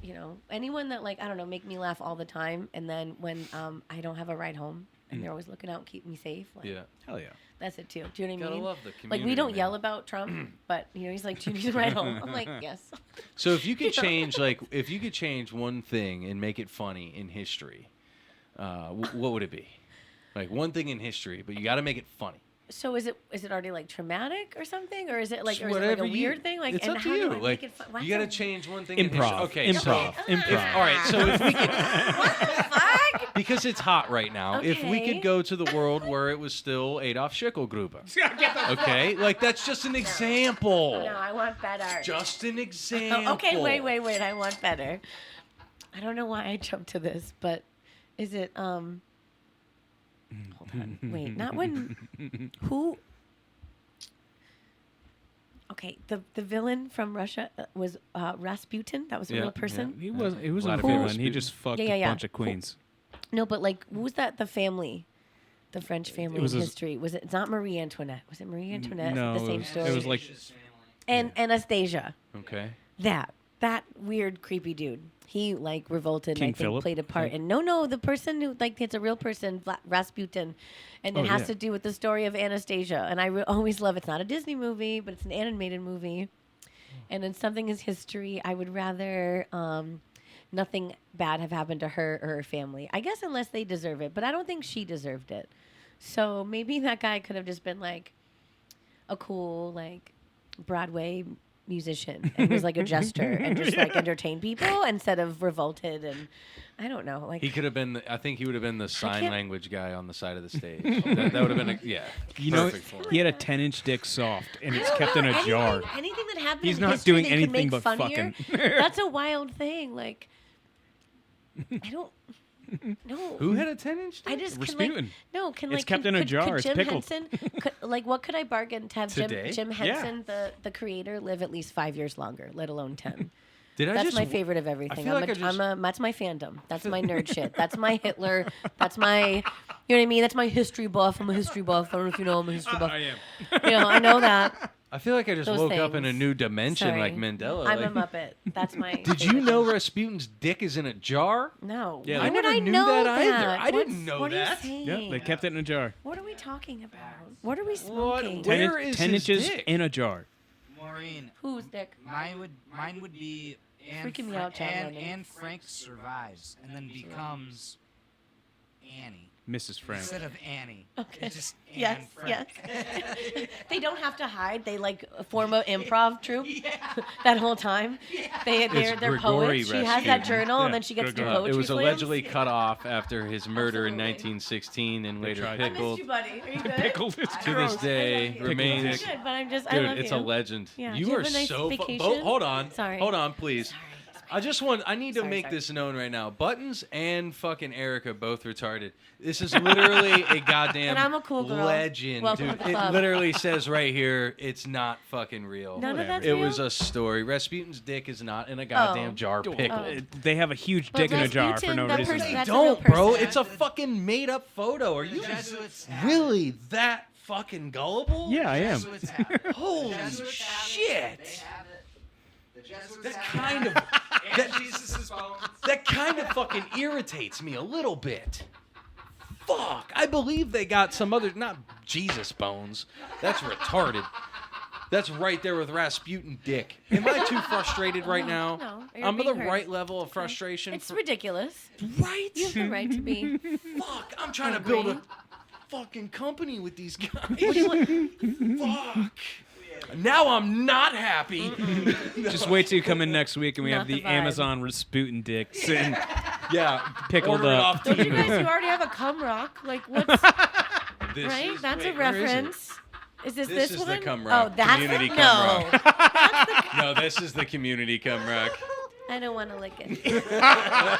You know, anyone that like I don't know make me laugh all the time, and then when I don't have a ride home, and they're always looking out, keep me safe. Like, Yeah. hell yeah. that's it too. Do you know what I Gotta mean? love the Like we community, don't man. yell about Trump, but you know he's like, "Do you need a ride home?" I'm like, "Yes." So if you could change, if you could change one thing and make it funny in history, what would it be? Like one thing in history, but you got to make it funny. So is it already like traumatic or something, or is it like Just or is it like a whatever weird thing? Like it's and up how to do you. I Like make it fun? Why you got to so- change one thing. in Improv. history. Okay. So Improv. all right. So if we could, Fuck. because it's hot right now, if we Okay. could go to the world where it was still Adolf Schicklgruber. Okay, like that's just an example. No, I want better. Just an example. Oh, okay, wait. I want better. I don't know why I jumped to this, but is it hold on. Wait, not when who Okay, the villain from Russia was Rasputin. That was a Yeah, real person. He was a Vladimir villain. He Rasputin. just fucked Yeah, a yeah. bunch of queens. No, but like, who was that? The family, the French family in was his- history. Was it? It's not Marie Antoinette. Was it Marie Antoinette? No, the same it story. was like and Anastasia. Okay. That weird creepy dude. He like revolted King and I think Philip, played a I part. think. And no, the person who like it's a real person, Rasputin, and it Oh, has yeah. to do with the story of Anastasia. And I always love it's not a Disney movie, but it's an animated movie. And in something is history, I would rather nothing bad have happened to her or her family. I guess unless they deserve it, but I don't think she deserved it. So maybe that guy could have just been like a cool like Broadway musician and was like a jester and just like entertained people instead of revolted and I don't know like He could have been. I think he would have been the sign can't- language guy on the side of the stage. that would have been you know, perfect for him. he had a 10-inch dick soft, and I it's don't kept know, in a jar. Anything that happened He's in not history doing that you could anything make but funnier, fucking. that's a wild thing. Like I don't know. Who had a 10-inch? I just can Rasputin. like no can It's like kept could, in a could- jar, Could it's Jim pickled. Henson like what could I bargain to have Today? Jim Yeah. Henson the creator live at least 5 years longer, let alone 10. Did I That's just? my favorite of everything. feel like I just- That's my fandom. That's my nerd shit. That's my Hitler. That's my, you know what I mean? That's my history buff. I'm a history buff. I don't know if you know I'm a history buff. I am. You know, I know that. I feel like I just Those woke up in a things. new dimension, Sorry. like Mandela. I'm like, a Muppet. That's my. did you know Rasputin's dick is in a jar? No. Yeah, Why I would never I knew know that either. that? I didn't What's- know what that. Are you Yep, saying? they kept it in a jar. What are we talking about? What are we What? smoking? Where is 10 his inches dick? in a jar. Maureen, Who's dick? mine would be Freaking me out, John Lennon. Anne Frank survives and then becomes Annie Mrs. Frank. instead of Annie. Okay. It's just Yes, Anne Frank. yes. They don't have to hide. They like form an improv troupe that whole time. They're Grigory poets. She has that Rasputin. journal, Yeah, and then she gets to do Grigory. poetry It was slams. allegedly cut off after his murder in Absolutely. 1916 and later tried. I missed pickled. you, buddy. Are you good? Pickled is To gross. this day, I love you. remains. dick. Good, but I'm just. I Dude, love it's you. a legend. Yeah. You Do you are have a nice so. vacation? Hold on. Sorry. Hold on, please. Sorry. I need to Sorry, make sorry. this known right now. Buttons and fucking Erica both retarded. This is literally a goddamn And I'm a cool girl. legend, Welcome dude. to the It club. literally says right here, it's not fucking real. None of that's It real? was a story. Rasputin's dick is not in a goddamn Oh. jar pickled. Oh. They have a huge But dick in a jar for Rasputin, no that reason. person- They that's a real don't, bro. person. It's a fucking made-up photo. Are you Jesuits have really that fucking gullible? Yeah, I am. Jesuits have it. Holy Jesuits have it. shit. They have it. The Jesuits That have kind it. of And Jesus' bones. that kind of fucking irritates me a little bit. Fuck. I believe they got some other, not Jesus bones. That's retarded. That's right there with Rasputin dick. Am I too frustrated right now? No, you're I'm at being the heard. right level of frustration. It's ridiculous. right? You have the right to be. Fuck. I'm trying I to build a agree. fucking company with these guys. What do you want? Fuck. Now I'm not happy. Just wait till you come in next week and we Not have the the vibe. Amazon Rasputin dicks and Yeah. pickled Order it up. off Don't you Temu. guys? You already have a cum rock. Like what's This right? is- That's wait, a where is it? reference. Is this This this is the one? cum Oh, rock. that's Community the, cum no. No, this is the community cum rock. I don't want to lick it. I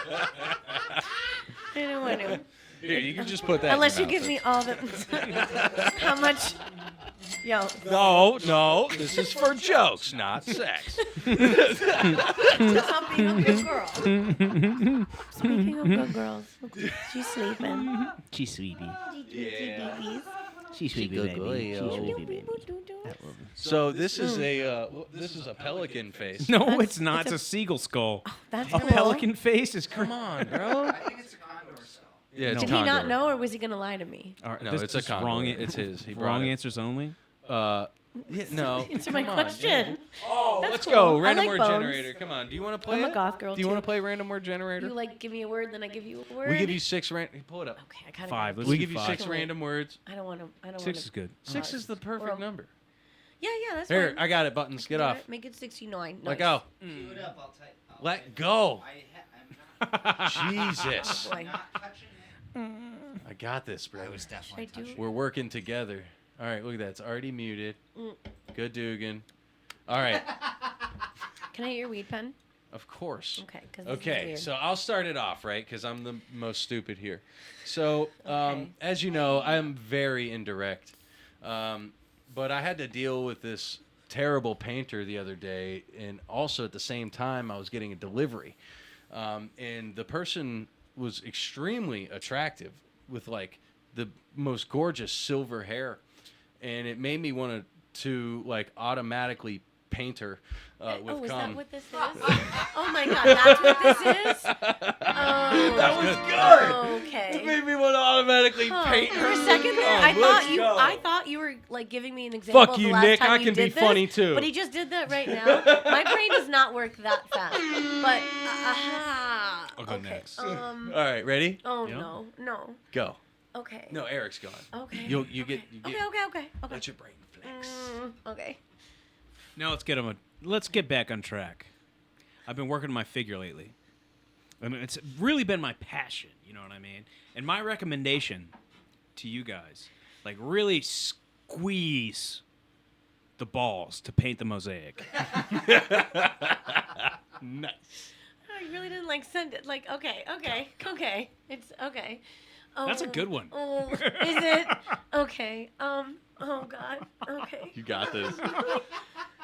don't want to. Here, you can just put that. Unless in you your give mouth. me all the. How much? Yo. No, this is for jokes, not sex. Stop being a good girl. Speaking of good girls, she's sleeping. She's sleepy. Yeah. She's sleepy, baby. She's sleepy, baby. So this is a pelican face. No, it's not. It's a seagull skull. That's A cool. pelican face is Come on, bro. I think it's a condor skull. Yeah, it's No. Did he not condor. know, or was he gonna lie to me? No, it's a condor. wrong. It's his. He brought wrong it. answers only. Yeah, no. Answer my come on, question. Oh, That's let's cool. go. I Random like word bones. generator. Come on. Do you want to play I'm a it? goth girl, Do you want too. to play random word generator? You like give me a word, then I give you a word. We give you 6 pull it up. Okay, I kind of. 5. Let's We do give you 5. 6 random words. I don't want to. I don't 6 want is good. 6 is the perfect Well, number. Yeah, that's Here, fine. I got it. Buttons. Get Do off. it. Make it 69. Let Nice. go. Cue it up. I'll Let go. I'm not, Jesus. Boy. not touching it. I got this, bro. I was definitely Should I do- touching We're working together. All right, look at that. It's already muted. Mm. Good Dugan. All right. Can I get your weed pen? Of course. Okay. 'Cause this is Okay, weird. so I'll start it off, right? Because I'm the most stupid here. So, Okay. as you know, I'm very indirect. But I had to deal with this terrible painter the other day, and also at the same time, I was getting a delivery. And the person was extremely attractive with like the most gorgeous silver hair. And it made me want to like automatically paint her with Oh, is cum. that what this is? Oh my God, that's what this is. Oh, That was good. okay. It made me want to automatically Huh. paint For her. a second there, cum. I Let's thought you. go. I thought you were like giving me an example. Fuck of you, the last Nick. Time I you can be did this, funny, too. But he just did that right now. My brain does not work that fast. But aha. I'll go okay. next. All right, ready? Oh Yeah. no. Go. Okay. No, Eric's gone. Okay. You okay. get. Okay. Let your brain flex. Okay. Now let's get back on track. I've been working on my figure lately. I mean, it's really been my passion, you know what I mean? And my recommendation to you guys, like really squeeze the balls to paint the mosaic. Nice. I really didn't like send it. Like okay. It's okay. Oh, That's a good one. Oh, is it? Okay. Oh God. Okay. You got this.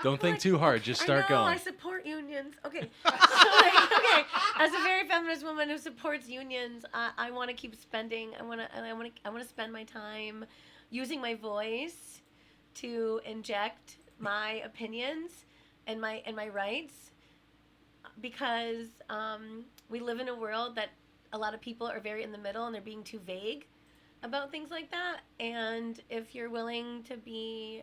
Don't think too hard. Just start I know, I going. support unions. Okay. So, like, okay. As a very feminist woman who supports unions, I want to keep spending. I want to spend my time using my voice to inject my opinions and my rights, because we live in a world that a lot of people are very in the middle and they're being too vague about things like that. And if you're willing to be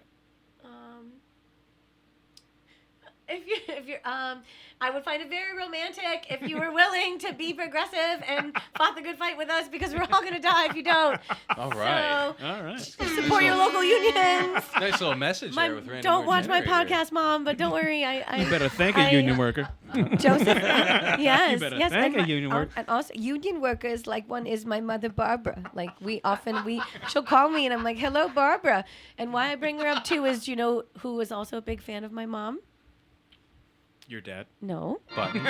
if you're I would find it very romantic if you were willing to be progressive and fought the good fight with us, because we're all gonna die if you don't. All right. So, All right. support your local unions. Nice little message there with Randy. Don't watch my Martinelli here. podcast, Mom, but don't worry. I You better thank a union worker. Joseph. Yes. You better yes. thank and a union worker. And also union workers, like one is my mother Barbara. Like she'll call me and I'm like, hello Barbara. And why I bring her up too is, you know who was also a big fan of my mom? Your dad. No. Buttons.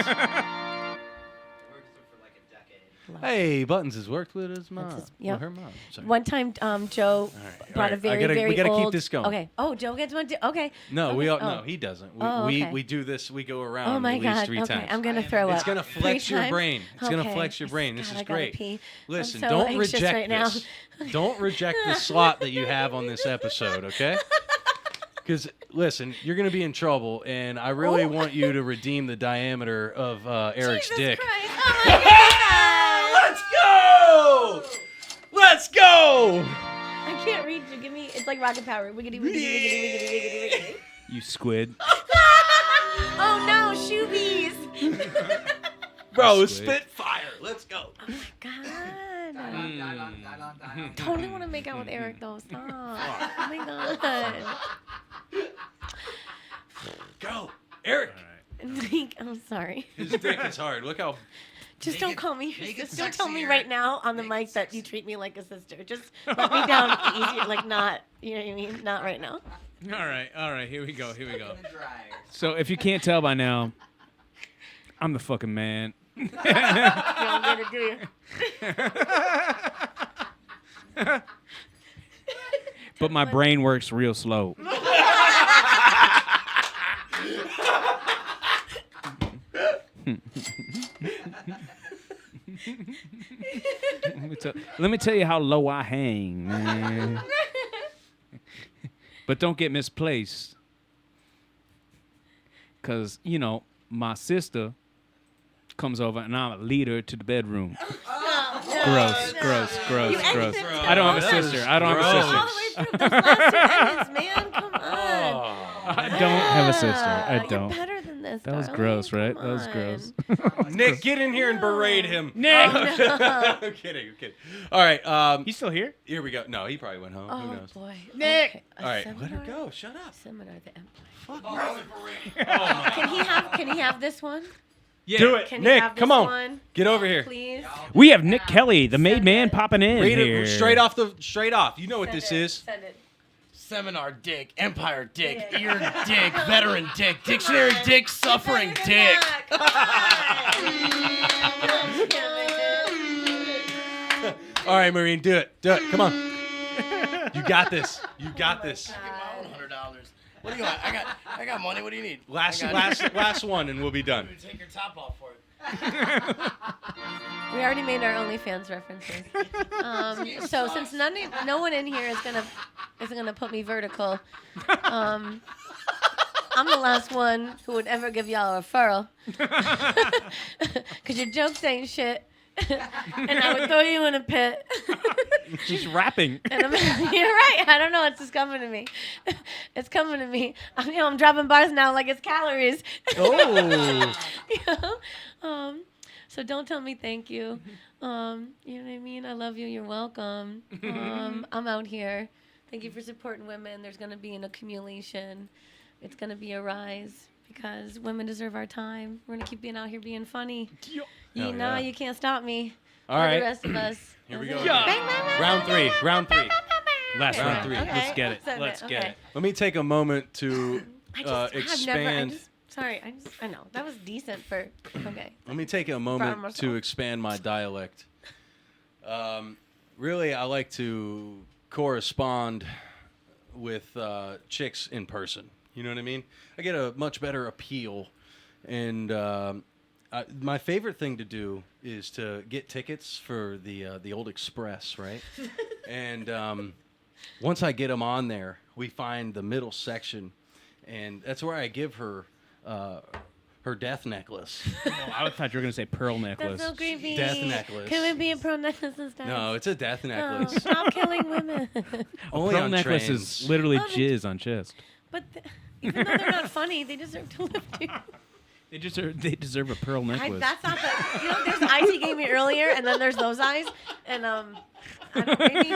Hey, Buttons has worked with his mom. Yep. Well, her mom. Sorry. One time, Joe brought a very, very we gotta old. keep this going. Okay. Oh, Joe gets one too. Okay. No, okay. we all, no, he doesn't. Okay. We do this. We go around Oh my at least God. 3 Okay. times. I'm gonna throw up. It's gonna flex 3 your times? brain. It's gonna Okay. flex your brain. This God, is I gotta great. pee. Listen, I'm so don't anxious reject right now. this. Don't reject the slot that you have on this episode, okay? Because listen, you're gonna be in trouble, and I really want you to redeem the diameter of Eric's Jesus dick. Christ. Oh my God. Let's go! Let's go! I can't read you. Give me. It's like rocket power. Wiggity, wiggity, wiggity, wiggity, wiggity, wiggity. You squid. Oh no, shoebies. Bro, Squid. Spitfire. Let's go. Oh my God. Totally want to make out with Eric though. Stop. Oh my God. Go. Eric. I'm sorry. His dick is hard. Look how. Just don't call me. make it Just don't tell me sexier. right now on the mic that you treat me like a sister. Just let me down easier. Like not. You know what I mean? Not right now. All right. Here we go. So if you can't tell by now, I'm the fucking man. You don't get it, do you? But my brain works real slow. Let me tell you how low I hang, man. But don't get misplaced. Because, you know, my sister comes over and I'm a leader to the bedroom. Gross. You ended it I don't have a That sister. is I don't have a gross. sister. all the way through those last 2 minutes, man. Come on. I don't have a sister. I You're don't. better than this. That was darling. gross, right? Come That was on. gross. Nick, get in here and berate him. Nick! I'm kidding. All right. He's still here? Here we go. No, he probably went home. Who Oh knows? boy. Nick! Okay. All right. Let her go. Shut up. Seminar the Empire. Oh Can he have this one? Yeah. Do it. Can he Nick, have this come on. one? Get over here. Please. We have Nick Kelly, the made man, popping in Read here. it straight off. You know what this is. Send it. Seminar dick, empire dick, ear dick, veteran dick, dictionary dick, suffering dick. All right, Marine, do it. Do it. Come on. You got this. You got this. My own $100. What do you want? I got money. What do you need? Last one, and we'll be done. Take your top off for it. We already made our OnlyFans references. So since no one in here is gonna put me vertical, I'm the last one who would ever give y'all a referral, cause your jokes ain't shit, and I would throw you in a pit. She's rapping. And you're right. I don't know. It's just coming to me. It's coming to me. I'm dropping bars now like it's calories. Oh. You know? So don't tell me thank you. You know what I mean? I love you. You're welcome. I'm out here. Thank you for supporting women. There's going to be an accumulation. It's going to be a rise because women deserve our time. We're going to keep being out here being funny. Hell yeah. You can't stop me. All or right. the rest of us. Here we go. Bang, again. bang, bang, Round bang, three. Round three. Last Round round. three. Okay. Let's get it. Send Let's it. get Okay. it. Let me take a moment to I've never. expand. I know that was decent for. Okay. Let me take a moment to expand my dialect. Really, I like to correspond with chicks in person. You know what I mean? I get a much better appeal, and my favorite thing to do is to get tickets for the Old Express, right? And once I get them on there, we find the middle section and that's where I give her her death necklace. I thought you were going to say pearl necklace. That's so creepy. Death necklace. Can it be a pearl necklace instead? No, it's a death Oh, necklace. stop killing women. Only Pearl on necklace trains. is literally Oh, jizz on chest. But even though they're not funny, they deserve to live too. They deserve a pearl necklace. That's not the. You know, there's eyes he gave me earlier, and then there's those eyes, and maybe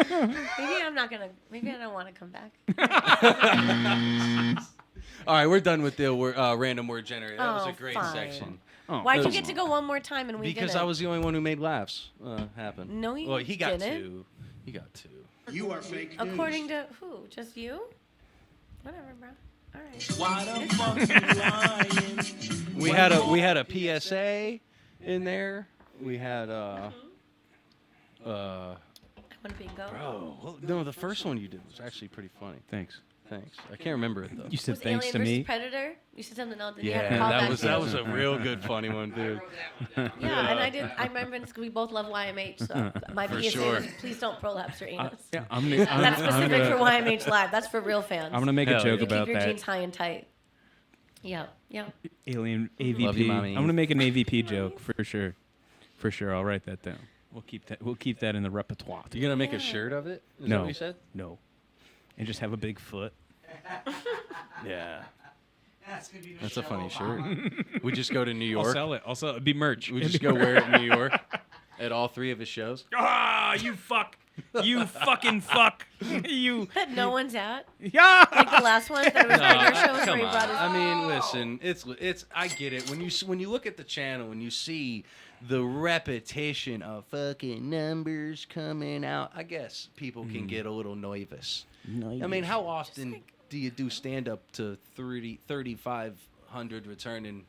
I'm not gonna. Maybe I don't want to come back. All right, we're done with the random word generator. That was a great fine. section. Oh. Why'd you get to go one more time and we Because didn't? I was the only one who made laughs happen. No, you Well, he got didn't. two. He got two. You are fake news. According to who? Just you? Whatever, bro. All right. Why the fuck you lying? We had a PSA in there. We had I want to bingo. no, the first one you did was actually pretty funny. Thanks. Thanks. I can't remember it though. You said Was thanks Alien to versus me. Predator? You said something else. And you had Yeah, to call that back was to. a real good funny one, dude. Yeah, and I did. I remember it's 'cause we both love YMH. So my PSA sure. was, please don't prolapse your anus. I'm gonna, That's specific for YMH Live. That's for real fans. I'm gonna make Hell a joke yeah. about Keep your that. jeans high and tight. Yeah, yeah. Alien AVP. Love you, mommy. I'm gonna make an AVP joke for sure. For sure, I'll write that down. We'll keep that in the repertoire. You gonna make a shirt of it? Is that No. what you said? No. And just have a big foot. Yeah. That's gonna be the That's a show funny vibe. shirt. We just go to New I'll York. sell it. It'd be merch. We just go wear it in New York at all three of his shows. Ah, you fuck. You fucking fuck. You. That no one's at. Yeah. Like the last one that was regular shows where Come he on. brought his. I mean, listen, it's. I get it. When you look at the channel and you see the repetition of fucking numbers coming out, I guess people can get a little nervous. I mean, how often do you do stand up to 3,500 returning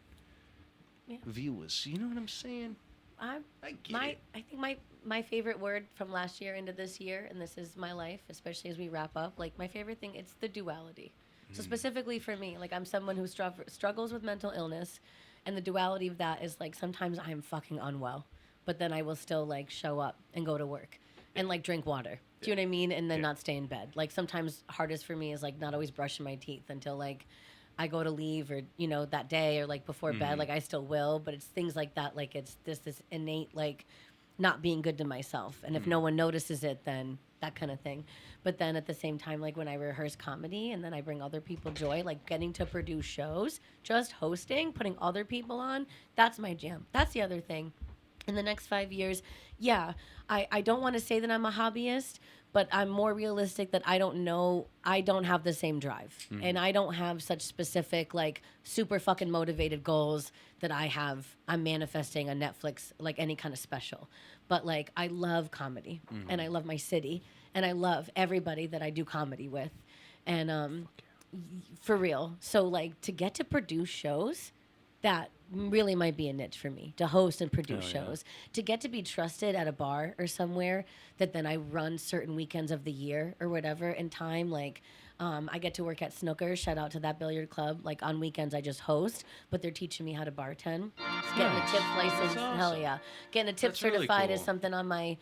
viewers? You know what I'm saying? I get it. I think my favorite word from last year into this year, and this is my life, especially as we wrap up. Like my favorite thing, it's the duality. So specifically for me, like I'm someone who struggles with mental illness, and the duality of that is like sometimes I am fucking unwell, but then I will still like show up and go to work and like drink water. Do you know what I mean? And then not stay in bed. Like sometimes hardest for me is like not always brushing my teeth until like I go to leave or, you know, that day or like before bed, like I still will, but it's things like that. Like it's this innate, like not being good to myself. And if no one notices it, then that kind of thing. But then at the same time, like when I rehearse comedy and then I bring other people joy, like getting to produce shows, just hosting, putting other people on, that's my jam. That's the other thing. In the next 5 years, yeah, I don't want to say that I'm a hobbyist, but I'm more realistic that I don't have the same drive. And I don't have such specific, like, super fucking motivated goals that I'm manifesting on Netflix, like any kind of special. But, like, I love comedy, and I love my city, and I love everybody that I do comedy with. And for real. So, like, to get to produce shows, that really might be a niche for me, to host and produce shows, to get to be trusted at a bar or somewhere that then I run certain weekends of the year or whatever in time. Like I get to work at Snooker, shout out to that billiard club. Like on weekends I just host, but they're teaching me how to bartend. Just getting a tip license, hell yeah. Getting a tip That's really certified is cool. something on my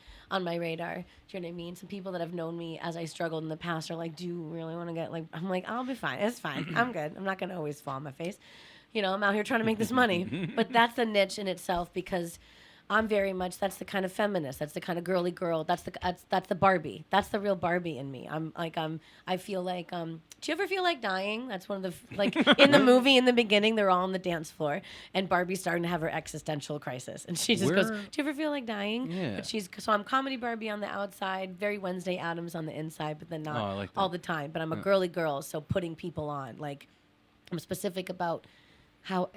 radar. Do you know what I mean? Some people that have known me as I struggled in the past are like, do you really want to get like, I'm like, I'll be fine. It's fine. I'm good. I'm not going to always fall on my face. You know, I'm out here trying to make this money. But that's a niche in itself because I'm very much, that's the kind of feminist. That's the kind of girly girl. That's the Barbie. That's the real Barbie in me. I feel like, do you ever feel like dying? That's one of the, like in the movie in the beginning, they're all on the dance floor and Barbie's starting to have her existential crisis. And she just goes, do you ever feel like dying? Yeah. But so I'm comedy Barbie on the outside, very Wednesday Addams on the inside, but then not I like that. all the time. But I'm a girly girl. So putting people on, like I'm specific about how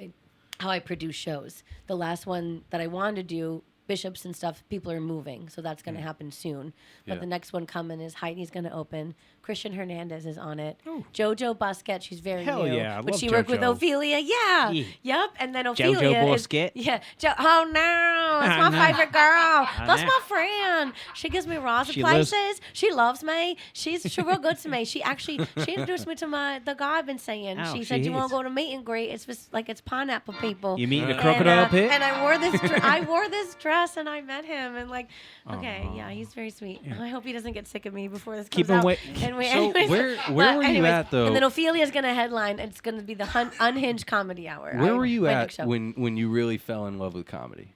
I produce shows. The last one that I wanted to do, Bishops and stuff, people are moving, so that's going to happen soon. But Yeah. the next one coming is Heidi's going to open. Christian Hernandez is on it. Jojo Basquet, she's very Hell new. yeah, I but love she worked with JoJo. Ophelia. Yeah. Yeah. Yep. And then JoJo Ophelia Basquet? Yeah. Oh no, it's I my know. favorite girl. That's know. my friend. She gives me Rosa She lives- places. She loves me. She's real good to me. She introduced me to the guy I've been saying. Oh, she said, she "You want is. to go to meet and greet? It's just like it's pineapple people." You mean the And, crocodile pit? And I wore this. I wore this dress. press and I met him and like, okay, yeah, he's very sweet. I hope he doesn't get sick of me before this Keep comes him out. wait- Anyway, So where were you at, though? And then Ophelia's gonna headline. And it's gonna be the Unhinged Comedy Hour. Where were you my at next show. when you really fell in love with comedy?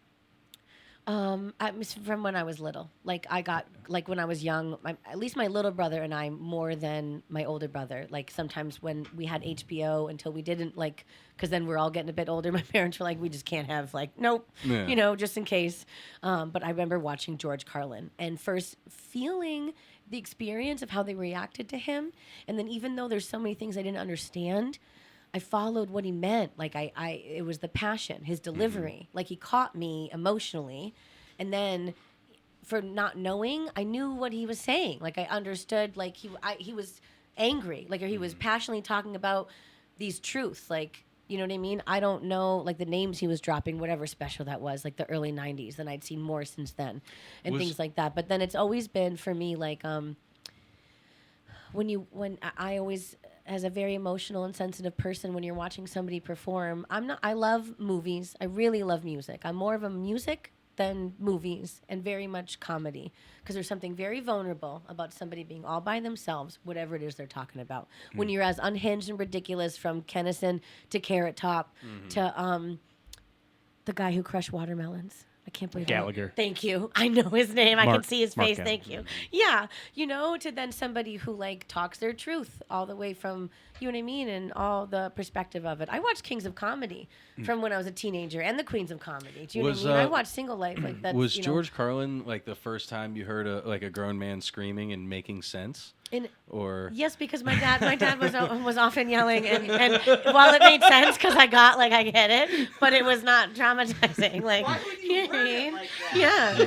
From when I was little. Like I got like when I was young. At least my little brother and I more than my older brother. Like sometimes when we had HBO until we didn't like, because then we're all getting a bit older. My parents were like, we just can't have like nope, Yeah. just in case. But I remember watching George Carlin and first feeling the experience of how they reacted to him, and then even though there's so many things I didn't understand. I followed what he meant. Like it was the passion, his delivery. Like he caught me emotionally, and then for not knowing, I knew what he was saying. Like I understood. Like he was angry. Like or he was passionately talking about these truths. Like you know what I mean. I don't know like the names he was dropping, whatever special that was, like the early '90s. And I'd seen more since then, and things like that. But then it's always been for me like when I always as a very emotional and sensitive person when you're watching somebody perform, I love movies. I really love music. I'm more of a music than movies and very much comedy because there's something very vulnerable about somebody being all by themselves, whatever it is they're talking about. When you're as unhinged and ridiculous from Kennison to Carrot Top to the guy who crushed watermelons. I can't believe Gallagher. Thank you. I know his name. I can Mark- see his Mark face. Gallagher. Thank you. Yeah, to then somebody who like talks their truth all the way from you know what I mean, and all the perspective of it. I watched Kings of Comedy from when I was a teenager, and the Queens of Comedy. Do you know what I mean? I watched Single Life like that. Was George Carlin like the first time you heard a grown man screaming and making sense? Or yes, because my dad was often yelling, and while it made sense because I get it, but it was not traumatizing. Like, you know what I mean? Yeah,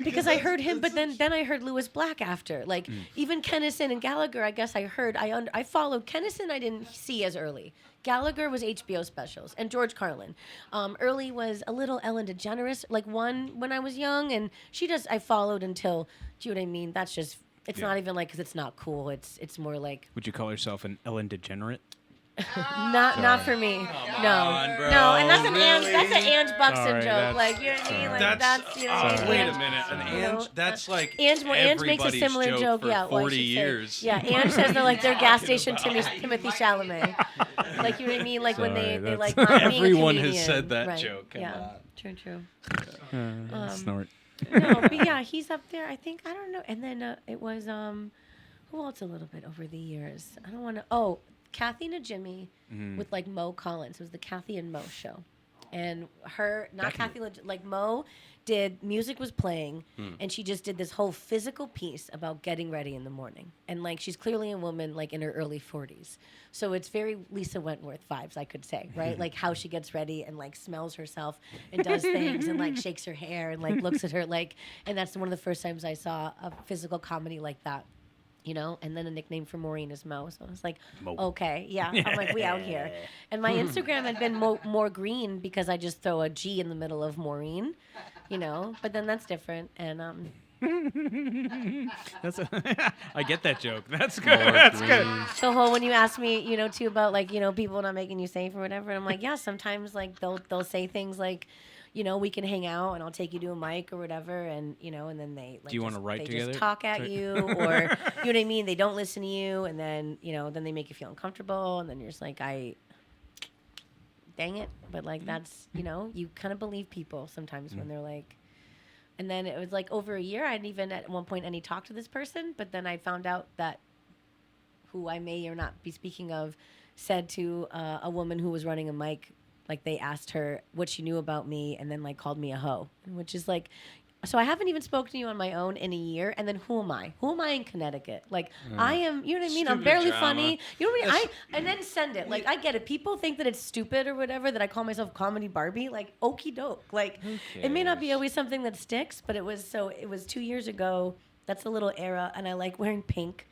because I heard him, but then I heard Lewis Black after. Like even Kennison and Gallagher, I guess I heard. I followed Kennison. I didn't see as early. Gallagher was HBO specials, and George Carlin. Early was a little Ellen DeGeneres, like one when I was young, and I followed until. Do you know what I mean? That's just. It's not even like because it's not cool. It's more like Would you call yourself an Ellen degenerate? not for me. No, on, bro. no, and that's an Really? Ange Buxton Sorry, joke. that's- Like you know what I mean? Like that's you know. what I mean? wait Ange- a minute. An you know, Ange, that's like Ange makes a everybody's similar joke. for Yeah, well, I 40 should say. years. Yeah, Ange says they're like their gas station Timothy Chalamet. Like you know what I mean? Like when Sorry, they like that's- not being a Everyone has comedian. said that Right. joke. Come Yeah, on. true. Snort. No, but yeah, he's up there. I think I don't know. And then it was who else a little bit over the years? I don't want to. Oh, Kathy Najimy with like Mo Collins. It was the Kathy and Mo show, and her not Kathy like Mo did music was playing, and she just did this whole physical piece about getting ready in the morning, and like she's clearly a woman like in her early 40s, so it's very Lisa Wentworth vibes, I could say, right? Like how she gets ready and like smells herself and does things and like shakes her hair and like looks at her like, and that's one of the first times I saw a physical comedy like that. And then a nickname for Maureen is Mo. So I was like, okay, yeah. I'm like, we out here. And my Instagram had been more green because I just throw a G in the middle of Maureen, But then that's different. And I get that joke. That's good. That's good. so when you ask me, too about like, people not making you safe or whatever, I'm like, yeah, sometimes like they'll say things like, we can hang out and I'll take you to a mic or whatever, and and then they like Do you want to write they together? just talk at you, or you know what I mean? They don't listen to you, and then then they make you feel uncomfortable, and then you're just like, dang it, but like that's you kind of believe people sometimes when they're like. And then it was like over a year. I didn't even at one point any talk to this person, but then I found out that who I may or not be speaking of said to a woman who was running a mic. Like they asked her what she knew about me and then like called me a hoe, which is like, so I haven't even spoken to you on my own in a year. And then who am I? Who am I in Connecticut? Like I am, you know what I mean? I'm Stupid barely drama. funny. You know what I mean? And then send it. Like I get it. People think that it's stupid or whatever that I call myself comedy Barbie. Like okie doke. Like it may not be always something that sticks, but it was 2 years ago. That's a little era. And I like wearing pink.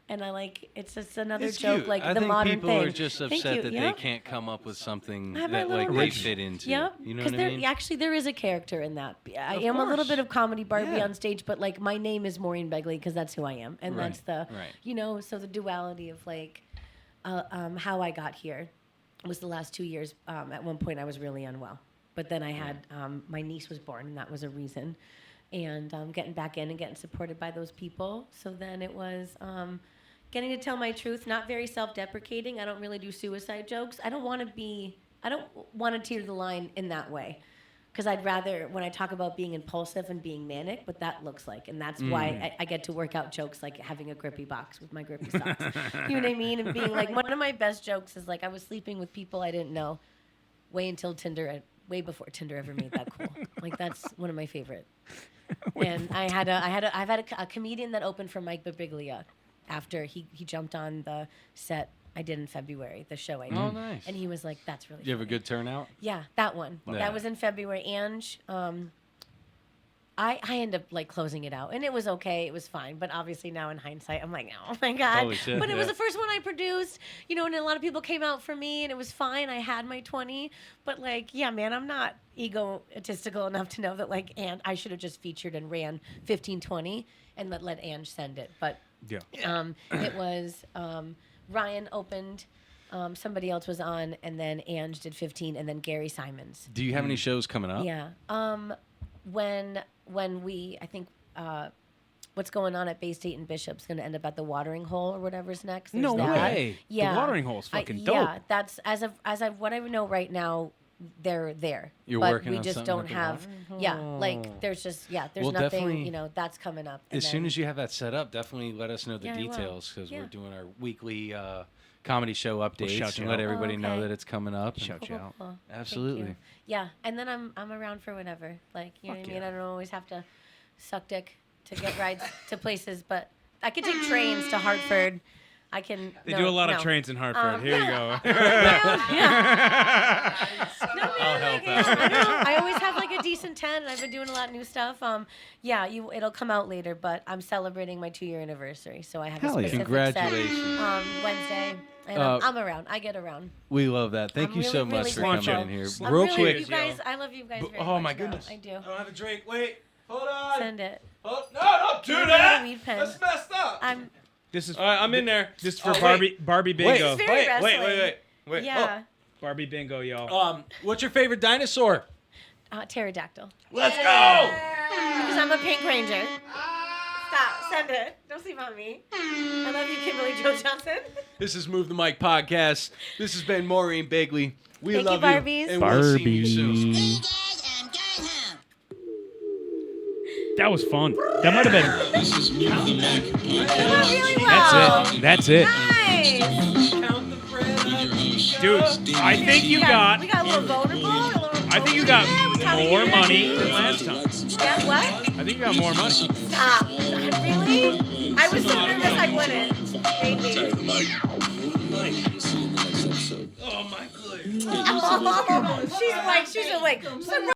And I like it's just another It's joke, cute. like I the think modern people thing. are just Thank upset you. that Yep. they can't come up with something I have my that little like they merch. fit into. Yep. You know what I mean? Actually, there is a character in that. I Of am a little course. bit of comedy Barbie Yeah. on stage, but like my name is Maureen Begley because that's who I am, and Right. that's the Right. So the duality of like how I got here was the last 2 years. At one point, I was really unwell, but then I had my niece was born, and that was a reason. And getting back in and getting supported by those people. So then it was getting to tell my truth, not very self-deprecating. I don't really do suicide jokes. I don't want to teeter the line in that way. Because I'd rather, when I talk about being impulsive and being manic, what that looks like. And that's why I get to work out jokes like having a grippy box with my grippy socks. You know what I mean? And being like, one of my best jokes is like I was sleeping with people I didn't know way before Tinder ever made that cool. Like that's one of my favorite. And I've had a comedian that opened for Mike Birbiglia after he jumped on the set I did in February, the show I did. Oh, nice. And he was like, that's really Did you have a funny. good turnout? Yeah, that one. Yeah. That was in February. Ange, I ended up like closing it out, and it was okay. It was fine, but obviously now in hindsight, I'm like, oh my god. Holy shit, But it was yeah. the first one I produced, you know, and a lot of people came out for me, and it was fine. I had my 20, but like, yeah, man, I'm not egotistical enough to know that like, and I should have just featured and ran 15-20 and let Ange send it. But Yeah. it was Ryan opened. Somebody else was on, and then Ange did 15, and then Gary Simons. Do you have any shows coming up? Yeah. When we, I think, what's going on at Bay State and Bishop's going to end up at the Watering Hole or whatever's next. There's No that. way. Yeah. The Watering Hole's fucking dope. Yeah, that's as of what I know right now. They're there. You're but working we on just something don't at the have. Watering Yeah, Hole. like there's just there's Well, nothing. definitely- You know, that's coming up. As soon as you have that set up, definitely let us know the Yeah, I will. details because Yeah. we're doing our weekly comedy show updates shout you and let out. everybody know okay. that it's coming up. and- Shout you out. Thank Absolutely. you. Yeah, and then I'm around for whatever. Like you know what I Fuck mean. yeah. I don't always have to suck dick to get rides to places, but I can take trains to Hartford. I can. They no, do a lot no. of trains in Hartford. Here you go. I'll help out. I don't know. I always have like a decent 10, and I've been doing a lot of new stuff. Yeah, it'll come out later, but I'm celebrating my 2-year anniversary, so I have Hell a yeah. specific Congratulations. set Wednesday, and I'm around. I get around. We love that. Thank I'm you so really, much really for grateful. coming in here. I'm Real really, quick. you guys, I love you guys very Oh, much. my though. goodness. I do. I don't have a drink. Wait. Hold on. Send it. Oh, no, don't do Give me that. a weed pen. That's messed up. I'm. This is All right, I'm in there. This is for Oh, wait. Barbie Wait, Bingo. It's very wait. wrestling. Wait. Yeah. Barbie Bingo, y'all. Oh, what's your favorite dinosaur? Pterodactyl. Let's go. Because I'm a pink ranger. Stop. Send it. Don't sleep on me. I love you, Kimberly Jo Johnson. This is Move the Mic podcast. This has been Maureen Bigley. We Thank you, love Barbies. and we'll see you soon. Hey guys, I'm going home. That was fun. That might have been. This is Move the Mic That went really podcast. well. That's it. Nice. With your host, Dude, I think you We got. got a little vulnerable. I think you got more money than last time. Yeah, what? I think you got more money. Stop. Really? I was so nervous I wouldn't. Maybe. Oh, my goodness. Oh, she's awake. She's awake.